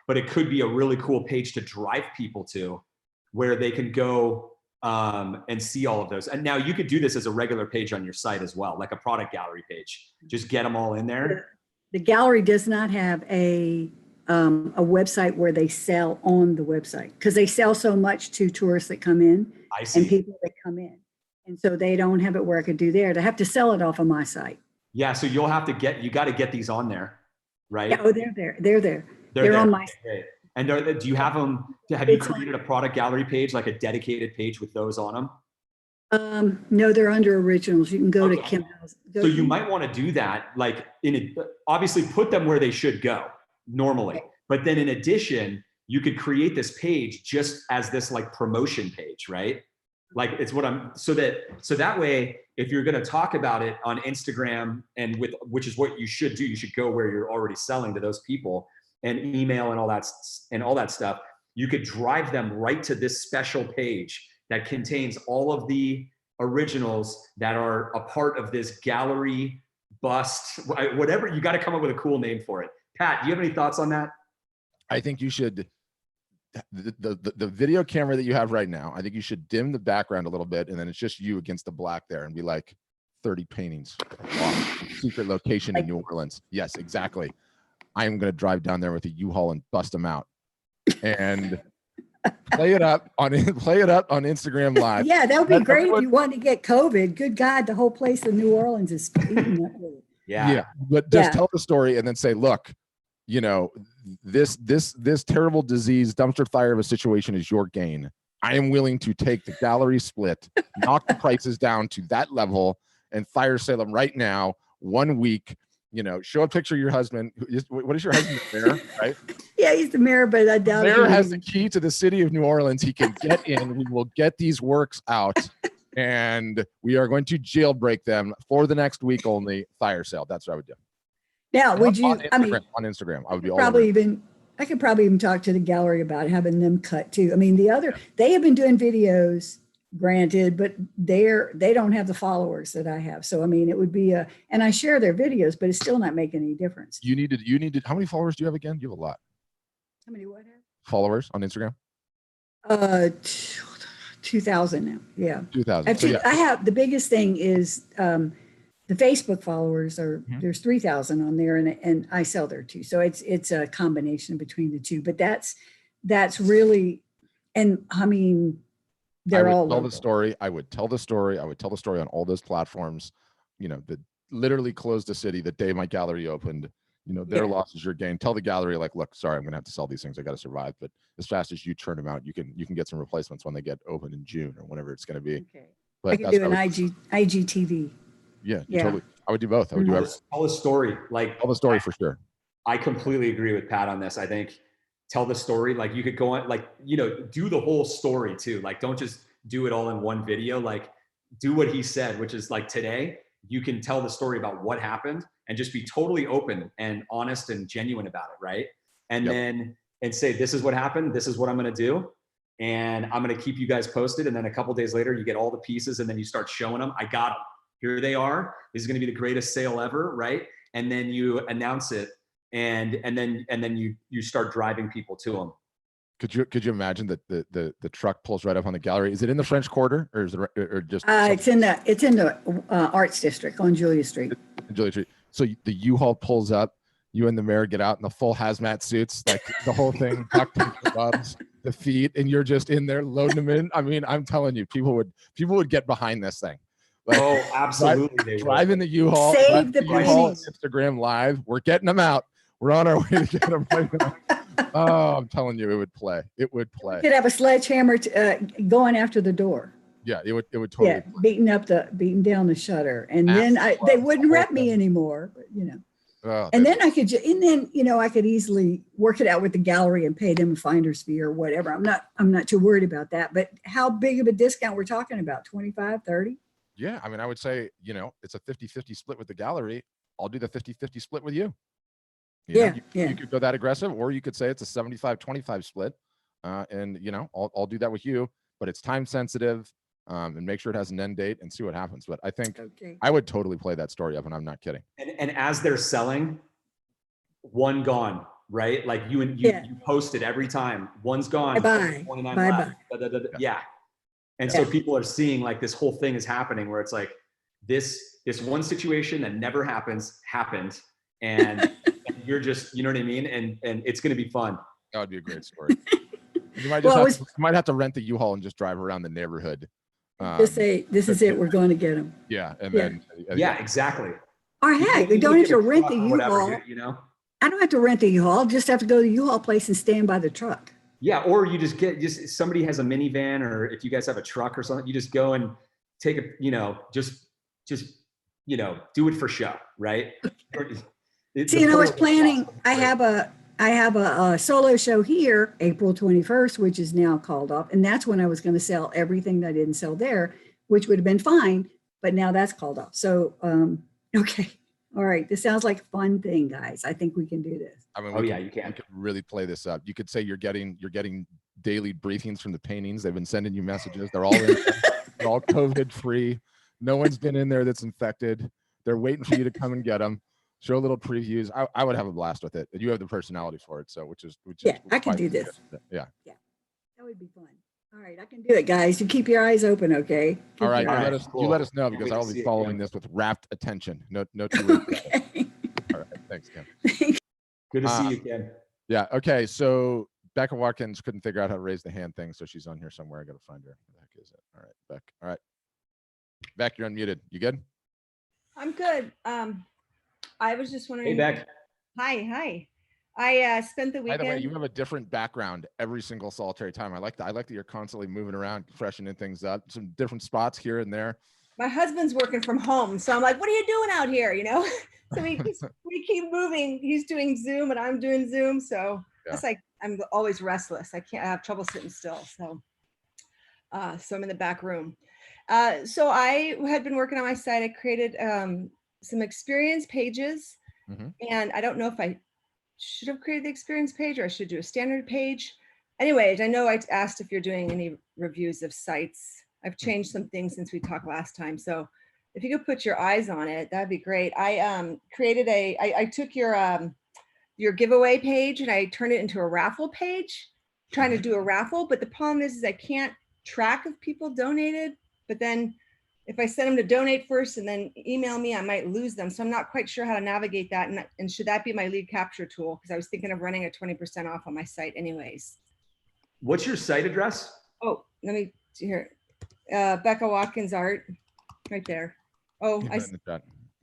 Speaker 2: but it could be a really cool page to drive people to where they can go and see all of those. And now you could do this as a regular page on your site as well, like a product gallery page. Just get them all in there.
Speaker 4: The gallery does not have a website where they sell on the website because they sell so much to tourists that come in and people that come in. And so they don't have it where I could do there. They have to sell it off of my site.
Speaker 2: Yeah. So you got to get these on there, right?
Speaker 4: Yeah, they're there. They're there. They're on my site.
Speaker 2: And do you have them? Have you created a product gallery page, like a dedicated page with those on them?
Speaker 4: No, they're under originals. You can go to Kim House.
Speaker 2: So you might want to do that, obviously put them where they should go normally. But then in addition, you could create this page just as this like promotion page, right? Like it's what I'm, so that way, if you're going to talk about it on Instagram and which is what you should do, you should go where you're already selling to those people and email and all that stuff. You could drive them right to this special page that contains all of the originals that are a part of this gallery bust, whatever. You got to come up with a cool name for it. Pat, do you have any thoughts on that?
Speaker 1: I think you should, the video camera that you have right now, I think you should dim the background a little bit, and then it's just you against the black there, and be like 30 paintings. Secret location in New Orleans. Yes, exactly. I am going to drive down there with a U-Haul and bust them out, and play it up on Instagram Live.
Speaker 4: Yeah, that would be great if you wanted to get COVID. Good God, the whole place in New Orleans is eating up with it.
Speaker 1: Yeah, but just tell the story and then say, look, you know, this terrible disease dumpster fire of a situation is your gain. I am willing to take the gallery split, knock the prices down to that level, and fire sale them right now, 1 week. You know, show a picture of your husband. What is your husband, the mayor, right?
Speaker 4: Yeah, he's the mayor, but I doubt
Speaker 1: the mayor has the key to the city of New Orleans. He can get in. We will get these works out, and we are going to jailbreak them for the next week only. Fire sale. That's what I would do.
Speaker 4: Now, would you?
Speaker 1: On Instagram, I would be all
Speaker 4: probably
Speaker 1: over.
Speaker 4: I could probably even talk to the gallery about having them cut too. I mean, they have been doing videos, granted, but they don't have the followers that I have. So I mean, it would be and I share their videos, but it's still not making any difference.
Speaker 1: You need to. How many followers do you have again? You have a lot.
Speaker 4: How many what?
Speaker 1: Followers on Instagram?
Speaker 4: 2,000 now. Yeah.
Speaker 1: 2,000.
Speaker 4: I have the biggest thing is the Facebook followers are there's 3,000 on there, and I sell there too. So it's a combination between the two. But that's really, and I mean, they're all
Speaker 1: tell the story. I would tell the story. I would tell the story on all those platforms. You know, that literally closed the city the day my gallery opened. You know, their loss is your gain. Tell the gallery, like, look, sorry, I'm gonna have to sell these things. I got to survive. But as fast as you turn them out, you can get some replacements when they get open in June or whenever it's gonna be.
Speaker 4: Okay.
Speaker 1: But
Speaker 4: I can do an IGTV.
Speaker 1: Yeah, totally. I would do both. I would do everything.
Speaker 2: Tell the story,
Speaker 1: tell the story for sure.
Speaker 2: I completely agree with Pat on this. I think tell the story. Like you could go on, like, you know, do the whole story too. Like, don't just do it all in one video. Like, do what he said, which is like today, you can tell the story about what happened and just be totally open and honest and genuine about it, right? And then say, this is what happened. This is what I'm going to do. And I'm going to keep you guys posted. And then a couple of days later, you get all the pieces and then you start showing them. I got them. Here they are. This is going to be the greatest sale ever, right? And then you announce it, and then you start driving people to them.
Speaker 1: Could you imagine that the truck pulls right up on the gallery? Is it in the French Quarter, or is it or just?
Speaker 4: It's in the Arts District on Julia Street.
Speaker 1: Julia Street. So the U-Haul pulls up. You and the mayor get out in the full hazmat suits, like the whole thing, duct tape, the gloves, the feet, and you're just in there loading them in. I mean, I'm telling you, people would get behind this thing. Like,
Speaker 2: oh, absolutely.
Speaker 1: Driving the U-Haul.
Speaker 4: Save the paintings.
Speaker 1: Instagram Live. We're getting them out. We're on our way to get them. Oh, I'm telling you, it would play. It would play.
Speaker 4: You could have a sledgehammer going after the door.
Speaker 1: Yeah, it would totally.
Speaker 4: Yeah, beating down the shutter, and then they wouldn't rep me anymore. But, you know.
Speaker 1: Oh,
Speaker 4: and then I could easily work it out with the gallery and pay them a finder's fee or whatever. I'm not too worried about that. But how big of a discount we're talking about? 25, 30?
Speaker 1: Yeah, I mean, I would say, you know, it's a 50-50 split with the gallery. I'll do the 50-50 split with you. You could go that aggressive, or you could say it's a 75-25 split. And, you know, I'll do that with you, but it's time sensitive, and make sure it has an end date and see what happens. But I think I would totally play that story up, and I'm not kidding.
Speaker 2: And as they're selling, one gone, right? Like you post it every time. One's gone.
Speaker 4: Bye.
Speaker 2: 29
Speaker 4: bye.
Speaker 2: left. Yeah. And so people are seeing like this whole thing is happening where it's like this one situation that never happened. And you're just, you know what I mean? And it's going to be fun.
Speaker 1: That would be a great story. You might have to rent the U-Haul and just drive around the neighborhood.
Speaker 4: Just say, this is it. We're going to get them.
Speaker 1: Yeah. And then.
Speaker 2: Yeah, exactly.
Speaker 4: Or heck, we don't have to rent the U-Haul.
Speaker 2: You know?
Speaker 4: I don't have to rent the U-Haul. Just have to go to the U-Haul place and stand by the truck.
Speaker 2: Yeah, or you just somebody has a minivan, or if you guys have a truck or something, you just go and take just do it for show, right?
Speaker 4: See, I was planning. I have I have a solo show here, April 21st, which is now called off. And that's when I was going to sell everything that I didn't sell there, which would have been fine. But now that's called off. So, okay. All right. This sounds like a fun thing, guys. I think we can do this.
Speaker 1: I mean,
Speaker 2: you can.
Speaker 1: You can really play this up. You could say you're getting daily briefings from the paintings. They've been sending you messages. They're all they're all COVID free. No one's been in there that's infected. They're waiting for you to come and get them. Show little previews. I would have a blast with it. You have the personality for it, so which is
Speaker 4: I can do this.
Speaker 1: Yeah.
Speaker 4: That would be fun. All right, I can do it, guys. You keep your eyes open, okay?
Speaker 1: All right, you let us know because I'll be following this with rapt attention. No two ways. All right, thanks, Kim.
Speaker 2: Good to see you, Kim.
Speaker 1: Yeah. Okay. So Becca Watkins couldn't figure out how to raise the hand thing, so she's on here somewhere. I got to find her. Where the heck is it? All right, Beck. All right, Beck, you're unmuted. You good?
Speaker 5: I'm good. I was just wondering.
Speaker 2: Hey, Beck.
Speaker 5: Hi. I spent the weekend.
Speaker 1: By the way, you have a different background every single solitary time. I like that. I like that you're constantly moving around, freshening things up. Some different spots here and there.
Speaker 5: My husband's working from home, so I'm like, "What are you doing out here?" You know. So we keep moving. He's doing Zoom, and I'm doing Zoom. So it's like I'm always restless. I have trouble sitting still. So, so I'm in the back room. So I had been working on my site. I created some experience pages, and I don't know if I should have created the experience page or I should do a standard page. Anyways, I know I asked if you're doing any reviews of sites. I've changed some things since we talked last time. So if you could put your eyes on it, that'd be great. I created I took your giveaway page and I turned it into a raffle page, trying to do a raffle. But the problem is I can't track if people donated, but then if I send them to donate first and then email me, I might lose them. So I'm not quite sure how to navigate that. And should that be my lead capture tool? Because I was thinking of running a 20% off on my site anyways.
Speaker 2: What's your site address?
Speaker 5: Oh, let me see here. Becca Watkins Art, right there. Oh, I
Speaker 1: It's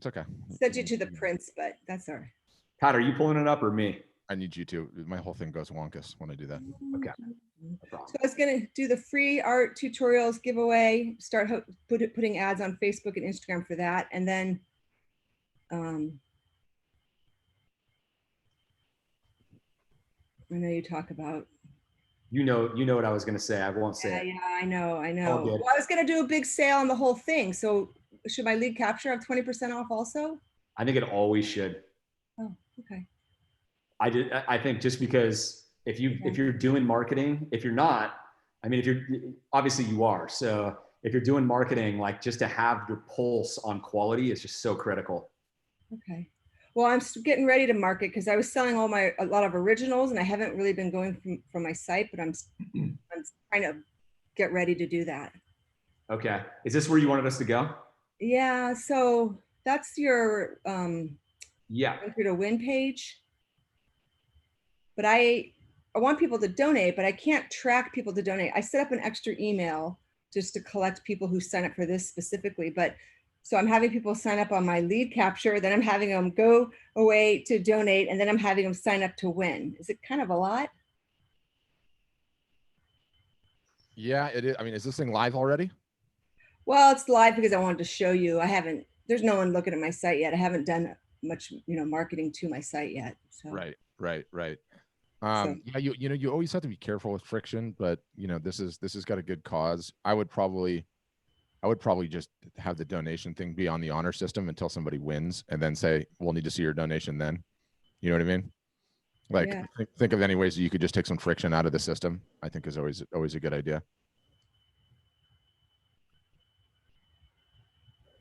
Speaker 1: okay.
Speaker 5: sent you to the prints, but that's all right.
Speaker 2: Todd, are you pulling it up or me?
Speaker 1: I need you to. My whole thing goes wonkus when I do that.
Speaker 2: Okay.
Speaker 5: So I was going to do the free art tutorials giveaway, start putting ads on Facebook and Instagram for that. And then I know you talk about.
Speaker 2: You know what I was going to say. I won't say it.
Speaker 5: Yeah, I know.
Speaker 2: All good.
Speaker 5: Well, I was going to do a big sale on the whole thing. So should my lead capture have 20% off also?
Speaker 2: I think it always should.
Speaker 5: Oh, okay.
Speaker 2: I think just because if you're doing marketing, if you're not, I mean, if you're obviously you are. So if you're doing marketing, like just to have your pulse on quality is just so critical.
Speaker 5: Okay. Well, I'm getting ready to market because I was selling a lot of originals and I haven't really been going from my site, but I'm trying to get ready to do that.
Speaker 2: Okay. Is this where you wanted us to go?
Speaker 5: Yeah. So that's your
Speaker 2: yeah.
Speaker 5: Enter to win page. But I want people to donate, but I can't track people to donate. I set up an extra email just to collect people who sign up for this specifically. But so I'm having people sign up on my lead capture, then I'm having them go away to donate, and then I'm having them sign up to win. Is it kind of a lot?
Speaker 1: Yeah, it is. I mean, is this thing live already?
Speaker 5: Well, it's live because I wanted to show you. There's no one looking at my site yet. I haven't done much, marketing to my site yet. So.
Speaker 1: Right. Yeah, you always have to be careful with friction, but this has got a good cause. I would probably just have the donation thing be on the honor system until somebody wins, and then say, we'll need to see your donation then. You know what I mean? Like,
Speaker 5: Yeah.
Speaker 1: think of any ways that you could just take some friction out of the system. I think is always a good idea.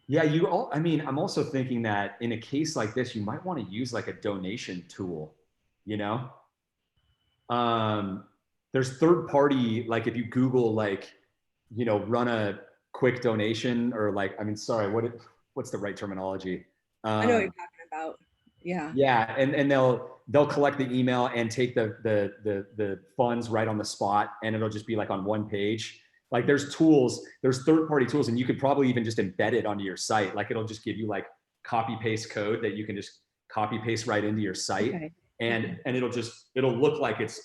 Speaker 2: Yeah, I'm also thinking that in a case like this, you might want to use like a donation tool, there's third party, like if you Google, run a quick donation or what's the right terminology?
Speaker 5: I know what you're talking about. Yeah.
Speaker 2: Yeah. And they'll collect the email and take the funds right on the spot. And it'll just be like on one page. Like there's third-party tools, and you could probably even just embed it onto your site. Like it'll just give you like copy paste code that you can just copy paste right into your site.
Speaker 5: Okay.
Speaker 2: And it'll look like it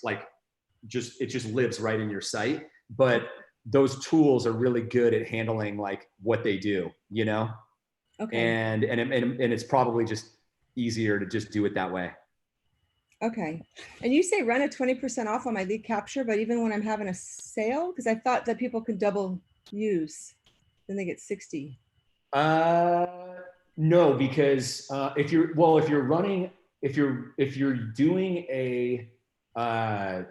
Speaker 2: just lives right in your site. But those tools are really good at handling like what they do,
Speaker 5: Okay.
Speaker 2: And it's probably just easier to just do it that way.
Speaker 5: Okay. And you say run a 20% off on my lead capture, but even when I'm having a sale, because I thought that people could double use, then they get 60.
Speaker 2: No, because if you're doing an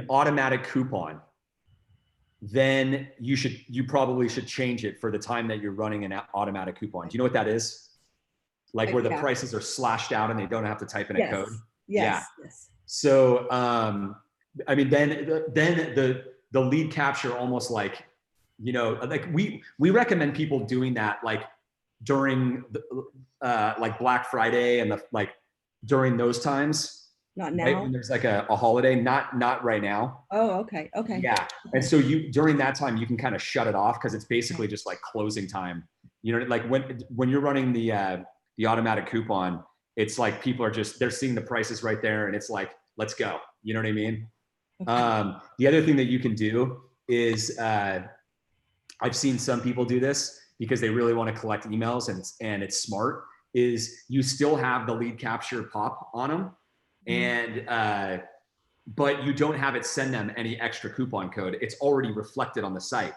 Speaker 2: automatic coupon, then you probably should change it for the time that you're running an automatic coupon. Do you know what that is? Like where the prices are slashed out and they don't have to type in a code.
Speaker 5: Yes.
Speaker 2: So, I mean, then the lead capture almost like, you know, like we recommend people doing that like during like Black Friday and during those times.
Speaker 5: Not now.
Speaker 2: Right? When there's like a holiday, not right now.
Speaker 5: Oh, okay.
Speaker 2: Yeah, and so during that time you can kind of shut it off because it's basically just like closing time. You know, like when you're running the automatic coupon, it's like people are they're seeing the prices right there, and it's like, let's go. You know what I mean? Okay. The other thing that you can do is I've seen some people do this because they really want to collect emails and it's smart. Is you still have the lead capture pop on them. And but you don't have it send them any extra coupon code. It's already reflected on the site,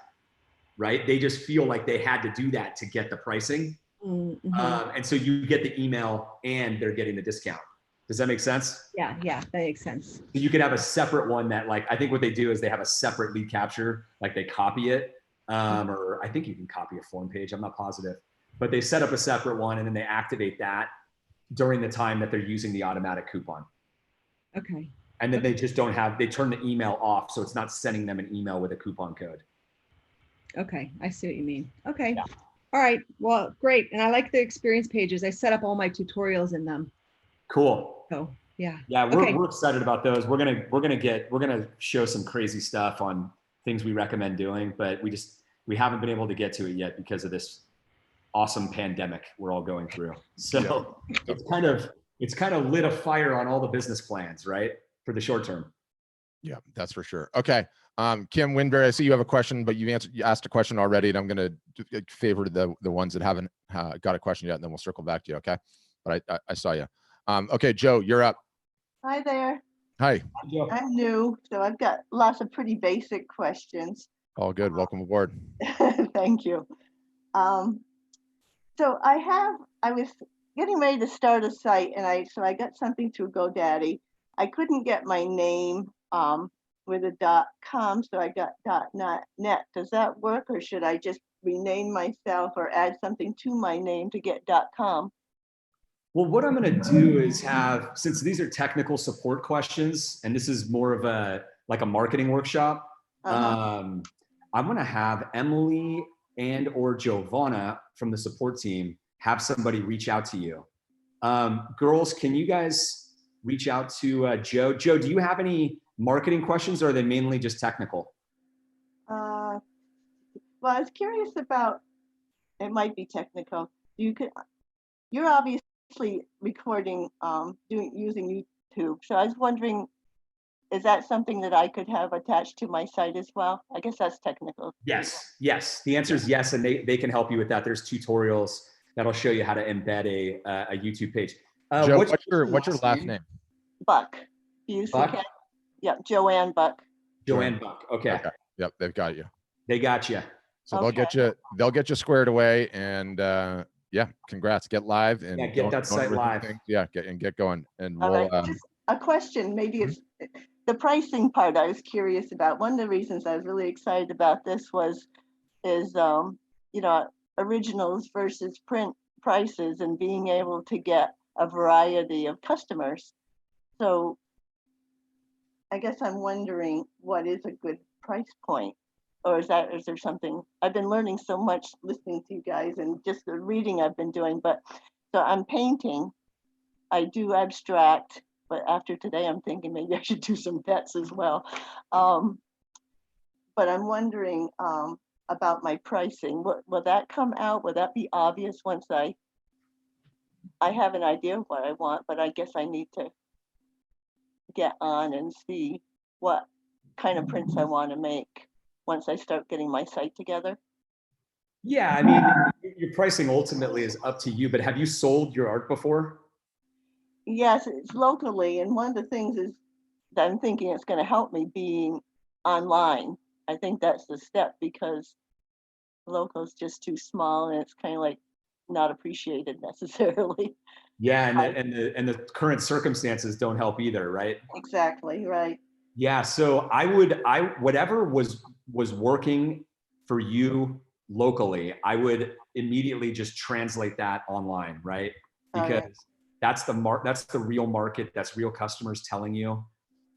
Speaker 2: right? They just feel like they had to do that to get the pricing. And so you get the email and they're getting the discount. Does that make sense?
Speaker 5: Yeah, that makes sense.
Speaker 2: So you could have a separate one that I think what they do is they have a separate lead capture, like they copy it, or I think you can copy a form page, I'm not positive, but they set up a separate one and then they activate that during the time that they're using the automatic coupon.
Speaker 5: Okay.
Speaker 2: And then they just they turn the email off. So it's not sending them an email with a coupon code.
Speaker 5: Okay. I see what you mean. Okay. Yeah. All right. Well, great. And I like the experience pages. I set up all my tutorials in them.
Speaker 2: Cool.
Speaker 5: So yeah.
Speaker 2: Yeah. We're excited about those. We're going to show some crazy stuff on things we recommend doing, but we haven't been able to get to it yet because of this awesome pandemic we're all going through. So it's kind of lit a fire on all the business plans, right? For the short term.
Speaker 1: Yeah, that's for sure. Okay. Kim Winberry, I see you have a question, but you asked a question already, and I'm going to favor the ones that haven't got a question yet, and then we'll circle back to you. Okay. But I saw you. Okay, Joe, you're up.
Speaker 6: Hi there.
Speaker 1: Hi.
Speaker 6: I'm new, so I've got lots of pretty basic questions.
Speaker 1: All good. Welcome aboard.
Speaker 6: Thank you. So I was getting ready to start a site, and I got something through GoDaddy. I couldn't get my name with a .com, so I got .net. Does that work, or should I just rename myself or add something to my name to get .com?
Speaker 2: Well, what I'm going to do is since these are technical support questions, and this is more of a marketing workshop, I'm going to have Emily or Giovanna from the support team have somebody reach out to you. Girls, can you guys reach out to Joe? Joe, do you have any marketing questions, or are they mainly just technical?
Speaker 6: Well, I was curious about, it might be technical. You're obviously recording, using YouTube. So I was wondering, is that something that I could have attached to my site as well? I guess that's technical.
Speaker 2: Yes. The answer is yes, and they can help you with that. There's tutorials that'll show you how to embed a YouTube page.
Speaker 1: Joe, what's your last name?
Speaker 6: Buck.
Speaker 2: Buck?
Speaker 6: Okay. Yeah, Joanne Buck.
Speaker 2: Joanne Buck. Okay.
Speaker 1: Yep, they've got you.
Speaker 2: They got you.
Speaker 1: So they'll get you squared away, and yeah, congrats. Get live and
Speaker 2: get that site live.
Speaker 1: Yeah, get going. And
Speaker 6: we'll just a question. Maybe it's the pricing part I was curious about. One of the reasons I was really excited about this is originals versus print prices and being able to get a variety of customers. So I guess I'm wondering, what is a good price point? Or is there something? I've been learning so much listening to you guys and just the reading I've been doing, so I'm painting. I do abstract, but after today, I'm thinking maybe I should do some vets as well. But I'm wondering about my pricing. Will that come out? Will that be obvious once I have an idea of what I want, but I guess I need to get on and see what kind of prints I want to make once I start getting my site together?
Speaker 2: Yeah, I mean, your pricing ultimately is up to you, but have you sold your art before?
Speaker 6: Yes, it's locally. And one of the things is that I'm thinking it's going to help me being online. I think that's the step because local's just too small and it's kind of like not appreciated necessarily.
Speaker 2: Yeah, and the current circumstances don't help either, right?
Speaker 6: Exactly, right.
Speaker 2: Yeah, so whatever was working for you locally, I would immediately just translate that online, right? Because that's the real market, that's real customers telling you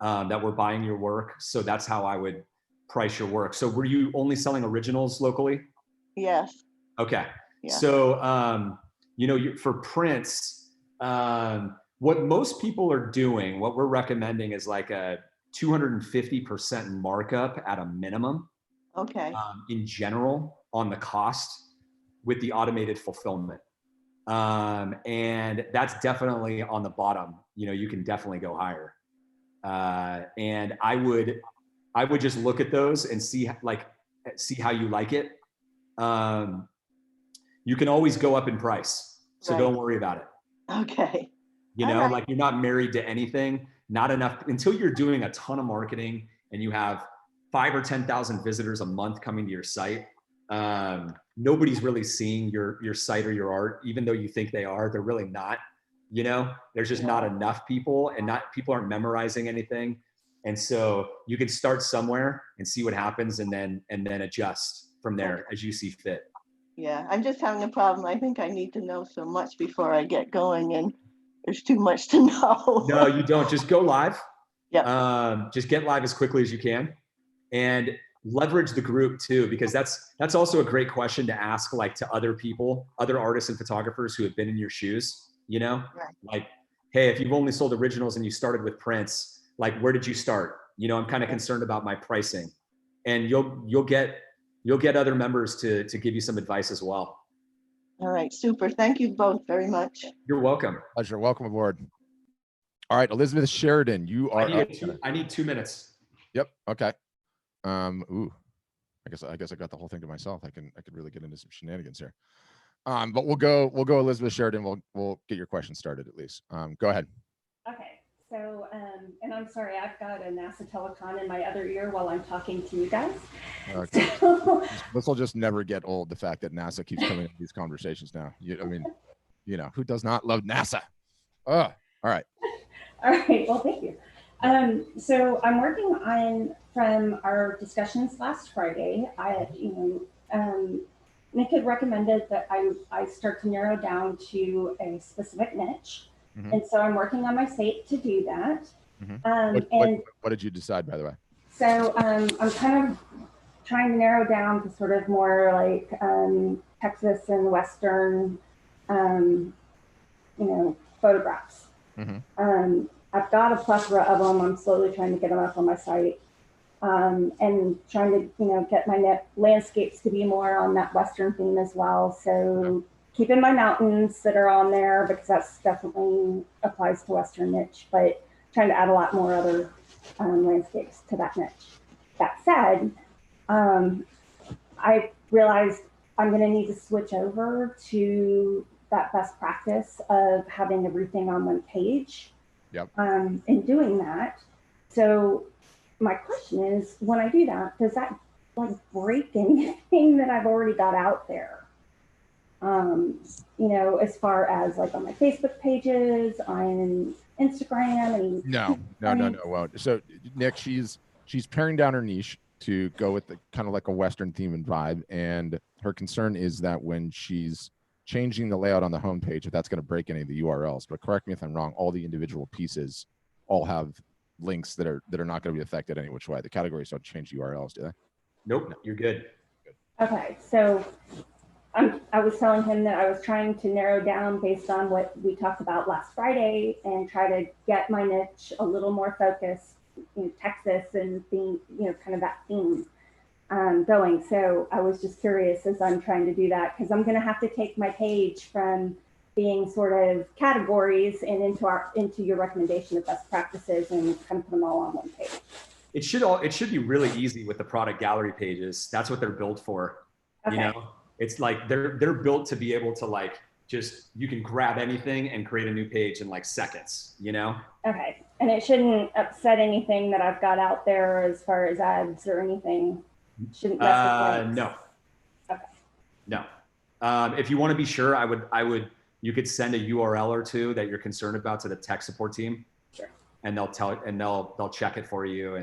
Speaker 2: that we're buying your work. So that's how I would price your work. So were you only selling originals locally?
Speaker 6: Yes.
Speaker 2: Okay.
Speaker 6: Yeah.
Speaker 2: So, for prints, what most people are doing, what we're recommending is like a 250% markup at a minimum.
Speaker 6: Okay.
Speaker 2: In general on the cost with the automated fulfillment. And that's definitely on the bottom. You can definitely go higher. And I would just look at those and see how you like it. You can always go up in price. So don't worry about it.
Speaker 6: Okay.
Speaker 2: Like you're not married to anything, not enough until you're doing a ton of marketing and you have 5,000 or 10,000 visitors a month coming to your site. Nobody's really seeing your site or your art, even though you think they are, they're really not, there's just not enough people and people aren't memorizing anything. And so you can start somewhere and see what happens and then adjust from there as you see fit.
Speaker 6: Yeah, I'm just having a problem. I think I need to know so much before I get going and there's too much to know.
Speaker 2: No, you don't. Just go live.
Speaker 6: Yeah.
Speaker 2: Just get live as quickly as you can and leverage the group too, because that's also a great question to ask like to other people, other artists and photographers who have been in your shoes,
Speaker 6: Right.
Speaker 2: like, hey, if you've only sold originals and you started with prints, like where did you start? I'm kind of concerned about my pricing, and you'll get other members to give you some advice as well.
Speaker 6: All right, super. Thank you both very much.
Speaker 2: You're welcome.
Speaker 1: Pleasure. Welcome aboard. All right, Elizabeth Sheridan, you are
Speaker 2: I need 2 minutes.
Speaker 1: Yep. Okay. Ooh, I guess I got the whole thing to myself. I could really get into some shenanigans here. But we'll go Elizabeth Sheridan. We'll get your question started at least. Go ahead.
Speaker 7: Okay. So, and I'm sorry, I've got a NASA telecon in my other ear while I'm talking to you guys.
Speaker 1: Okay. So, this will just never get old. The fact that NASA keeps coming into these conversations now. Who does not love NASA? Oh, all right.
Speaker 7: All right. Well, thank you. So I'm working on, from our discussions last Friday, Nick had recommended that I start to narrow down to a specific niche. Mm-hmm. And so I'm working on my site to do that.
Speaker 1: Mm-hmm. What did you decide, by the way?
Speaker 7: So I'm kind of trying to narrow down to sort of more like Texas and Western, photographs. Mm-hmm. I've got a plethora of them. I'm slowly trying to get them up on my site, and trying to, get my landscapes to be more on that Western theme as well. So keeping my mountains that are on there because that's definitely applies to Western niche, but trying to add a lot more other landscapes to that niche. That said, I realized I'm going to need to switch over to that best practice of having everything on one page.
Speaker 1: Yep.
Speaker 7: In doing that. So my question is, when I do that, does that like break anything that I've already got out there? As far as like on my Facebook pages, on Instagram, and
Speaker 1: no. Well, so Nick, she's paring down her niche to go with the kind of like a Western theme and vibe, and her concern is that when she's changing the layout on the homepage, if that's going to break any of the URLs. But correct me if I'm wrong, all the individual pieces all have links that are not going to be affected any which way. The categories don't change URLs, do they?
Speaker 2: Nope, no. You're good.
Speaker 7: Okay, so I was telling him that I was trying to narrow down based on what we talked about last Friday and try to get my niche a little more focused in Texas and theme, kind of that theme. Going. So I was just curious as I'm trying to do that, because I'm going to have to take my page from being sort of categories and into your recommendation of best practices and kind of put them all on one page.
Speaker 2: It should be really easy with the product gallery pages. That's what they're built for.
Speaker 7: Okay.
Speaker 2: It's like they're built to be able to like just, you can grab anything and create a new page in like seconds, you know?
Speaker 7: Okay. And it shouldn't upset anything that I've got out there as far as ads or anything. Shouldn't mess with links.
Speaker 2: No.
Speaker 7: Okay.
Speaker 2: No. If you want to be sure, you could send a URL or two that you're concerned about to the tech support team.
Speaker 7: Sure.
Speaker 2: And they'll check it for you,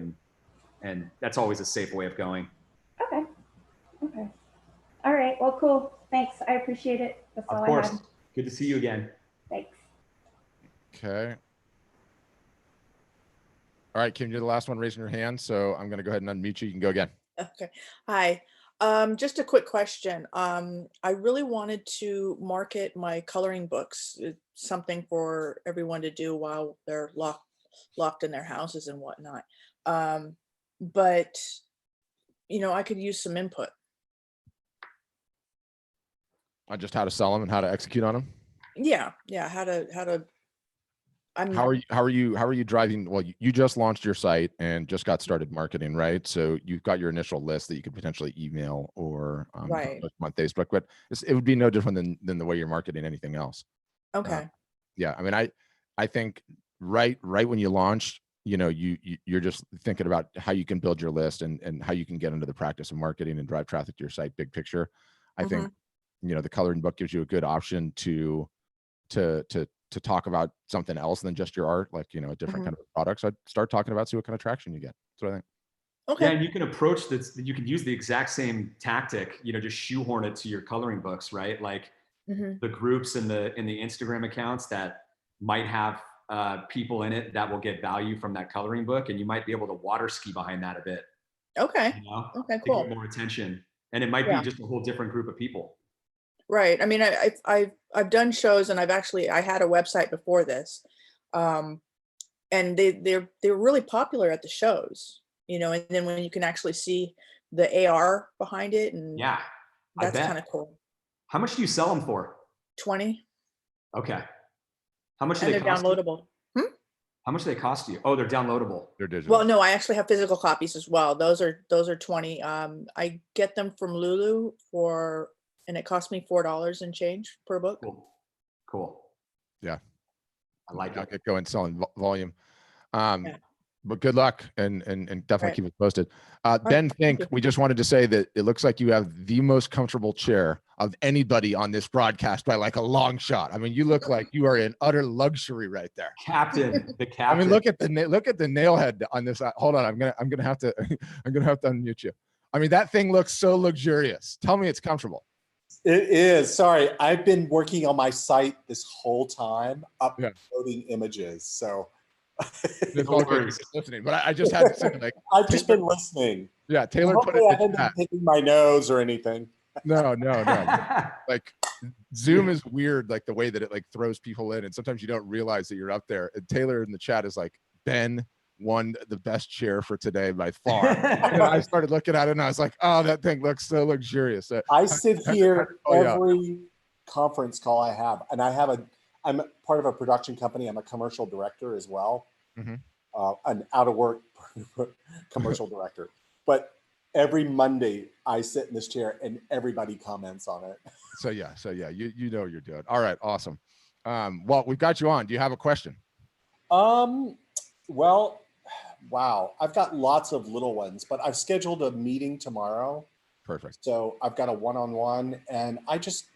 Speaker 2: and that's always a safe way of going.
Speaker 7: Okay. Okay. All right. Well, cool. Thanks. I appreciate it. That's all
Speaker 2: Of course.
Speaker 7: I had.
Speaker 2: Good to see you again.
Speaker 7: Thanks.
Speaker 1: Okay. All right, Kim, you're the last one raising your hand, so I'm going to go ahead and unmute you. You can go again.
Speaker 16: Okay. Hi. Just a quick question. I really wanted to market my coloring books. It's something for everyone to do while they're locked in their houses and whatnot. But I could use some input.
Speaker 1: On just how to sell them and how to execute on them.
Speaker 16: Yeah. How to.
Speaker 1: How are you driving? Well, you just launched your site and just got started marketing, right? So you've got your initial list that you could potentially email or
Speaker 16: right.
Speaker 1: post on Facebook, but it would be no different than the way you're marketing anything else.
Speaker 16: Okay.
Speaker 1: Yeah, I mean, I think right when you launch, you're just thinking about how you can build your list and how you can get into the practice of marketing and drive traffic to your site. Big picture, I think the coloring book gives you a good option to talk about something else than just your art, like a different kind of product. So I'd start talking about, see what kind of traction you get. That's what I think.
Speaker 16: Okay.
Speaker 2: Yeah, and you can approach this. You can use the exact same tactic. Just shoehorn it to your coloring books, right? Like the groups in the Instagram accounts that might have people in it that will get value from that coloring book, and you might be able to water ski behind that a bit.
Speaker 16: Okay. Okay. Cool.
Speaker 2: To get more attention, and it might be just a whole different group of people. Right.
Speaker 16: I mean, I've done shows, and I had a website before this, and they're really popular at the shows, and then when you can actually see the AR behind it, and
Speaker 2: yeah,
Speaker 16: that's kind of cool.
Speaker 2: How much do you sell them for?
Speaker 16: 20.
Speaker 2: Okay. How much?
Speaker 16: And they're downloadable.
Speaker 2: How much do they cost you? Oh, they're downloadable.
Speaker 1: They're digital.
Speaker 16: Well, no, I actually have physical copies as well. Those are 20. I get them from Lulu and it cost me $4 and change per book.
Speaker 2: Cool.
Speaker 1: Yeah.
Speaker 2: I like it.
Speaker 1: I'll get going selling volume. But good luck and definitely keep it posted. Ben Fink, we just wanted to say that it looks like you have the most comfortable chair of anybody on this broadcast by like a long shot. I mean, you look like you are in utter luxury right there.
Speaker 2: The captain.
Speaker 1: I mean, look at the nail head on this. Hold on, I'm gonna have to unmute you. I mean, that thing looks so luxurious. Tell me it's comfortable.
Speaker 8: It is. Sorry, I've been working on my site this whole time, uploading images. So
Speaker 1: it's all good listening, but I just had to say, like,
Speaker 8: I've just been listening.
Speaker 1: Yeah, Taylor put
Speaker 8: Hopefully
Speaker 1: it.
Speaker 8: I haven't been picking my nose or anything.
Speaker 1: No. Like Zoom is weird, like the way that it like throws people in, and sometimes you don't realize that you're up there. And Taylor in the chat is like, Ben won the best chair for today by far. And I started looking at it and I was like, oh, that thing looks so luxurious.
Speaker 8: I sit here every conference call I have, and I'm part of a production company. I'm a commercial director as well, an out of work commercial director. But every Monday I sit in this chair and everybody comments on it.
Speaker 1: So yeah, you know what you're doing. All right, awesome. Well, we've got you on. Do you have a question?
Speaker 8: Well, wow. I've got lots of little ones, but I've scheduled a meeting tomorrow.
Speaker 1: Perfect.
Speaker 8: So I've got a one-on-one, and I'm just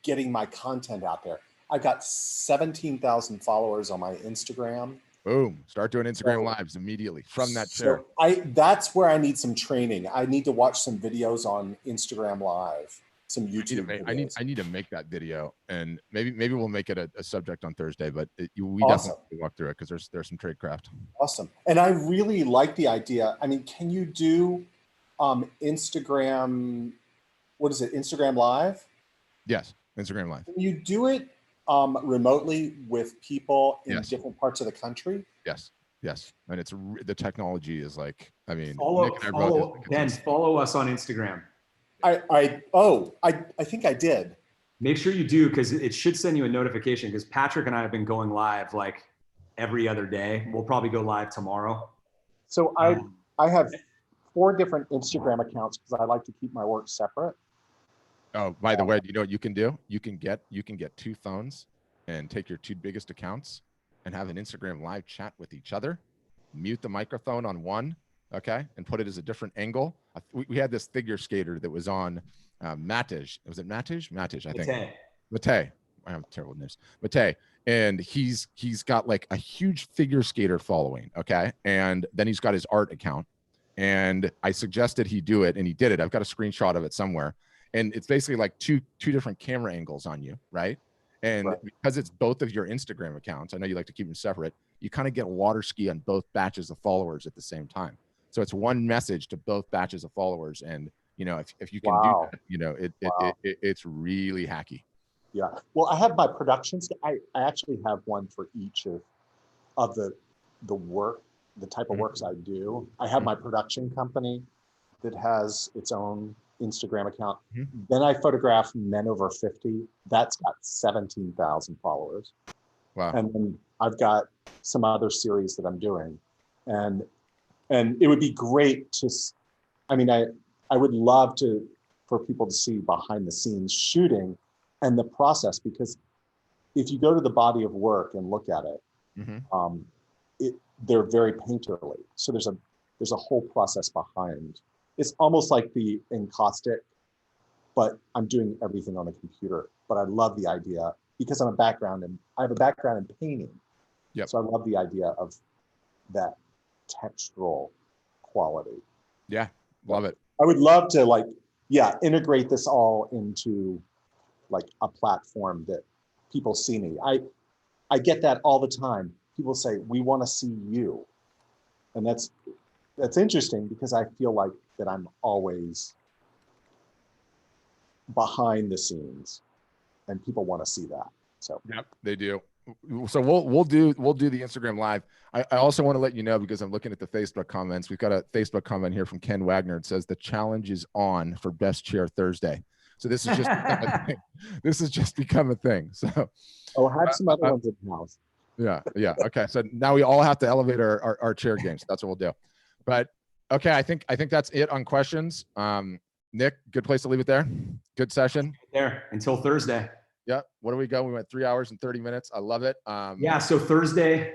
Speaker 8: getting my content out there. I've got 17,000 followers on my Instagram.
Speaker 1: Boom. Start doing Instagram lives immediately from that chair.
Speaker 8: That's where I need some training. I need to watch some videos on Instagram Live, some YouTube videos.
Speaker 1: I need to make that video, and maybe we'll make it a subject on Thursday, but we
Speaker 8: Awesome.
Speaker 1: definitely walk through it because there's some tradecraft.
Speaker 8: Awesome. And I really like the idea. I mean, can you do Instagram, what is it, Instagram Live?
Speaker 1: Yes, Instagram Live.
Speaker 8: Can you do it remotely with people in different parts of the country?
Speaker 1: Yes. And it's the technology is like, I mean,
Speaker 2: follow us on Instagram.
Speaker 8: I think I did.
Speaker 2: Make sure you do, because it should send you a notification, because Patrick and I have been going live like every other day. We'll probably go live tomorrow.
Speaker 8: So I have 4 different Instagram accounts because I like to keep my work separate.
Speaker 1: Oh, by the way, you know what you can do? You can get 2 phones and take your 2 biggest accounts and have an Instagram live chat with each other. Mute the microphone on one, okay, and put it as a different angle. We had this figure skater that was on Matej. Was it Matej? Matej, I think. Matej. I have terrible names. Matej. And he's got like a huge figure skater following, okay? And then he's got his art account. And I suggested he do it, and he did it. I've got a screenshot of it somewhere. And it's basically like two different camera angles on you, right? And because it's both of your Instagram accounts, I know you like to keep them separate, you kind of get water ski on both batches of followers at the same time. So it's one message to both batches of followers. And, you know, if you can do that, you know, it's really hacky.
Speaker 8: Yeah. Well, I have my productions. I actually have one for each of the work, the type of works I do. I have my production company that has its own Instagram account. Then I photograph men over 50. That's got 17,000 followers.
Speaker 1: Wow.
Speaker 8: And then I've got some other series that I'm doing. And it would be great to, I mean, I would love for people to see behind the scenes shooting and the process, because if you go to the body of work and look at it, they're very painterly. So there's a whole process behind. It's almost like the encaustic, but I'm doing everything on the computer. But I love the idea because I have a background in painting.
Speaker 1: Yep.
Speaker 8: So I love the idea of that textural quality.
Speaker 1: Yeah, love it.
Speaker 8: I would love to integrate this all into like a platform that people see me. I get that all the time. People say, we want to see you. And that's interesting because I feel like that I'm always behind the scenes and people want to see that. So
Speaker 1: yep, they do. So we'll do the Instagram live. I also want to let you know, because I'm looking at the Facebook comments. We've got a Facebook comment here from Ken Wagner. It says the challenge is on for Best Chair Thursday. So this is just become a thing. This has just become a thing. So
Speaker 8: I have some other ones in the house.
Speaker 1: Yeah. Okay. So now we all have to elevate our chair games. That's what we'll do. But okay, I think that's it on questions. Nick, good place to leave it there. Good session.
Speaker 2: There until Thursday.
Speaker 1: Yeah. What do we go? We went 3 hours and 30 minutes. I love it.
Speaker 2: Yeah. So Thursday,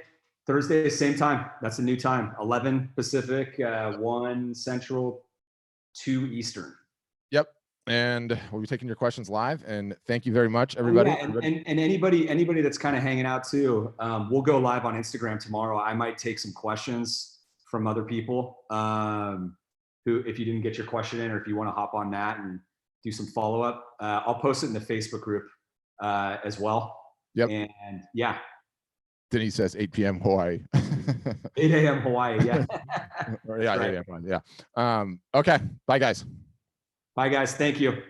Speaker 2: same time. That's a new time. 11 Pacific, 1 Central, 2 Eastern.
Speaker 1: Yep. And we'll be taking your questions live. And thank you very much, everybody.
Speaker 2: And anybody that's kind of hanging out too, we'll go live on Instagram tomorrow. I might take some questions from other people who, if you didn't get your question in, or if you want to hop on that and do some follow-up, I'll post it in the Facebook group as well.
Speaker 1: Yep.
Speaker 2: And yeah.
Speaker 1: Denise says 8 p.m. Hawaii.
Speaker 2: 8 a.m. Hawaii. Yeah.
Speaker 1: Yeah. 8 a.m. Yeah. Okay. Bye, guys.
Speaker 2: Bye, guys. Thank you.